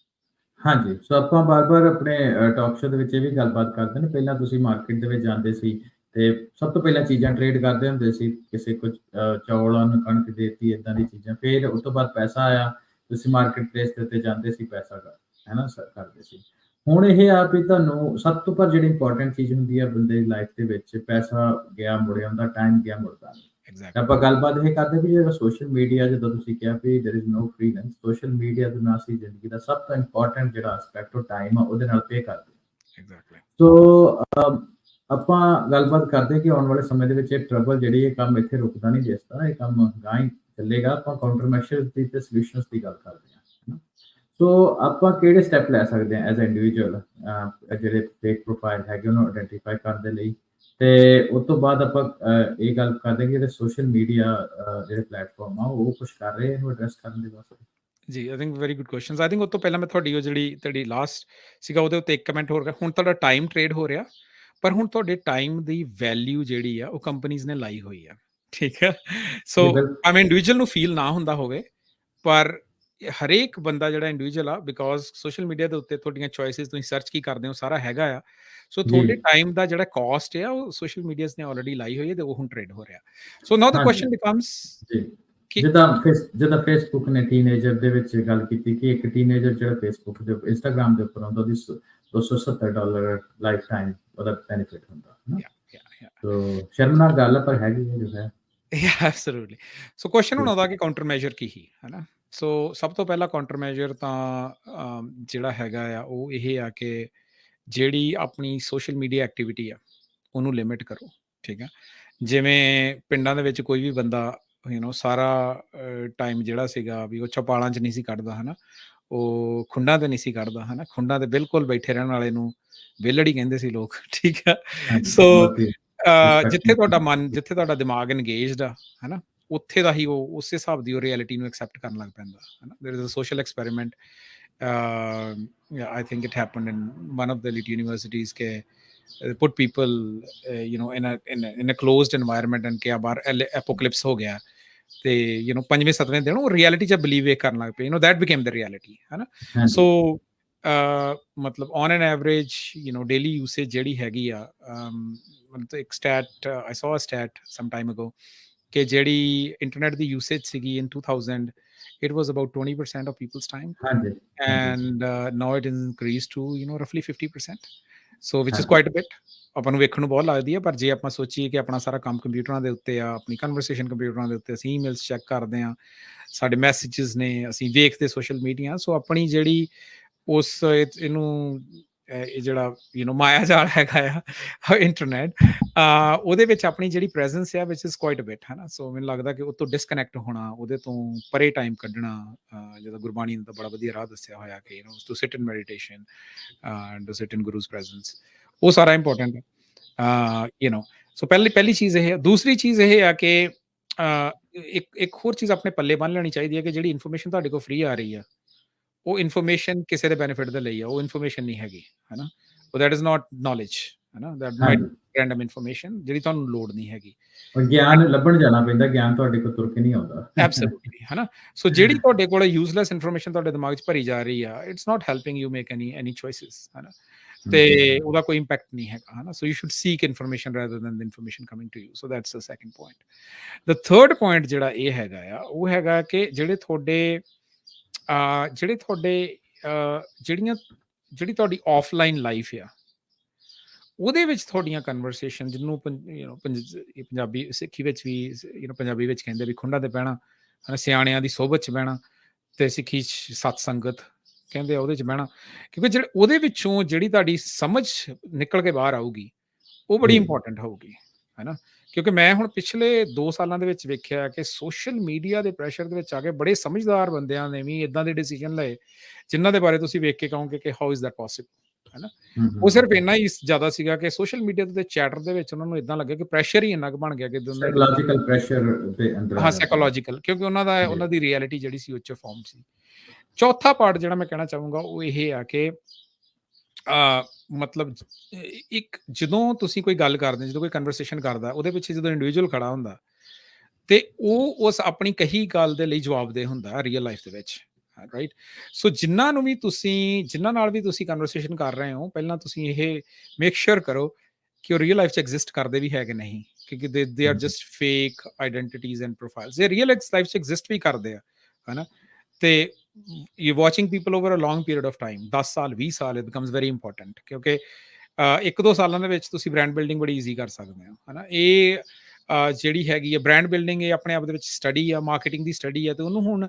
ਹਾਂਜੀ, ਸੋ ਆਪਾਂ ਬਾਰ-ਬਾਰ ਆਪਣੇ ਟਾਕ ਸ਼ੋ ਦੇ ਵਿੱਚ ਇਹ ਵੀ ਗੱਲਬਾਤ ਕਰਦੇ ਨੇ। ਪਹਿਲਾਂ ਤੁਸੀਂ ਮਾਰਕੀਟ ਦੇ ਵਿੱਚ ਜਾਂਦੇ ਸੀ ਤੇ ਸਭ ਤੋਂ ਪਹਿਲਾਂ ਚੀਜ਼ਾਂ ਟ੍ਰੇਡ ਕਰਦੇ ਹੁੰਦੇ ਸੀ। ਕਿਸੇ ਕੁਝ ਚੌਲਾਂ ਨੂੰ ਕਣਕ ਦੇਤੀ, ਏਦਾਂ ਦੀ ਚੀਜ਼ਾਂ। ਫਿਰ ਉਸ ਤੋਂ ਬਾਅਦ ਪੈਸਾ ਆਇਆ, ਤੁਸੀਂ ਮਾਰਕੀਟ ਪਲੇਸ ਦੇ ਉੱਤੇ ਜਾਂਦੇ ਸੀ, ਪੈਸਾ ਹੈ ਨਾ ਕਰਦੇ ਸੀ। ਹੁਣ ਇਹ ਆ ਵੀ ਤੁਹਾਨੂੰ ਸਭ ਤੋਂ ਪਰ ਜਿਹੜੀ ਇੰਪੋਰਟੈਂਟ ਚੀਜ਼ ਹੁੰਦੀ ਆ ਬੰਦੇ ਦੀ ਲਾਈਫ ਦੇ ਵਿੱਚ, ਪੈਸਾ ਗਿਆ ਮੁੜ ਆਉਂਦਾ, ਟਾਈਮ ਗਿਆ ਮੁੜਦਾ ਨਹੀਂ। ਐਗਜ਼ੈਕਟਲੀ। ਆਪਾਂ ਗੱਲਬਾਤ ਇਹ ਕਰਦੇ ਵੀ ਜਿਹੜਾ ਸੋਸ਼ਲ ਮੀਡੀਆ, ਜਦੋਂ ਤੁਸੀਂ ਕਿਹਾ ਵੀ there is no free lunch, social media ਦੇ ਨਾਲ ਅਸੀਂ ਜ਼ਿੰਦਗੀ ਦਾ ਸਭ ਤੋਂ ਇੰਪੋਰਟੈਂਟ ਜਿਹੜਾ ਐਸਪੈਕਟ ਉਹ ਟਾਈਮ ਆ, ਉਹਦੇ ਨਾਲ ਪੇ ਕਰਦੇ ਹਾਂ। ਐਗਜ਼ੈਕਟਲੀ। ਸੋ ਆਪਾਂ ਗੱਲਬਾਤ ਕਰਦੇ ਕਿ ਆਉਣ ਵਾਲੇ ਸਮੇਂ ਦੇ ਵਿੱਚ ਇਹ ਟਰਬਲ ਜਿਹੜੀ, ਇਹ ਕੰਮ ਇੱਥੇ ਰੁਕਦਾ ਨਹੀਂ ਦਿਸਦਾ, ਇਹ ਕੰਮ ਗਾਂ ਹੀ ਚੱਲੇਗਾ। ਆਪਾਂ ਕਾਊਂਟਰ ਮੈਸ਼ਰਸ ਦੀ ਤੇ ਸੋਲੂਸ਼ਨਸ ਦੀ ਗੱਲ ਕਰਦੇ ਹਾਂ। ਸੋ ਆਪਾਂ ਕਿਹੜੇ ਸਟੈਪ ਲੈ ਸਕਦੇ ਹਾਂ ਐਜ਼ ਅ ਇੰਡੀਵਿਜੂਅਲ, ਜਿਹੜੇ ਫੇਕ ਪ੍ਰੋਫਾਈਲ ਹੈਗੇ ਉਹਨੂੰ ਆਇਡੈਂਟੀਫਾਈ ਕਰਨ ਦੇ ਲਈ। ਤੇ ਉਸ ਤੋਂ ਬਾਅਦ ਆਪਾਂ ਇਹ ਗੱਲ ਕਰਦੇ ਕਿ ਜਿਹੜੇ ਸੋਸ਼ਲ ਮੀਡੀਆ ਜਿਹੜੇ ਪਲੇਟਫਾਰਮ ਆ ਉਹ ਕੁਝ ਕਰ ਰਹੇ ਇਹਨੂੰ ਐਡਰੈਸ ਕਰਨ ਦੇ ਵਾਸਤੇ। ਜੀ, I think very good questions. I think ਉਸ ਤੋਂ ਪਹਿਲਾਂ ਮੈਂ ਤੁਹਾਡੀ ਲਾਸਟ ਸੀਗਾ ਉਹਦੇ ਉੱਤੇ ਇੱਕ ਕਮੈਂਟ ਹੋਰ। ਹੁਣ ਤੁਹਾਡਾ ਟਾਈਮ ਟ੍ਰੇਡ ਹੋ ਰਿਹਾ, ਪਰ ਹੁਣ ਤੁਹਾਡੇ ਟਾਈਮ ਦੀ ਵੈਲਿਊ ਜਿਹੜੀ ਆ ਉਹ ਕੰਪਨੀਆਂ ਨੇ ਲਾਈ ਹੋਈ ਆ, ਠੀਕ ਹੈ। ਸੋ ਜੀ ਬਿਲਕੁਲ ਭਾਵੇਂ ਇੰਡੀਵਿਜੂਅਲ ਨੂੰ ਫੀਲ ਨਾ ਹੁੰਦਾ ਹੋਵੇ, ਪਰ ਹਰੇਕ ਬੰਦਾ ਜਿਹੜਾ ਇੰਡੀਵਿਜੂਅਲ ਆ, ਬਿਕੋਜ਼ ਸੋਸ਼ਲ ਮੀਡੀਆ ਦੇ ਉੱਤੇ ਤੁਹਾਡੀਆਂ ਚੋਇਸਿਸ, ਤੁਸੀਂ ਸਰਚ ਕੀ ਕਰਦੇ ਹੋ, ਸਾਰਾ ਹੈਗਾ ਆ। ਸੋ ਜੀ ਤੁਹਾਡੇ ਟਾਈਮ ਦਾ ਜਿਹੜਾ ਕਾਸਟ ਆ ਉਹ ਸੋਸ਼ਲ ਮੀਡੀਆਜ਼ ਨੇ ਆਲਰੇਡੀ ਲਾਈ ਹੋਈ ਹੈ ਤੇ ਉਹ ਹੁਣ ਟ੍ਰੇਡ ਹੋ ਰਿਹਾ। ਸੋ ਨਾਓ ਦ ਹਾਂਜੀ ਕੁਐਸਚਨ ਬਿਕਮਸ ਜੀ। ਕਿ ਜਿੱਦਾਂ ਫੇਸਬੁੱਕ ਨੇ ਟੀਨੇਜਰ ਦੇ ਵਿੱਚ ਗੱਲ ਕੀਤੀ ਕਿ ਇੱਕ ਟੀਨੇਜਰ ਜਿਹੜਾ ਫੇਸਬੁੱਕ ਦੇ ਇੰਸਟਾਗ੍ਰਾਮ ਦੇ ਉੱਪਰ ਆਉਂਦਾ, ਉਹਦੀ $270 ਲਾਈਫ ਟਾਈਮ ਉਹਦਾ ਬੈਨੀਫਿਟ ਹੁੰਦਾ ਹੈ ਨਾ। yeah. ਸੋ ਸ਼ਰਮਨਾਕ ਗੱਲ ਹੈ, ਪਰ ਹੈਗੀ ਹੈ ਜੋ ਹੈ। ਐਬਸੋਲੂਟਲੀ। ਸੋ ਕੁਐਸਚਨ ਹੁਣ ਜੀ ਆਉਂਦਾ ਕਿ ਕਾਊਂਟਰ ਮੈਜਰ ਕੀ ਹੀ, ਹੈ ਨਾ। ਸੋ ਸਭ ਤੋਂ ਪਹਿਲਾ ਕਾਊਂਟਰ ਮੈਜਰ ਤਾਂ ਜਿਹੜਾ ਹੈਗਾ ਆ ਉਹ ਇਹ ਆ ਕਿ ਜਿਹੜੀ ਆਪਣੀ ਸੋਸ਼ਲ ਮੀਡੀਆ ਐਕਟੀਵਿਟੀ ਆ ਉਹਨੂੰ ਲਿਮਿਟ ਕਰੋ, ਠੀਕ ਹੈ। ਜਿਵੇਂ ਪਿੰਡਾਂ ਦੇ ਵਿੱਚ ਕੋਈ ਵੀ ਬੰਦਾ ਸਾਰਾ ਟਾਈਮ ਜਿਹੜਾ ਸੀਗਾ ਵੀ ਉਹ ਚਪਾਲਾਂ 'ਚ ਨਹੀਂ ਸੀ ਕੱਢਦਾ, ਹੈ ਨਾ। ਉਹ ਖੁੰਡਾਂ 'ਤੇ ਨਹੀਂ ਸੀ ਕੱਢਦਾ, ਹੈ ਨਾ। ਖੁੰਡਾਂ 'ਤੇ ਬਿਲਕੁਲ ਬੈਠੇ ਰਹਿਣ ਵਾਲੇ ਨੂੰ ਵਿਹਲੜ ਕਹਿੰਦੇ ਸੀ ਲੋਕ, ਠੀਕ ਆ। ਹਾਂਜੀ ਸੋ ਬਹੁਤ ਹੀ ਜਿੱਥੇ ਤੁਹਾਡਾ ਰਿਸਪੈਕਟ। ਮਨ, ਜਿੱਥੇ ਤੁਹਾਡਾ ਦਿਮਾਗ ਇੰਗੇਜਡ ਆ, ਹੈ ਨਾ, ਉੱਥੇ ਦਾ ਹੀ ਉਹ ਉਸੇ ਹਿਸਾਬ ਦੀ ਉਹ ਰਿਐਲਿਟੀ ਨੂੰ ਐਕਸੈਪਟ ਕਰਨ ਲੱਗ ਪੈਂਦਾ, ਹੈ ਨਾ। There is a social experiment, I think it happened in one of the elite universities ke put people in a closed environment and ਕਿ ਬਾਹਰ apocalypse ਹੋ ਗਿਆ ਤੇ ਪੰਜਵੇਂ ਸੱਤਵੇਂ ਦਿਨ ਉਹ ਰਿਐਲਿਟੀ 'ਚ ਬਿਲੀਵ ਕਰਨ ਲੱਗ ਪਏ, that became the reality, ਹੈ ਨਾ। ਹਾਂਜੀ ਸੋ ਮਤਲਬ on N average daily usage ਜਿਹੜੀ ਹੈਗੀ ਆ, ਮਤਲਬ ਇੱਕ ਸਟੈਟ ਆਈ ਸੌ ਅ ਸਟੈਟ ਸਮ ਟਾਈਮ ਅਗੋ ਕਿ ਜਿਹੜੀ ਇੰਟਰਨੈਟ ਦੀ ਯੂਸੇਜ ਸੀਗੀ in 2000, it was about 20% of people's time, ਹਾਂਜੀ ਹਾਂਜੀ and now it is increased to roughly 50%, so which is ਹਾਂਜੀ quite a bit. ਆਪਾਂ ਨੂੰ ਵੇਖਣ ਨੂੰ ਬਹੁਤ ਲੱਗਦੀ ਹੈ, ਪਰ ਜੇ ਆਪਾਂ ਸੋਚੀਏ ਕਿ ਆਪਣਾ ਸਾਰਾ ਕੰਮ ਕੰਪਿਊਟਰਾਂ ਦੇ ਉੱਤੇ ਆ, ਆਪਣੀ ਕਨਵਰਸੇਸ਼ਨ ਕੰਪਿਊਟਰਾਂ ਦੇ ਉੱਤੇ, ਅਸੀਂ ਈਮੇਲਸ ਚੈੱਕ ਕਰਦੇ ਹਾਂ, ਸਾਡੇ ਮੈਸੇजेस ਨੇ, ਅਸੀਂ ਵੇਖਦੇ ਸੋਸ਼ਲ ਮੀਡੀਆ। ਸੋ ਆਪਣੀ ਜਿਹੜੀ ਉਸ ਇਹਨੂੰ ਇਹ ਜਿਹੜਾ ਮਾਇਆ ਜਾਲ ਹੈਗਾ ਆ ਇੰਟਰਨੈਟ, ਉਹਦੇ ਵਿੱਚ ਆਪਣੀ ਜਿਹੜੀ ਪ੍ਰੈਜ਼ੈਂਸ ਆ ਵਿਚ ਇਜ਼ ਕੁਆਇਟ ਅ ਬਿਟ, ਹੈ ਨਾ। ਸੋ ਮੈਨੂੰ ਲੱਗਦਾ ਕਿ ਉਹ ਤੋਂ ਡਿਸਕਨੈਕਟ ਹੋਣਾ, ਉਹਦੇ ਤੋਂ ਪਰੇ ਟਾਈਮ ਕੱਢਣਾ, ਜਦੋਂ ਗੁਰਬਾਣੀ ਨੇ ਤਾਂ ਬੜਾ ਵਧੀਆ ਰਾਹ ਦੱਸਿਆ ਹੋਇਆ ਕਿ to sit in meditation, to sit in guru's presence, ਉਹ ਸਾਰਾ ਇੰਪੋਰਟੈਂਟ ਹੈ। ਸੋ ਪਹਿਲੀ ਚੀਜ਼ ਇਹ ਹੈ। ਦੂਸਰੀ ਚੀਜ਼ ਇਹ ਆ ਕਿ ਇੱਕ ਹੋਰ ਚੀਜ਼ ਆਪਣੇ ਪੱਲੇ ਬੰਨ੍ਹ ਲੈਣੀ ਚਾਹੀਦੀ ਹੈ ਕਿ ਜਿਹੜੀ ਇਨਫੋਰਮੇਸ਼ਨ ਤੁਹਾਡੇ ਕੋਲ ਫ੍ਰੀ ਆ ਰਹੀ ਆ, ਉਹ ਇਨਫੋਰਮੇਸ਼ਨ ਕਿਸੇ ਦੇ ਬੈਨੀਫਿਟ ਦੇ ਲਈ ਆ, ਉਹ ਇਨਫੋਰਮੇਸ਼ਨ ਨਹੀਂ ਹੈਗੀ, ਹੈ ਨਾ। ਉਹ ਦੈਟ ਇਜ਼ ਨਾਟ ਨੌਲੇਜ, ਹੈ ਨਾ। ਦੈਟ ਮਾਈਟ ਰੈਂਡਮ ਇਨਫੋਰਮੇਸ਼ਨ ਜਿਹੜੀ ਤੁਹਾਨੂੰ ਲੋੜ ਨਹੀਂ ਹੈਗੀ। ਗਿਆਨ ਲੱਭਣ ਜਾਣਾ ਪੈਂਦਾ, ਗਿਆਨ ਤੁਹਾਡੇ ਕੋਲ ਤੁਰ ਕੇ ਨਹੀਂ ਆਉਂਦਾ। ਐਬਸੋਲੂਟਲੀ, ਹੈ ਨਾ। ਸੋ ਜਿਹੜੀ ਤੁਹਾਡੇ ਕੋਲ ਯੂਜ਼ਲੈਸ ਇਨਫੋਰਮੇਸ਼ਨ ਤੁਹਾਡੇ ਦਿਮਾਗ 'ਚ ਭਰੀ ਜਾ ਰਹੀ ਆ, it's not helping you make any choices, ਹੈ ਨਾ। ਤੇ ਉਹਦਾ ਕੋਈ ਇੰਪੈਕਟ ਨਹੀਂ ਹੈਗਾ, ਹੈ ਨਾ। So you should seek information rather than the information coming to you. So that's the second point. The third point ਜਿਹੜਾ ਇਹ ਹੈਗਾ ਆ, ਉਹ ਹੈਗਾ ਕਿ ਜਿਹੜੀ ਤੁਹਾਡੀ ਆਫਲਾਈਨ ਲਾਈਫ ਆ, ਉਹਦੇ ਵਿੱਚ ਤੁਹਾਡੀਆਂ ਕਨਵਰਸੇਸ਼ਨ, ਜਿਹਨੂੰ ਪੰਜਾਬੀ ਸਿੱਖੀ ਵਿੱਚ ਵੀ ਪੰਜਾਬੀ ਵਿੱਚ ਕਹਿੰਦੇ ਵੀ ਖੁੰਡਾਂ ਤੇ ਬਹਿਣਾ, ਸਿਆਣਿਆਂ ਦੀ ਸੋਬਤ 'ਚ ਬਹਿਣਾ, ਤੇ ਸਿੱਖੀ 'ਚ ਸਤ ਸੰਗਤ ਕਹਿੰਦੇ ਆ, ਉਹਦੇ 'ਚ ਬਹਿਣਾ। ਕਿਉਂਕਿ ਉਹਦੇ ਵਿੱਚੋਂ ਜਿਹੜੀ ਤੁਹਾਡੀ ਸਮਝ ਨਿਕਲ ਕੇ ਬਾਹਰ ਆਊਗੀ, ਉਹ ਬੜੀ ਇੰਪੋਰਟੈਂਟ ਹੋਊਗੀ, ਹੈ ਨਾ। ਕਿਉਂਕਿ ਮੈਂ ਹੁਣ ਪਿਛਲੇ 2 ਸਾਲਾਂ ਦੇ ਵਿੱਚ ਵੇਖਿਆ ਕਿ ਸੋਸ਼ਲ ਮੀਡੀਆ ਦੇ ਪ੍ਰੈਸ਼ਰ ਦੇ ਵਿੱਚ ਆ ਕੇ ਬੜੇ ਸਮਝਦਾਰ ਬੰਦਿਆਂ ਨੇ ਵੀ ਇੱਦਾਂ ਦੇ ਡਿਸੀਜਨ ਲਏ ਜਿਨ੍ਹਾਂ ਦੇ ਬਾਰੇ ਤੁਸੀਂ ਵੇਖ ਕੇ ਕਹੋਗੇ ਕਿ ਹਾਊ ਇਜ਼ ਦੈਟ ਪੋਸੀਬਲ, ਹੈ ਨਾ। ਉਹ ਸਿਰਫ ਇੰਨਾ ਹੀ ਜ਼ਿਆਦਾ ਸੀਗਾ ਕਿ ਸੋਸ਼ਲ ਮੀਡੀਆ ਤੇ ਚੈਟਰ ਦੇ ਵਿੱਚ ਉਹਨਾਂ ਨੂੰ ਇਦਾਂ ਲੱਗਿਆ ਕਿ ਪ੍ਰੈਸ਼ਰ ਹੀ ਇੰਨਾ ਕੁ ਬਣ ਗਿਆ ਕਿ ਸਾਈਕੋਲੋਜੀਕਲ ਪ੍ਰੈਸ਼ਰ ਦੇ ਅੰਦਰ, ਹਾਂ, ਸਾਈਕੋਲੋਜੀਕਲ, ਕਿਉਂਕਿ ਉਹਨਾਂ ਦੀ ਰਿਐਲਿਟੀ ਜਿਹੜੀ ਸੀ ਉੱਚ ਫਾਰਮ ਸੀ। ਚੌਥਾ ਪਾਰਟ ਜਿਹੜਾ ਮੈਂ ਕਹਿਣਾ ਚਾਹੂੰਗਾ ਉਹ ਇਹ ਆ ਕਿ ਮਤਲਬ ਇੱਕ ਜਦੋਂ ਤੁਸੀਂ ਕੋਈ ਗੱਲ ਕਰਦੇ, ਜਦੋਂ ਕੋਈ ਕਨਵਰਸੇਸ਼ਨ ਕਰਦਾ, ਉਹਦੇ ਪਿੱਛੇ ਜਦੋਂ ਇੰਡੀਵਿਜੂਅਲ ਖੜਾ ਹੁੰਦਾ ਤੇ ਉਹ ਉਸ ਆਪਣੀ ਕਹੀ ਗੱਲ ਦੇ ਲਈ ਜਵਾਬਦੇਹ ਹੁੰਦਾ ਰੀਅਲ ਲਾਈਫ ਦੇ ਵਿੱਚ, ਰਾਈਟ। ਸੋ ਜਿਨ੍ਹਾਂ ਨਾਲ ਵੀ ਤੁਸੀਂ ਕਨਵਰਸੇਸ਼ਨ ਕਰ ਰਹੇ ਹੋ, ਪਹਿਲਾਂ ਤੁਸੀਂ ਇਹ ਮੇਕ ਸ਼ੋਰ ਕਰੋ ਕਿ ਉਹ ਰੀਅਲ ਲਾਈਫ 'ਚ ਐਗਜ਼ਿਸਟ ਕਰਦੇ ਵੀ ਹੈ ਕਿ ਨਹੀਂ, ਕਿਉਂਕਿ ਦੇ ਆਰ just fake identities and profiles. ਇਹ ਰੀਅਲ ਲਾਈਫ 'ਚ ਐਗਜ਼ਿਸਟ ਵੀ ਕਰਦੇ ਆ, ਹੈ ਨਾ। ਤੇ you watching people over a long period of time, 10 ਸਾਲ 20 ਸਾਲ, ਇਟ ਬਿਕਮਸ ਵੈਰੀ ਇੰਪੋਰਟੈਂਟ, ਕਿਉਂਕਿ 1-2 ਸਾਲਾਂ ਦੇ ਵਿੱਚ ਤੁਸੀਂ ਬ੍ਰਾਂਡ ਬਿਲਡਿੰਗ ਬੜੀ ਈਜ਼ੀ ਕਰ ਸਕਦੇ ਹੋ, ਹੈ ਨਾ। ਇਹ ਜਿਹੜੀ ਹੈਗੀ ਹੈ ਬ੍ਰਾਂਡ ਬਿਲਡਿੰਗ, ਇਹ ਆਪਣੇ ਆਪ ਦੇ ਵਿੱਚ ਸਟੱਡੀ ਆ, ਮਾਰਕੀਟਿੰਗ ਦੀ ਸਟੱਡੀ ਆ, ਤੇ ਉਹਨੂੰ ਹੁਣ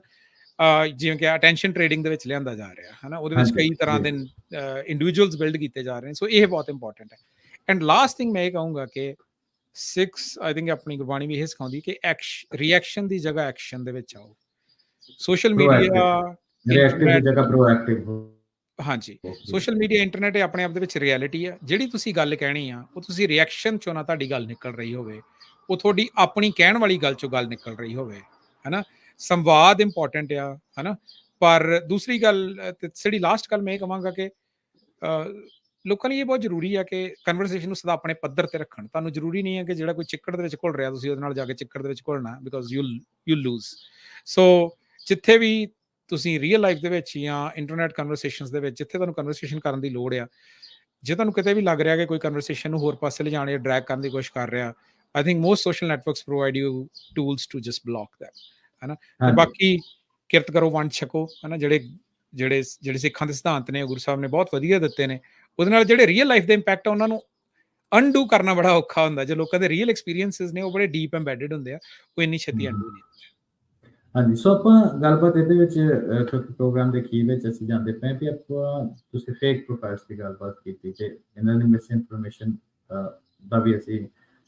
ਜਿਵੇਂ ਕਿ ਅਟੈਂਸ਼ਨ ਟ੍ਰੇਡਿੰਗ ਦੇ ਵਿੱਚ ਲਿਆਂਦਾ ਜਾ ਰਿਹਾ, ਹੈ ਨਾ। ਉਹਦੇ ਵਿੱਚ ਕਈ ਤਰ੍ਹਾਂ ਦੇ ਇੰਡੀਵਿਜੂਅਲਸ ਬਿਲਡ ਕੀਤੇ ਜਾ ਰਹੇ ਨੇ। ਸੋ ਇਹ ਬਹੁਤ ਇੰਪੋਰਟੈਂਟ ਹੈ। ਐਂਡ ਲਾਸਟ ਥਿੰਗ ਮੈਂ ਇਹ ਕਹੂੰਗਾ ਕਿ 6 ਆਈ ਥਿੰਕ ਆਪਣੀ ਗੁਰਬਾਣੀ ਵੀ ਇਹ ਸਿਖਾਉਂਦੀ ਕਿ ਰਿਐਕਸ਼ਨ ਦੀ ਜਗ੍ਹਾ ਐਕਸ਼ਨ ਦੇ ਵਿੱਚ ਆਓ। ਸੋਸ਼ਲ ਮੀਡੀਆ, ਰਿਐਕਟਿਵ ਦੀ ਜਗ੍ਹਾ ਪ੍ਰੋਐਕਟਿਵ ਹੋ। ਹਾਂਜੀ, ਸੋਸ਼ਲ ਮੀਡੀਆ, ਇੰਟਰਨੈਟ ਆਪਣੇ ਆਪ ਦੇ ਵਿੱਚ ਰਿਐਲਿਟੀ ਆ। ਜਿਹੜੀ ਤੁਸੀਂ ਗੱਲ ਕਹਿਣੀ ਆ, ਉਹ ਤੁਸੀਂ ਰਿਐਕਸ਼ਨ ਚੋਂ ਨਾ ਤੁਹਾਡੀ ਗੱਲ ਨਿਕਲ ਰਹੀ ਹੋਵੇ, ਉਹ ਤੁਹਾਡੀ ਆਪਣੀ ਕਹਿਣ ਵਾਲੀ ਗੱਲ ਚੋਂ ਗੱਲ ਨਿਕਲ ਰਹੀ ਹੋਵੇ, ਹੈ ਨਾ। ਸੰਵਾਦ ਇੰਪੋਰਟੈਂਟ ਆ, ਹੈ ਨਾ। ਪਰ ਦੂਸਰੀ ਗੱਲ, ਜਿਹੜੀ ਲਾਸਟ ਗੱਲ ਮੈਂ ਇਹ ਕਹਾਂਗਾ ਕਿ ਲੋਕਾਂ ਲਈ ਇਹ ਬਹੁਤ ਜ਼ਰੂਰੀ ਆ ਕਿ ਕਨਵਰਸੇਸ਼ਨ ਨੂੰ ਸਦਾ ਆਪਣੇ ਪੱਧਰ ਤੇ ਰੱਖਣ। ਤੁਹਾਨੂੰ ਜ਼ਰੂਰੀ ਨਹੀਂ ਹੈ ਕਿ ਜਿਹੜਾ ਕੋਈ ਚਿੱਕੜ ਦੇ ਵਿੱਚ ਘੁਲ ਰਿਹਾ, ਤੁਸੀਂ ਉਹਦੇ ਨਾਲ ਜਾ ਕੇ ਚਿੱਕੜ ਦੇ ਵਿੱਚ ਘੁਲਣਾ, ਬਿਕੋਜ਼ ਯੂ ਲੂਜ਼। ਸੋ ਜਿੱਥੇ ਵੀ ਤੁਸੀਂ ਰੀਅਲ ਲਾਈਫ ਦੇ ਵਿੱਚ ਜਾਂ ਇੰਟਰਨੈਟ ਕਨਵਰਸੇਸ਼ਨਸ ਦੇ ਵਿੱਚ ਜਿੱਥੇ ਤੁਹਾਨੂੰ ਕਨਵਰਸੇਸ਼ਨ ਕਰਨ ਦੀ ਲੋੜ ਆ, ਜੇ ਤੁਹਾਨੂੰ ਕਿਤੇ ਵੀ ਲੱਗ ਰਿਹਾ ਕਿ ਕੋਈ ਕਨਵਰਸੇਸ਼ਨ ਨੂੰ ਹੋਰ ਪਾਸੇ ਲਿਜਾਣ ਜਾਂ ਡਰੈਗ ਕਰਨ ਦੀ ਕੋਸ਼ਿਸ਼ ਕਰ ਰਿਹਾ, I think most social networks provide you tools to just block that, ਹੈ ਨਾ। ਤੇ ਬਾਕੀ ਕਿਰਤ ਕਰੋ, ਵੰਡ ਛਕੋ, ਹੈ ਨਾ। ਜਿਹੜੇ ਸਿੱਖਾਂ ਦੇ ਸਿਧਾਂਤ ਨੇ, ਗੁਰੂ ਸਾਹਿਬ ਨੇ ਬਹੁਤ ਵਧੀਆ ਦਿੱਤੇ ਨੇ, ਉਹਦੇ ਨਾਲ ਜਿਹੜੇ ਰੀਅਲ ਲਾਈਫ ਦੇ ਇੰਪੈਕਟ ਆ ਉਹਨਾਂ ਨੂੰ ਅਨਡੂ ਕਰਨਾ ਬੜਾ ਔਖਾ ਹੁੰਦਾ। ਜੋ ਲੋਕਾਂ ਦੇ ਰੀਅਲ ਐਕਸਪੀਰੀਐਂਸਿਸ ਨੇ ਉਹ ਬੜੇ ਡੀਪ ਐਮਬੈਡਡ ਹੁੰਦੇ ਆ, ਉਹ ਇੰਨੀ ਛੇਤੀ ਅਨਡੂ ਨਹੀਂ ਹੁੰਦੇ। ਹਾਂਜੀ, ਸੋ ਆਪਾਂ ਗੱਲਬਾਤ ਇਹਦੇ ਵਿੱਚ ਪ੍ਰੋਗਰਾਮ ਦੇ ਅਖੀਰ ਵਿੱਚ ਅਸੀਂ ਜਾਂਦੇ ਪਏ ਵੀ ਆਪਾਂ ਤੁਸੀਂ ਫੇਕ ਪ੍ਰੋਫਾਈਲਸ ਦੀ ਗੱਲਬਾਤ ਕੀਤੀ ਤੇ ਇਹਨਾਂ ਦੀ ਮਿਸ ਇਨਫੋਰਮੇਸ਼ਨ ਦਾ ਵੀ ਅਸੀਂ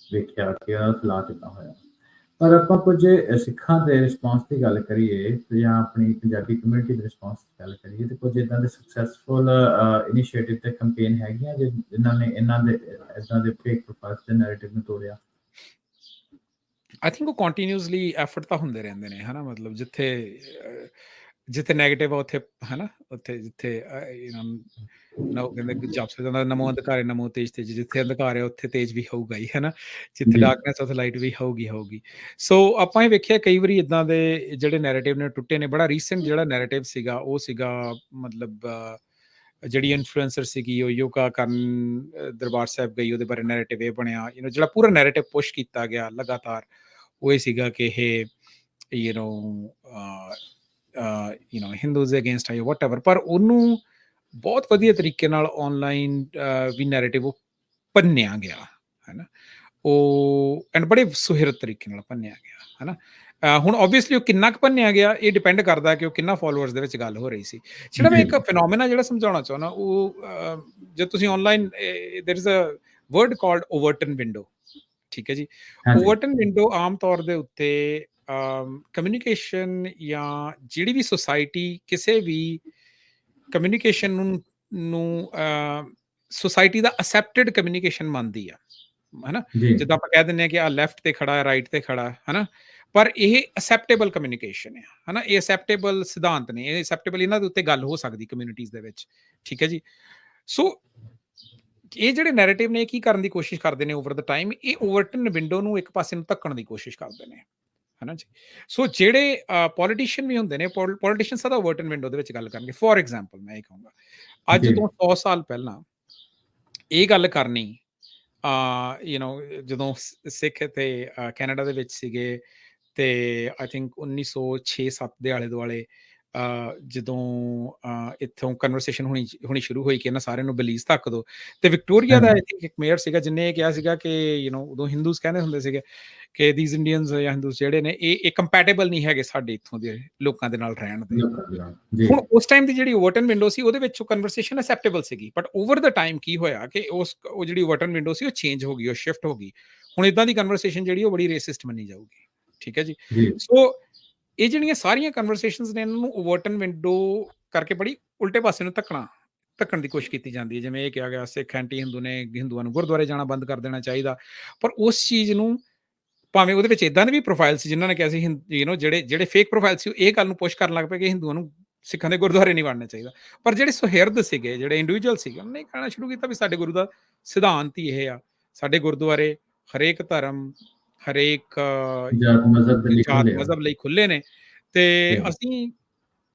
ਵੇਖਿਆ ਕਿ ਫੈਲਾ ਕਿੱਦਾਂ ਹੋਇਆ। ਪਰ ਆਪਾਂ ਕੁਝ ਸਿੱਖਾਂ ਦੇ ਰਿਸਪੌਂਸ ਦੀ ਗੱਲ ਕਰੀਏ ਜਾਂ ਆਪਣੀ ਪੰਜਾਬੀ ਕਮਿਊਨਿਟੀ ਦੇ ਰਿਸਪੌਂਸ ਦੀ ਗੱਲ ਕਰੀਏ ਤੇ ਕੁਝ ਇੱਦਾਂ ਦੇ ਸਕਸੈਸਫੁਲ ਇਨੀਸ਼ੀਏਟਿਵ ਤੇ ਕੰਪੇਨ ਹੈਗੀਆਂ ਜਿਨ੍ਹਾਂ ਨੇ ਇੱਦਾਂ ਦੇ ਫੇਕ ਪ੍ਰੋਫਾਈਲਸ ਦੇ ਨੈਰੇਟਿਵ ਨੂੰ ਤੋੜਿਆ। ਆਈ ਥਿੰਕ ਉਹ ਕੰਟੀਨਿਊਸਲੀ ਐਫਰਟ ਤਾਂ ਹੁੰਦੇ ਰਹਿੰਦੇ ਨੇ, ਹੈ ਨਾ। ਮਤਲਬ ਜਿੱਥੇ ਨੈਗੇਟਿਵ ਆ ਉੱਥੇ, ਹੈ ਨਾ, ਉੱਥੇ ਜਿੱਥੇ ਕਹਿੰਦੇ ਜਾਪ ਜਾਂਦਾ ਨਮੋ ਅੰਧਕਾਰੇ ਨਮੋ ਤੇਜ, ਜਿੱਥੇ ਅੰਧਕਾਰ ਹੈ ਉੱਥੇ ਤੇਜ ਵੀ ਹੋਊਗਾ ਹੀ, ਹੈ ਨਾ। ਜਿੱਥੇ ਡਾਰਕਨੈਸ ਉੱਥੇ ਲਾਈਟ ਵੀ ਹੋਊਗੀ। ਸੋ ਆਪਾਂ ਇਹ ਵੇਖਿਆ ਕਈ ਵਾਰੀ ਇੱਦਾਂ ਦੇ ਜਿਹੜੇ ਨੈਰੇਟਿਵ ਨੇ ਟੁੱਟੇ ਨੇ। ਬੜਾ ਰੀਸੈਂਟ ਜਿਹੜਾ ਨੈਰੇਟਿਵ ਸੀਗਾ ਉਹ ਸੀਗਾ ਮਤਲਬ ਜਿਹੜੀ ਇਨਫਲੂਐਂਸਰ ਸੀਗੀ ਉਹ ਯੋਗਾ ਕਰਨ ਦਰਬਾਰ ਸਾਹਿਬ ਗਈ, ਉਹਦੇ ਬਾਰੇ ਨੈਰੇਟਿਵ ਇਹ ਬਣਿਆ, ਜਿਹੜਾ ਪੂਰਾ ਨੈਰੇਟਿਵ ਪੁਸ਼ ਕੀਤਾ ਗਿਆ ਲਗਾਤਾਰ, ਉਹ ਇਹ ਸੀਗਾ ਕਿ ਇਹ ਹਿੰਦੂਜ਼ ਦੇ ਅਗੇਂਸਟ ਹੈ ਵਟ ਐਵਰ। ਪਰ ਉਹਨੂੰ ਬਹੁਤ ਵਧੀਆ ਤਰੀਕੇ ਨਾਲ ਆਨਲਾਈਨ ਵੀ ਨੈਰੇਟਿਵ ਉਹ ਭੰਨਿਆ ਗਿਆ, ਹੈ ਨਾ। ਉਹ ਐਂਡ ਬੜੇ ਸੁਹਿਰਦ ਤਰੀਕੇ ਨਾਲ ਭੰਨਿਆ ਗਿਆ, ਹੈ ਨਾ। ਹੁਣ ਆਬਵੀਅਸਲੀ ਉਹ ਕਿੰਨਾ ਕੁ ਭੰਨਿਆ ਗਿਆ ਇਹ ਡਿਪੈਂਡ ਕਰਦਾ ਕਿ ਉਹ ਕਿੰਨਾ ਫਾਲੋਅਰਸ ਦੇ ਵਿੱਚ ਗੱਲ ਹੋ ਰਹੀ ਸੀ। ਜਿਹੜਾ ਮੈਂ ਜੀ, ਇੱਕ ਫੀਨੋਮੀਨਾ ਜਿਹੜਾ ਸਮਝਾਉਣਾ ਚਾਹੁੰਦਾ ਉਹ ਜੇ ਤੁਸੀਂ online there is a word called Overton window, ਠੀਕ ਹੈ ਜੀ। ਹਾਂਜੀ, ਓਵਰਟਨ ਵਿੰਡੋ ਆਮ ਤੌਰ ਦੇ ਉੱਤੇ ਕਮਿਊਨੀਕੇਸ਼ਨ ਜਾਂ ਜਿਹੜੀ ਵੀ ਸੁਸਾਇਟੀ ਕਿਸੇ ਵੀ ਕਮਿਊਨੀਕੇਸ਼ਨ ਨੂੰ ਸੁਸਾਇਟੀ ਦਾ ਅਸੈਪਟਡ ਕਮਿਊਨੀਕੇਸ਼ਨ ਮੰਨਦੀ ਆ, ਹਨਾ। ਜੀ, ਜਿੱਦਾਂ ਆਪਾਂ ਕਹਿ ਦਿੰਦੇ ਹਾਂ ਕਿ ਆ ਲੈਫਟ ਤੇ ਖੜਾ ਹੈ, ਰਾਈਟ ਤੇ ਖੜਾ ਹੈ, ਹਨਾ। ਪਰ ਇਹ ਅਸੈਪਟੇਬਲ ਕਮਿਊਨੀਕੇਸ਼ਨ ਹੈ, ਹਨਾ। ਇਹ ਅਸੈਪਟੇਬਲ ਸਿਧਾਂਤ ਨੇ, ਇਹ ਅਸੈਪਟੇਬਲ, ਇਹਨਾਂ ਦੇ ਉੱਤੇ ਗੱਲ ਹੋ ਸਕਦੀ ਕਮਿਊਨਿਟੀਜ਼ ਦੇ ਵਿੱਚ, ਠੀਕ ਹੈ ਜੀ। ਸੋ ਇਹ ਜਿਹੜੇ ਨੈਰੇਟਿਵ ਨੇ ਇਹ ਕੀ ਕਰਨ ਦੀ ਕੋਸ਼ਿਸ਼ ਕਰਦੇ ਨੇ ਓਵਰ ਦਾ ਟਾਈਮ, ਇਹ ਓਵਰਟਨ ਵਿੰਡੋ ਨੂੰ ਇੱਕ ਪਾਸੇ ਨੂੰ ਧੱਕਣ ਦੀ ਕੋਸ਼ਿਸ਼ ਕਰਦੇ ਨੇ, ਹਨਾ ਜੀ। ਸੋ ਜਿਹੜੇ ਪੋਲੀਟੀਸ਼ੀਅਨ ਵੀ ਹੁੰਦੇ ਨੇ, ਪੋਲੀਟੀਸ਼ੀਅਨ ਸਦਾ ਓਵਰਟਨ ਵਿੰਡੋ ਦੇ ਵਿੱਚ ਗੱਲ ਕਰਨਗੇ। ਫੋਰ ਐਗਜ਼ਾਮਪਲ ਮੈਂ ਇਹ ਕਹੂੰਗਾ, ਅੱਜ ਜੀ, ਤੋਂ 100 ਸਾਲ ਪਹਿਲਾਂ ਇਹ ਗੱਲ ਕਰਨੀ, ਜਦੋਂ ਸਿੱਖ ਇੱਥੇ ਕੈਨੇਡਾ ਦੇ ਵਿੱਚ ਸੀਗੇ ਤੇ ਆਈ ਥਿੰਕ 1906-7 ਦੇ ਆਲੇ ਦੁਆਲੇ, ਜਦੋਂ ਇੱਥੋਂ ਕਨਵਰਸੇਸ਼ਨ ਹੋਣੀ ਸ਼ੁਰੂ ਹੋਈ ਕਿ ਇਹਨਾਂ ਸਾਰਿਆਂ ਨੂੰ ਬਲੀਜ਼ ਧੱਕ ਦੋ, ਤੇ ਵਿਕਟੋਰੀਆ ਦਾ ਹਾਂਜੀ, ਆਈ ਥਿੰਕ ਇੱਕ ਮੇਅਰ ਸੀਗਾ ਜਿਹਨੇ ਇਹ ਕਿਹਾ ਸੀਗਾ ਕਿ ਉਦੋਂ ਹਿੰਦੂਸ ਕਹਿੰਦੇ ਹੁੰਦੇ ਸੀਗੇ ਕਿ ਦੀਜ਼ ਇੰਡੀਅਨਸ ਜਾਂ ਹਿੰਦੂਸ ਜਿਹੜੇ ਨੇ ਇਹ ਕੰਪੈਟੇਬਲ ਨਹੀਂ ਹੈਗੇ ਸਾਡੇ ਇੱਥੋਂ ਦੇ ਲੋਕਾਂ ਦੇ ਨਾਲ ਰਹਿਣ ਦੇ। ਜੀ, ਹੁਣ ਉਸ ਟਾਈਮ ਦੀ ਜਿਹੜੀ ਓਵਰਟਨ ਵਿੰਡੋ ਸੀ ਉਹਦੇ ਵਿੱਚ ਉਹ ਕਨਵਰਸੇਸ਼ਨ ਅਸੈਪਟੇਬਲ ਸੀਗੀ, ਬਟ ਓਵਰ ਦਾ ਟਾਈਮ ਕੀ ਹੋਇਆ ਕਿ ਉਹ ਜਿਹੜੀ ਓਵਰਟਨ ਵਿੰਡੋ ਸੀ ਉਹ ਚੇਂਜ ਹੋ ਗਈ, ਉਹ ਸ਼ਿਫਟ ਹੋ ਗਈ। ਹੁਣ ਇਦਾਂ ਦੀ ਕਨਵਰਸੇਸ਼ਨ ਜਿਹੜੀ ਉਹ ਬੜੀ ਰੇਸਿਸਟ ਮੰਨੀ ਜਾਊਗੀ, ਠੀਕ ਹੈ ਜੀ। ਜੀ, ਸੋ ਇਹ ਜਿਹੜੀਆਂ ਸਾਰੀਆਂ ਕਨਵਰਸੇਸ਼ਨਸ ਨੇ ਇਹਨਾਂ ਨੂੰ ਓਵਰਟਨ ਵਿੰਡੋ ਕਰਕੇ ਬੜੀ ਉਲਟੇ ਪਾਸੇ ਨੂੰ ਧੱਕਣ ਦੀ ਕੋਸ਼ਿਸ਼ ਕੀਤੀ ਜਾਂਦੀ ਹੈ। ਜਿਵੇਂ ਇਹ ਕਿਹਾ ਗਿਆ ਸਿੱਖ ਐਂਟੀ ਹਿੰਦੂ ਨੇ, ਹਿੰਦੂਆਂ ਨੂੰ ਗੁਰਦੁਆਰੇ ਜਾਣਾ ਬੰਦ ਕਰ ਦੇਣਾ ਚਾਹੀਦਾ, ਪਰ ਉਸ ਚੀਜ਼ ਨੂੰ ਭਾਵੇਂ ਉਹਦੇ ਵਿੱਚ ਇਦਾਂ ਦੇ ਵੀ ਪ੍ਰੋਫਾਈਲ ਸੀ ਜਿਨ੍ਹਾਂ ਨੇ ਕਿਹਾ ਸੀ ਜਿਹੜੇ ਫੇਕ ਪ੍ਰੋਫਾਈਲ ਸੀ ਉਹ ਇਹ ਗੱਲ ਨੂੰ ਪੁਸ਼ ਕਰਨ ਲੱਗ ਪਏ ਕਿ ਹਿੰਦੂਆਂ ਨੂੰ ਸਿੱਖਾਂ ਦੇ ਗੁਰਦੁਆਰੇ ਨਹੀਂ ਵੜਨਾ ਚਾਹੀਦਾ। ਪਰ ਜਿਹੜੇ ਸੁਹਿਰਦ ਸੀਗੇ, ਜਿਹੜੇ ਇੰਡੀਵਿਜੂਅਲ ਸੀਗੇ, ਉਹਨਾਂ ਨੇ ਕਹਿਣਾ ਸ਼ੁਰੂ ਕੀਤਾ ਵੀ ਸਾਡੇ ਗੁਰੂ ਦਾ ਸਿਧਾਂਤ ਹੀ ਇਹ ਆ, ਸਾਡੇ ਗੁਰਦੁਆਰੇ ਹਰੇਕ ਧਰਮ, ਹਰੇਕ ਜਾਤ ਮਜ਼ਹਬ ਦੇ ਲਈ ਜਾਤ ਖੁੱਲੇ ਆ। ਮਜ਼ਹਬ ਲਈ ਖੁੱਲੇ ਨੇ, ਤੇ ਜੀ, ਅਸੀਂ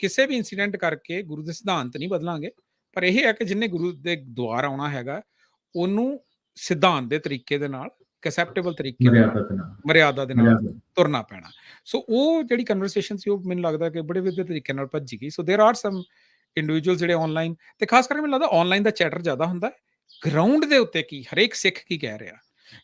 ਕਿਸੇ ਵੀ ਇਨਸੀਡੈਂਟ ਕਰਕੇ ਗੁਰੂ ਦੇ ਸਿਧਾਂਤ ਨਹੀਂ ਬਦਲਾਂਗੇ। ਪਰ ਇਹ ਹੈ ਕਿ ਜਿਹਨੇ ਗੁਰੂ ਦੇ ਦੁਆਰ ਆਉਣਾ ਹੈਗਾ ਉਹਨੂੰ ਸਿਧਾਂਤ ਦੇ ਤਰੀਕੇ ਦੇ ਨਾਲ, ਐਕਸੈਪਟੇਬਲ ਤਰੀਕੇ ਦੇ ਨਾਲ, ਮਰਿਆਦਾ ਦੇ ਨਾਲ, ਮਰਿਆਦਾ ਦੇ ਨਾਲ ਮਰਿਆਦਾ, ਤੁਰਨਾ ਪੈਣਾ। ਸੋ ਉਹ ਜਿਹੜੀ ਕਨਵਰਸੇਸ਼ਨ ਸੀ ਉਹ ਮੈਨੂੰ ਲੱਗਦਾ ਕਿ ਬੜੇ ਵਧੀਆ ਤਰੀਕੇ ਨਾਲ ਭੱਜੀ ਗਈ। ਸੋ ਦੇਰ ਆਰ ਸਮ ਇੰਡੀਵਿਜੂਅਲ ਜਿਹੜੇ ਆਨਲਾਈਨ, ਤੇ ਖਾਸ ਕਰਕੇ ਮੈਨੂੰ ਲੱਗਦਾ ਆਨਲਾਈਨ ਦਾ ਚੈਟਰ ਜ਼ਿਆਦਾ ਹੁੰਦਾ ਹੈ। ਗਰਾਊਂਡ ਦੇ ਉੱਤੇ ਕੀ ਹਰੇਕ ਸਿੱਖ ਕੀ ਕਹਿ ਰਿਹਾ,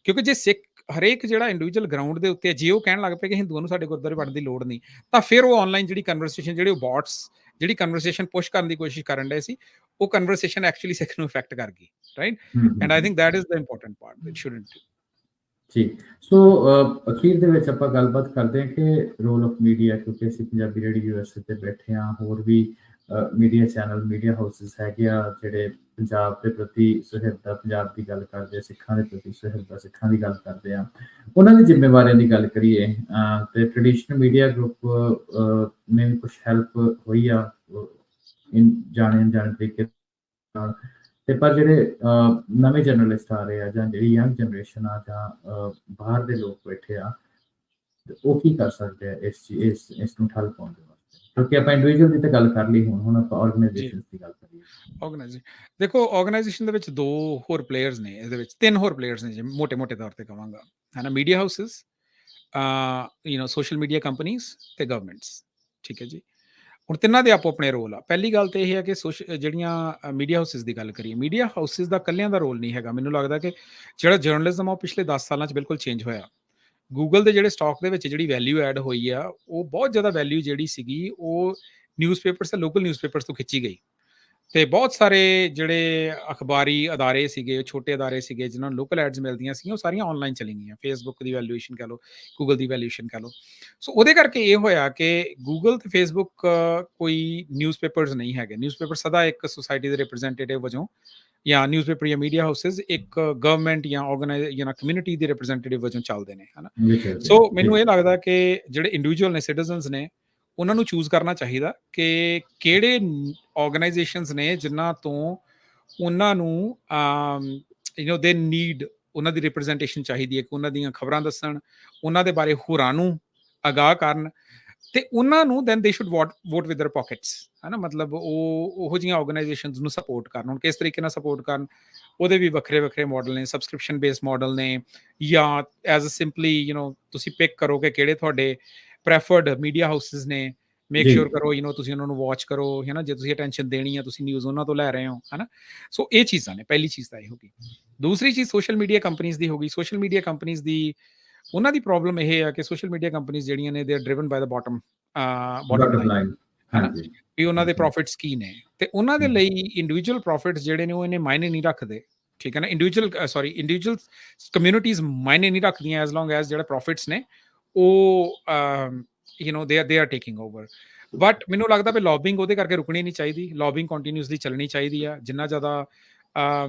ਕਿਉਂਕਿ ਜੇ ਸਿੱਖ ਹਰੇਕ ਜਿਹੜਾ ਇੰਡੀਵਿਜੂਅਲ ਗਰਾਊਂਡ ਦੇ ਉੱਤੇ ਜੇ ਉਹ ਕਹਿਣ ਲੱਗ ਪਏ ਕਿ ਹਿੰਦੂਆਂ ਨੂੰ ਸਾਡੇ ਗੁਰਦੁਆਰੇ ਵੜਨ ਦੀ ਲੋੜ ਨਹੀਂ, ਤਾਂ ਫਿਰ ਉਹ ਆਨਲਾਈਨ ਜਿਹੜੀ ਕਨਵਰਸੇਸ਼ਨ, ਜਿਹੜੇ ਉਹ ਬੌਟਸ ਜਿਹੜੀ ਕਨਵਰਸੇਸ਼ਨ ਪੁਸ਼ ਕਰਨ ਦੀ ਕੋਸ਼ਿਸ਼ ਕਰਨ ਡਏ ਸੀ, ਉਹ ਕਨਵਰਸੇਸ਼ਨ ਐਕਚੁਅਲੀ ਸਿੱਖ ਨੂੰ ਇਫੈਕਟ ਕਰ ਗਈ, right. And I think that is the important part that shouldn't do. ਜੀ। ਸੋ ਅਖੀਰ ਦੇ ਵਿੱਚ ਆਪਾਂ ਗੱਲਬਾਤ ਕਰਦੇ ਹਾਂ ਕਿ ਰੋਲ ਆਫ ਮੀਡੀਆ, ਕਿਉਂਕਿ ਅਸੀਂ ਪੰਜਾਬੀ ਰੇਡੀਓ ਯੂਐਸਏ ਤੇ ਬੈਠੇ ਹਾਂ, ਹੋਰ ਵੀ ਮੀਡੀਆ ਚੈਨਲ, ਮੀਡੀਆ ਹਾਊਸਿਸ ਹੈਗੇ ਆ ਜਿਹੜੇ ਪੰਜਾਬ ਦੇ ਪ੍ਰਤੀ ਸੁਹਿਰਦਾ, ਪੰਜਾਬ ਦੀ ਗੱਲ ਕਰਦੇ ਆ, ਸਿੱਖਾਂ ਦੇ ਪ੍ਰਤੀ ਸੁਹਿਰਦਾ, ਸਿੱਖਾਂ ਦੀ ਗੱਲ ਕਰਦੇ ਆ, ਉਹਨਾਂ ਦੀ ਜ਼ਿੰਮੇਵਾਰੀਆਂ ਦੀ ਗੱਲ ਕਰੀਏ ਤੇ ਟ੍ਰੈਡੀਸ਼ਨਲ ਮੀਡੀਆ ਗਰੁੱਪ ਨੇ ਵੀ ਕੁਝ ਹੈਲਪ ਹੋਈ ਆ ਜਾਣੇ ਤਰੀਕੇ ਨਾਲ, ਤੇ ਪਰ ਜਿਹੜੇ ਨਵੇਂ ਜਰਨਲਿਸਟ ਆ ਰਹੇ ਆ ਜਾਂ ਜਿਹੜੀ ਯੰਗ ਜਨਰੇਸ਼ਨ ਆ ਜਾਂ ਬਾਹਰ ਦੇ ਲੋਕ ਬੈਠੇ ਆ, ਉਹ ਕੀ ਕਰ ਸਕਦੇ ਆ ਇਸ ਨੂੰ ਠੱਲ ਪਾਉਣ ਦੇ ਵਾਸਤੇ? ਕਿਉਂਕਿ ਆਪਾਂ ਇੰਡੀਵਿਜੂਅਲ ਦੀ ਤਾਂ ਗੱਲ ਕਰ ਲਈ, ਹੁਣ ਆਪਾਂ ਆਰਗੇਨਾਈਜੇਸ਼ਨਸ ਦੀ ਗੱਲ ਕਰੀਏ। ਆਰਗੇਨਾਈਜ਼ੇਸ਼ਨ, ਦੇਖੋ ਆਰਗੇਨਾਈਜ਼ੇਸ਼ਨ ਦੇ ਵਿੱਚ ਦੋ ਹੋਰ ਪਲੇਅਰਸ ਨੇ, ਇਹਦੇ ਵਿੱਚ ਤਿੰਨ ਹੋਰ ਪਲੇਅਰਸ ਨੇ ਜੇ ਮੋਟੇ ਤੌਰ ਤੇ ਕਵਾਂਗਾ, ਹੈ ਨਾ। Media houses, social media companies ਤੇ ਗਵਰਨਮੈਂਟਸ, ਠੀਕ ਹੈ ਜੀ। ਹੁਣ ਤਿੰਨਾਂ ਦੇ ਆਪੋ ਆਪਣੇ ਰੋਲ ਆ। ਪਹਿਲੀ ਗੱਲ ਤਾਂ ਇਹ ਹੈ ਕਿ ਜਿਹੜੀਆਂ ਮੀਡੀਆ ਹਾਊਸਿਸ ਦੀ ਗੱਲ ਕਰੀਏ, ਮੀਡੀਆ ਹਾਊਸਿਸ ਦਾ ਇਕੱਲਿਆਂ ਦਾ ਰੋਲ ਨਹੀਂ ਹੈਗਾ। ਮੈਨੂੰ ਲੱਗਦਾ ਕਿ ਜਿਹੜਾ ਜਰਨਲਿਜ਼ਮ ਆ ਉਹ ਪਿਛਲੇ 10 ਸਾਲਾਂ 'ਚ ਬਿਲਕੁਲ ਚੇਂਜ ਹੋਇਆ। ਗੂਗਲ ਦੇ ਜਿਹੜੇ ਸਟਾਕ ਦੇ ਵਿੱਚ ਜਿਹੜੀ ਵੈਲਿਊ ਐਡ ਹੋਈ ਆ, ਉਹ ਬਹੁਤ ਜ਼ਿਆਦਾ ਵੈਲਿਊ ਜਿਹੜੀ ਸੀਗੀ ਉਹ ਨਿਊਜ਼ਪੇਪਰਸ ਤੇ ਲੋਕਲ ਨਿਊਜ਼ਪੇਪਰਸ ਤੋਂ ਖਿੱਚੀ ਗਈ, ਤੇ ਬਹੁਤ ਸਾਰੇ ਜਿਹੜੇ ਅਖਬਾਰੀ ਅਦਾਰੇ ਸੀਗੇ, ਛੋਟੇ ਅਦਾਰੇ ਸੀਗੇ ਜਿਨ੍ਹਾਂ ਨੂੰ ਲੋਕਲ ਐਡਸ ਮਿਲਦੀਆਂ ਸੀਗੀਆਂ, ਉਹ ਸਾਰੀਆਂ ਆਨਲਾਈਨ ਚਲੀ ਗਈਆਂ। ਫੇਸਬੁੱਕ ਦੀ ਵੈਲਿਊਏਸ਼ਨ ਕਹਿ ਲਓ, ਗੂਗਲ ਦੀ ਵੈਲਿਊਏਸ਼ਨ ਕਹਿ ਲਓ। ਸੋ ਉਹਦੇ ਕਰਕੇ ਇਹ ਹੋਇਆ ਕਿ ਗੂਗਲ ਤੇ ਫੇਸਬੁੱਕ ਕੋਈ ਨਿਊਜ਼ਪੇਪਰਸ ਨਹੀਂ ਹੈਗੇ। ਨਿਊਜ਼ਪੇਪਰ ਸਦਾ ਇੱਕ ਸੁਸਾਇਟੀ ਦੇ ਰਿਪਰੈਜ਼ੈਂਟੇਟਿਵ ਵਜੋਂ, ਜਾਂ ਨਿਊਜ਼ਪੇਪਰ ਜਾਂ ਮੀਡੀਆ ਹਾਊਸਿਸ ਇੱਕ ਗਵਰਨਮੈਂਟ ਜਾਂ ਕਮਿਊਨਿਟੀ ਦੇ ਰਿਪਰੈਜ਼ੈਂਟੇਟਿਵ ਵਜੋਂ ਚੱਲਦੇ ਨੇ, ਹਨਾ। ਸੋ ਮੈਨੂੰ ਇਹ ਲੱਗਦਾ ਕਿ ਜਿਹੜੇ ਇੰਡੀਵਿਜੂਅਲ ਨੇ, ਸਿਟੀਜ਼ਨਸ ਨੇ, ਉਹਨਾਂ ਨੂੰ ਚੂਜ਼ ਕਰਨਾ ਚਾਹੀਦਾ ਕਿ ਕਿਹੜੇ ਆਰਗੇਨਾਈਜੇਸ਼ਨਸ ਨੇ ਜਿਨ੍ਹਾਂ ਤੋਂ ਉਹਨਾਂ ਨੂੰ ਦੇ ਨੀਡ, ਉਹਨਾਂ ਦੀ ਰਿਪਰੈਜ਼ੈਂਟੇਸ਼ਨ ਚਾਹੀਦੀ ਹੈ ਕਿ ਉਹਨਾਂ ਦੀਆਂ ਖਬਰਾਂ ਦੱਸਣ, ਉਹਨਾਂ ਦੇ ਬਾਰੇ ਹੋਰਾਂ ਨੂੰ ਅਗਾਹ ਕਰਨ, ਤੇ ਉਹਨਾਂ ਨੂੰ then they should vote with their pockets, ਹੈ ਨਾ। ਮਤਲਬ ਉਹੋ ਜਿਹੀਆਂ ਆਰਗੇਨਾਈਜੇਸ਼ਨਸ ਨੂੰ ਸਪੋਰਟ ਕਰਨ। ਹੁਣ ਕਿਸ ਤਰੀਕੇ ਨਾਲ ਸਪੋਰਟ ਕਰਨ, ਉਹਦੇ ਵੀ ਵੱਖਰੇ ਮਾਡਲ ਨੇ, ਸਬਸਕ੍ਰਿਪਸ਼ਨ ਬੇਸਡ ਮਾਡਲ ਨੇ, ਜਾਂ ਐਜ਼ ਅ ਸਿੰਪਲੀ ਤੁਸੀਂ ਪਿਕ ਕਰੋ ਕਿ ਕਿਹੜੇ ਤੁਹਾਡੇ ਪ੍ਰੈਫਰਡ ਮੀਡੀਆ ਹਾਊਸਿਸ ਨੇ, ਮੇਕ ਸ਼ੋਰ ਕਰੋ ਤੁਸੀਂ ਉਹਨਾਂ ਨੂੰ ਵਾਚ ਕਰੋ, ਹੈ ਨਾ। ਜੇ ਤੁਸੀਂ ਅਟੈਂਸ਼ਨ ਦੇਣੀ ਹੈ, ਤੁਸੀਂ ਨਿਊਜ਼ ਉਹਨਾਂ ਤੋਂ ਲੈ ਰਹੇ ਹੋ, ਹੈ ਨਾ। ਸੋ ਇਹ ਚੀਜ਼ਾਂ ਨੇ। ਪਹਿਲੀ ਚੀਜ਼ ਤਾਂ ਇਹ ਹੋ ਗਈ। ਦੂਸਰੀ ਚੀਜ਼ ਸੋਸ਼ਲ ਮੀਡੀਆ ਕੰਪਨੀਜ਼ ਦੀ ਹੋ ਗਈ। ਸੋਸ਼ਲ ਮੀਡੀਆ ਕੰਪਨੀਜ਼ ਦੀ ਉਹਨਾਂ ਦੀ ਪ੍ਰੋਬਲਮ ਇਹ ਆ ਕਿ ਸੋਸ਼ਲ ਮੀਡੀਆ ਕੰਪਨੀਆਂ ਜਿਹੜੀਆਂ ਨੇ they are driven by the bottom button line, line. ਹੈ ਨਾ, ਹਾਂਜੀ। ਵੀ ਉਹਨਾਂ ਦੇ ਪ੍ਰੋਫਿਟਸ ਕੀ ਨੇ, ਤੇ ਉਹਨਾਂ ਦੇ ਲਈ ਇੰਡੀਵਿਜੂਅਲ ਪ੍ਰੋਫਿਟਸ ਜਿਹੜੇ ਨੇ ਉਹ ਇਹਨੇ ਮਾਇਨੇ ਨਹੀਂ ਰੱਖਦੇ, ਠੀਕ ਹੈ ਨਾ। ਇੰਡੀਵਿਜੂਅਲ ਕਮਿਊਨਿਟੀਜ਼ ਮਾਇਨੇ ਨਹੀਂ ਰੱਖਦੀਆਂ ਐਜ਼ ਲੌਂਗ ਐਜ਼ ਜਿਹੜੇ ਪ੍ਰੋਫਿਟਸ ਨੇ ਉਹ they are taking over. But ਮੈਨੂੰ ਲੱਗਦਾ ਵੀ ਲੌਬਿੰਗ ਉਹਦੇ ਕਰਕੇ ਰੁਕਣੀ ਨਹੀਂ ਚਾਹੀਦੀ, ਲੌਬਿੰਗ ਕੰਟੀਨਿਊਸਲੀ ਚੱਲਣੀ ਚਾਹੀਦੀ ਆ। ਜਿੰਨਾ ਜ਼ਿਆਦਾ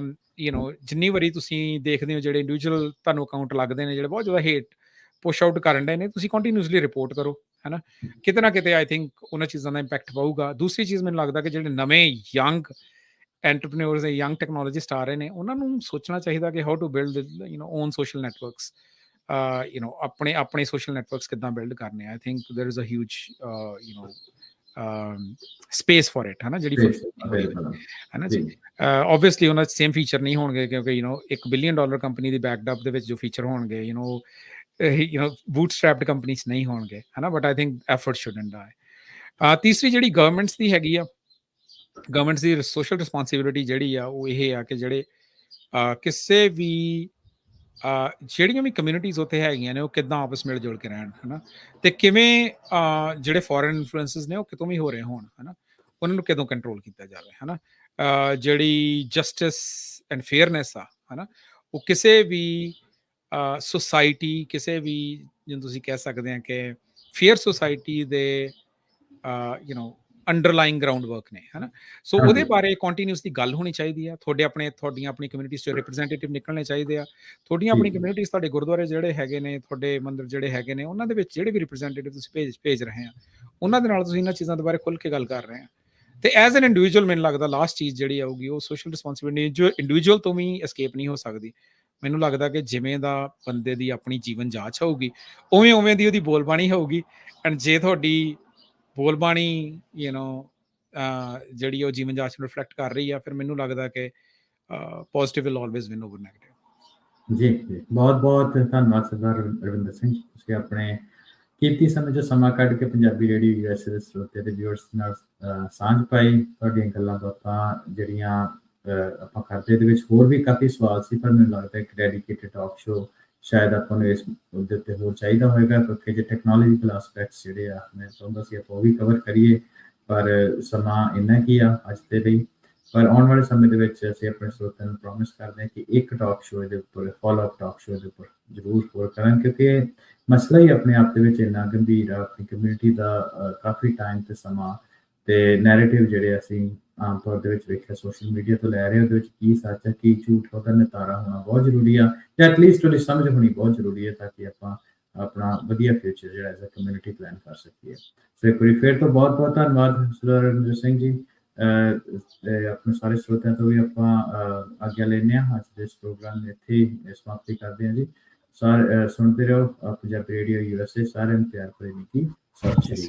ਜਿੰਨੀ ਵਾਰੀ ਤੁਸੀਂ ਦੇਖਦੇ ਹੋ ਜਿਹੜੇ ਇੰਡੀਵਿਜੂਅਲ ਤੁਹਾਨੂੰ ਅਕਾਊਂਟ ਲੱਗਦੇ ਨੇ ਜਿਹੜੇ ਬਹੁਤ ਜ਼ਿਆਦਾ ਹੇਟ ਪੁਸ਼ ਆਊਟ ਕਰਨ ਦੇ ਨੇ, ਤੁਸੀਂ ਕੰਟੀਨਿਊਸਲੀ ਰਿਪੋਰਟ ਕਰੋ, ਹੈ ਨਾ। ਕਿਤੇ ਨਾ ਕਿਤੇ ਆਈ ਥਿੰਕ ਉਹਨਾਂ ਚੀਜ਼ਾਂ ਦਾ ਇੰਪੈਕਟ ਪਊਗਾ। ਦੂਸਰੀ ਚੀਜ਼ ਮੈਨੂੰ ਲੱਗਦਾ ਕਿ ਜਿਹੜੇ ਨਵੇਂ ਯੰਗ ਐਂਟਰਪ੍ਰੇਨਿਓਰਸ ਜਾਂ ਯੰਗ ਟੈਕਨੋਲੋਜਿਸਟ ਆ ਰਹੇ ਨੇ, ਉਹਨਾਂ ਨੂੰ ਸੋਚਣਾ ਚਾਹੀਦਾ ਕਿ how to build own social networks, ਆਪਣੇ ਸੋਸ਼ਲ ਨੈਟਵਰਕਸ ਕਿੱਦਾਂ ਬਿਲਡ ਕਰਨੇ ਆ। I think there is a huge space for it, ਹੈ ਨਾ, ਜਿਹੜੀ ਹੈ ਨਾ ਜੀ। ਆਬਵੀਅਸਲੀ ਉਹਨਾਂ ਦੇ ਸੇਮ ਫੀਚਰ ਨਹੀਂ ਹੋਣਗੇ, ਕਿਉਂਕਿ $1 ਬਿਲੀਅਨ ਕੰਪਨੀ ਦੀ ਬੈਕਅਪ ਦੇ ਵਿੱਚ ਜੋ ਫੀਚਰ ਹੋਣਗੇ ਬੂਟਸਟ੍ਰੈਪਡ ਕੰਪਨੀਜ਼ ਨਹੀਂ ਹੋਣਗੇ, ਹੈ ਨਾ। But I think effort shouldn't die. ਤੀਸਰੀ ਜਿਹੜੀ ਗਵਰਨਮੈਂਟਸ ਦੀ ਹੈਗੀ ਆ, ਗਵਰਨਮੈਂਟਸ ਦੀ ਸੋਸ਼ਲ ਰਿਸਪੌਂਸਿਬਿਲਿਟੀ ਜਿਹੜੀ ਆ ਉਹ ਇਹ ਆ ਕਿ ਜਿਹੜੇ ਕਿਸੇ ਵੀ ਜਿਹੜੀਆਂ ਵੀ ਕਮਿਊਨਿਟੀਜ਼ ਉੱਥੇ ਹੈਗੀਆਂ ਨੇ ਉਹ ਕਿੱਦਾਂ ਆਪਸ ਮਿਲ ਜੁਲ ਕੇ ਰਹਿਣ, ਹੈ ਨਾ, ਤੇ ਕਿਵੇਂ ਜਿਹੜੇ ਫੋਰਨ ਇਨਫਲੂਐਂਸਿਸ ਨੇ ਉਹ ਕਿਤੋਂ ਵੀ ਹੋ ਰਹੇ ਹੋਣ, ਹੈ ਨਾ, ਉਹਨਾਂ ਨੂੰ ਕਿਦੋਂ ਕੰਟਰੋਲ ਕੀਤਾ ਜਾਵੇ, ਹੈ ਨਾ। ਜਿਹੜੀ ਜਸਟਿਸ ਐਂਡ ਫੇਅਰਨੈਸ ਆ, ਹੈ ਨਾ, ਉਹ ਕਿਸੇ ਵੀ ਸੁਸਾਇਟੀ, ਕਿਸੇ ਵੀ ਜਿਹਨੂੰ ਤੁਸੀਂ ਕਹਿ ਸਕਦੇ ਆ ਕਿ ਫੇਅਰ ਸੁਸਾਇਟੀ ਦੇ ਅੰਡਰਲਾਈਂਗ ਗਰਾਊਂਡ ਵਰਕ ਨੇ, ਹੈ ਨਾ। ਸੋ ਉਹਦੇ ਬਾਰੇ ਕੰਟੀਨਿਊਸਲੀ ਗੱਲ ਹੋਣੀ ਚਾਹੀਦੀ ਆ। ਤੁਹਾਡੀਆਂ ਆਪਣੀ ਕਮਿਊਨਿਟੀਜ਼ 'ਚ ਰਿਪਰੈਜ਼ੈਂਟੇਟਿਵ ਨਿਕਲਣੇ ਚਾਹੀਦੇ ਆ। ਤੁਹਾਡੀਆਂ ਆਪਣੀ ਕਮਿਊਨਿਟੀਜ਼, ਤੁਹਾਡੇ ਗੁਰਦੁਆਰੇ ਜਿਹੜੇ ਹੈਗੇ ਨੇ, ਤੁਹਾਡੇ ਮੰਦਿਰ ਜਿਹੜੇ ਹੈਗੇ ਨੇ, ਉਹਨਾਂ ਦੇ ਵਿੱਚ ਜਿਹੜੇ ਵੀ ਰਿਪਰੈਜ਼ੈਂਟੇਟਿਵ ਤੁਸੀਂ ਭੇਜ ਰਹੇ ਆ, ਉਹਨਾਂ ਦੇ ਨਾਲ ਤੁਸੀਂ ਇਹਨਾਂ ਚੀਜ਼ਾਂ ਦੇ ਬਾਰੇ ਖੁੱਲ੍ਹ ਕੇ ਗੱਲ ਕਰ ਰਹੇ ਆ। ਤੇ ਐਜ਼ ਐਨ ਇੰਡੀਵਿਜੂਅਲ ਮੈਨੂੰ ਲੱਗਦਾ ਲਾਸਟ ਚੀਜ਼ ਜਿਹੜੀ ਆਊਗੀ ਉਹ ਸੋਸ਼ਲ ਰਿਸਪੌਂਸਿਬਿਲਿਟੀ ਜੋ ਇੰਡੀਵਿਜੂਅਲ ਤੋਂ ਵੀ ਐਸਕੇਪ ਨਹੀਂ ਹੋ ਸਕਦੀ। ਮੈਨੂੰ ਲੱਗਦਾ ਕਿ ਜਿਵੇਂ ਦਾ ਬੰਦੇ ਦੀ ਆਪਣੀ ਜੀਵਨ ਜਾਂਚ ਹੋਊਗੀ, ਉਵੇਂ ਦੀ ਉਹਦੀ ਬੋਲਬਾਣੀ ਹੋਊਗੀ। ਐਂਡ ਜੇ ਤੁਹਾਡੀ ਬੋਲਬਾਣੀ ਜਿਹੜੀ ਉਹ ਜੀਵਨ ਜਾਂਚ ਨੂੰ ਰਿਫਲੈਕਟ ਕਰ ਰਹੀ ਆ, ਫਿਰ ਮੈਨੂੰ ਲੱਗਦਾ ਕਿ positive will always win over negative. ਜੀ ਬਹੁਤ ਧੰਨਵਾਦ ਸਰਦਾਰ ਰਵਿੰਦਰ ਸਿੰਘ, ਤੁਸੀਂ ਆਪਣੇ ਕੀਮਤੀ ਸਮੇਂ 'ਚੋਂ ਸਮਾਂ ਕੱਢ ਕੇ ਪੰਜਾਬੀ ਰੇਡੀਓ USA ਦੇ ਸਰੋਤੇ ਤੇ ਵਿਊਅਰਸ ਨਾਲ ਸਾਂਝ ਪਾਈ। ਤੁਹਾਡੀਆਂ ਗੱਲਾਂ ਬਾਤਾਂ ਜਿਹੜੀਆਂ ਆਪਾਂ ਕਰਦੇ, ਇਹਦੇ ਵਿੱਚ ਹੋਰ ਵੀ ਕਾਫੀ ਸਵਾਲ ਸੀ, ਪਰ ਮੈਨੂੰ ਲੱਗਦਾ ਇੱਕ ਡੈਡੀਕੇਟਡ ਟਾਕ ਸ਼ੋ ਸ਼ਾਇਦ ਆਪਾਂ ਨੂੰ ਇਸ ਮੁੱਦੇ ਉੱਤੇ ਹੋਰ ਚਾਹੀਦਾ ਹੋਏਗਾ, ਕਿਉਂਕਿ ਜੇ ਟੈਕਨੋਲੋਜੀਕਲ ਐਸਪੈਕਟਸ ਜਿਹੜੇ ਆ ਮੈਂ ਚਾਹੁੰਦਾ ਸੀ ਆਪਾਂ ਉਹ ਵੀ ਕਵਰ ਕਰੀਏ, ਪਰ ਸਮਾਂ ਇੰਨਾ ਕੀ ਆ ਅੱਜ ਦੇ ਲਈ। ਪਰ ਆਉਣ ਵਾਲੇ ਸਮੇਂ ਦੇ ਵਿੱਚ ਅਸੀਂ ਆਪਣੇ ਸਰੋਤਿਆਂ ਨੂੰ ਪ੍ਰੋਮਿਸ ਕਰਦੇ ਹਾਂ ਕਿ ਇੱਕ ਟਾਕ ਸ਼ੋ ਇਹਦੇ ਉੱਪਰ, ਫੋਲੋ-ਅਪ ਟਾਕ ਸ਼ੋ ਇਹਦੇ ਉੱਪਰ ਜ਼ਰੂਰ ਹੋਰ ਕਰਾਂਗੇ, ਕਿਉਂਕਿ ਮਸਲਾ ਹੀ ਆਪਣੇ ਆਪ ਦੇ ਵਿੱਚ ਇੰਨਾ ਗੰਭੀਰ ਆ। ਆਪਣੀ ਕਮਿਊਨਿਟੀ ਦਾ ਕਾਫੀ ਟਾਈਮ ਤੇ ਸਮਾਂ ਤੇ ਨੈਰੇਟਿਵ ਜਿਹੜੇ ਅਸੀਂ ਆਮ ਤੌਰ ਦੇ ਵਿੱਚ ਵੇਖਿਆ ਸੋਸ਼ਲ ਮੀਡੀਆ ਤੋਂ ਲੈ ਰਹੇ, ਉਹਦੇ ਵਿੱਚ ਕੀ ਸੱਚ ਹੈ ਕੀ ਝੂਠ, ਉਹਦਾ ਨਿਤਾਰਾ ਹੋਣਾ ਬਹੁਤ ਜ਼ਰੂਰੀ ਆ, ਜਾਂ ਐਟਲੀਸਟ ਉਹਦੀ ਸਮਝ ਹੋਣੀ ਬਹੁਤ ਜ਼ਰੂਰੀ ਹੈ, ਤਾਂ ਕਿ ਆਪਾਂ ਆਪਣਾ ਵਧੀਆ ਫਿਊਚਰ ਜਿਹੜਾ ਐਜ਼ ਅ ਕਮਿਊਨਿਟੀ ਪਲਾਨ ਕਰ ਸਕੀਏ। ਸੋ ਇੱਕ ਵਾਰੀ ਫਿਰ ਤੋਂ ਬਹੁਤ ਧੰਨਵਾਦ ਸਰਦਾਰ ਰਵਿੰਦਰ ਸਿੰਘ ਜੀ। ਆਪਣੇ ਸਾਰੇ ਸਰੋਤਿਆਂ ਤੋਂ ਵੀ ਆਪਾਂ ਆਗਿਆ ਲੈਂਦੇ ਹਾਂ। ਅੱਜ ਦੇ ਇਸ ਪ੍ਰੋਗਰਾਮ ਨੂੰ ਇੱਥੇ ਹੀ ਸਮਾਪਤੀ ਕਰਦੇ ਹਾਂ ਜੀ। ਸਾਰੇ ਸੁਣਦੇ ਰਹੋ ਪੰਜਾਬੀ ਰੇਡੀਓ USA। ਸਾਰਿਆਂ ਨੂੰ ਪਿਆਰ ਭਰੀ ਨਿੱਘੀ ਸਤਿ ਸ਼੍ਰੀ ਅਕਾਲ।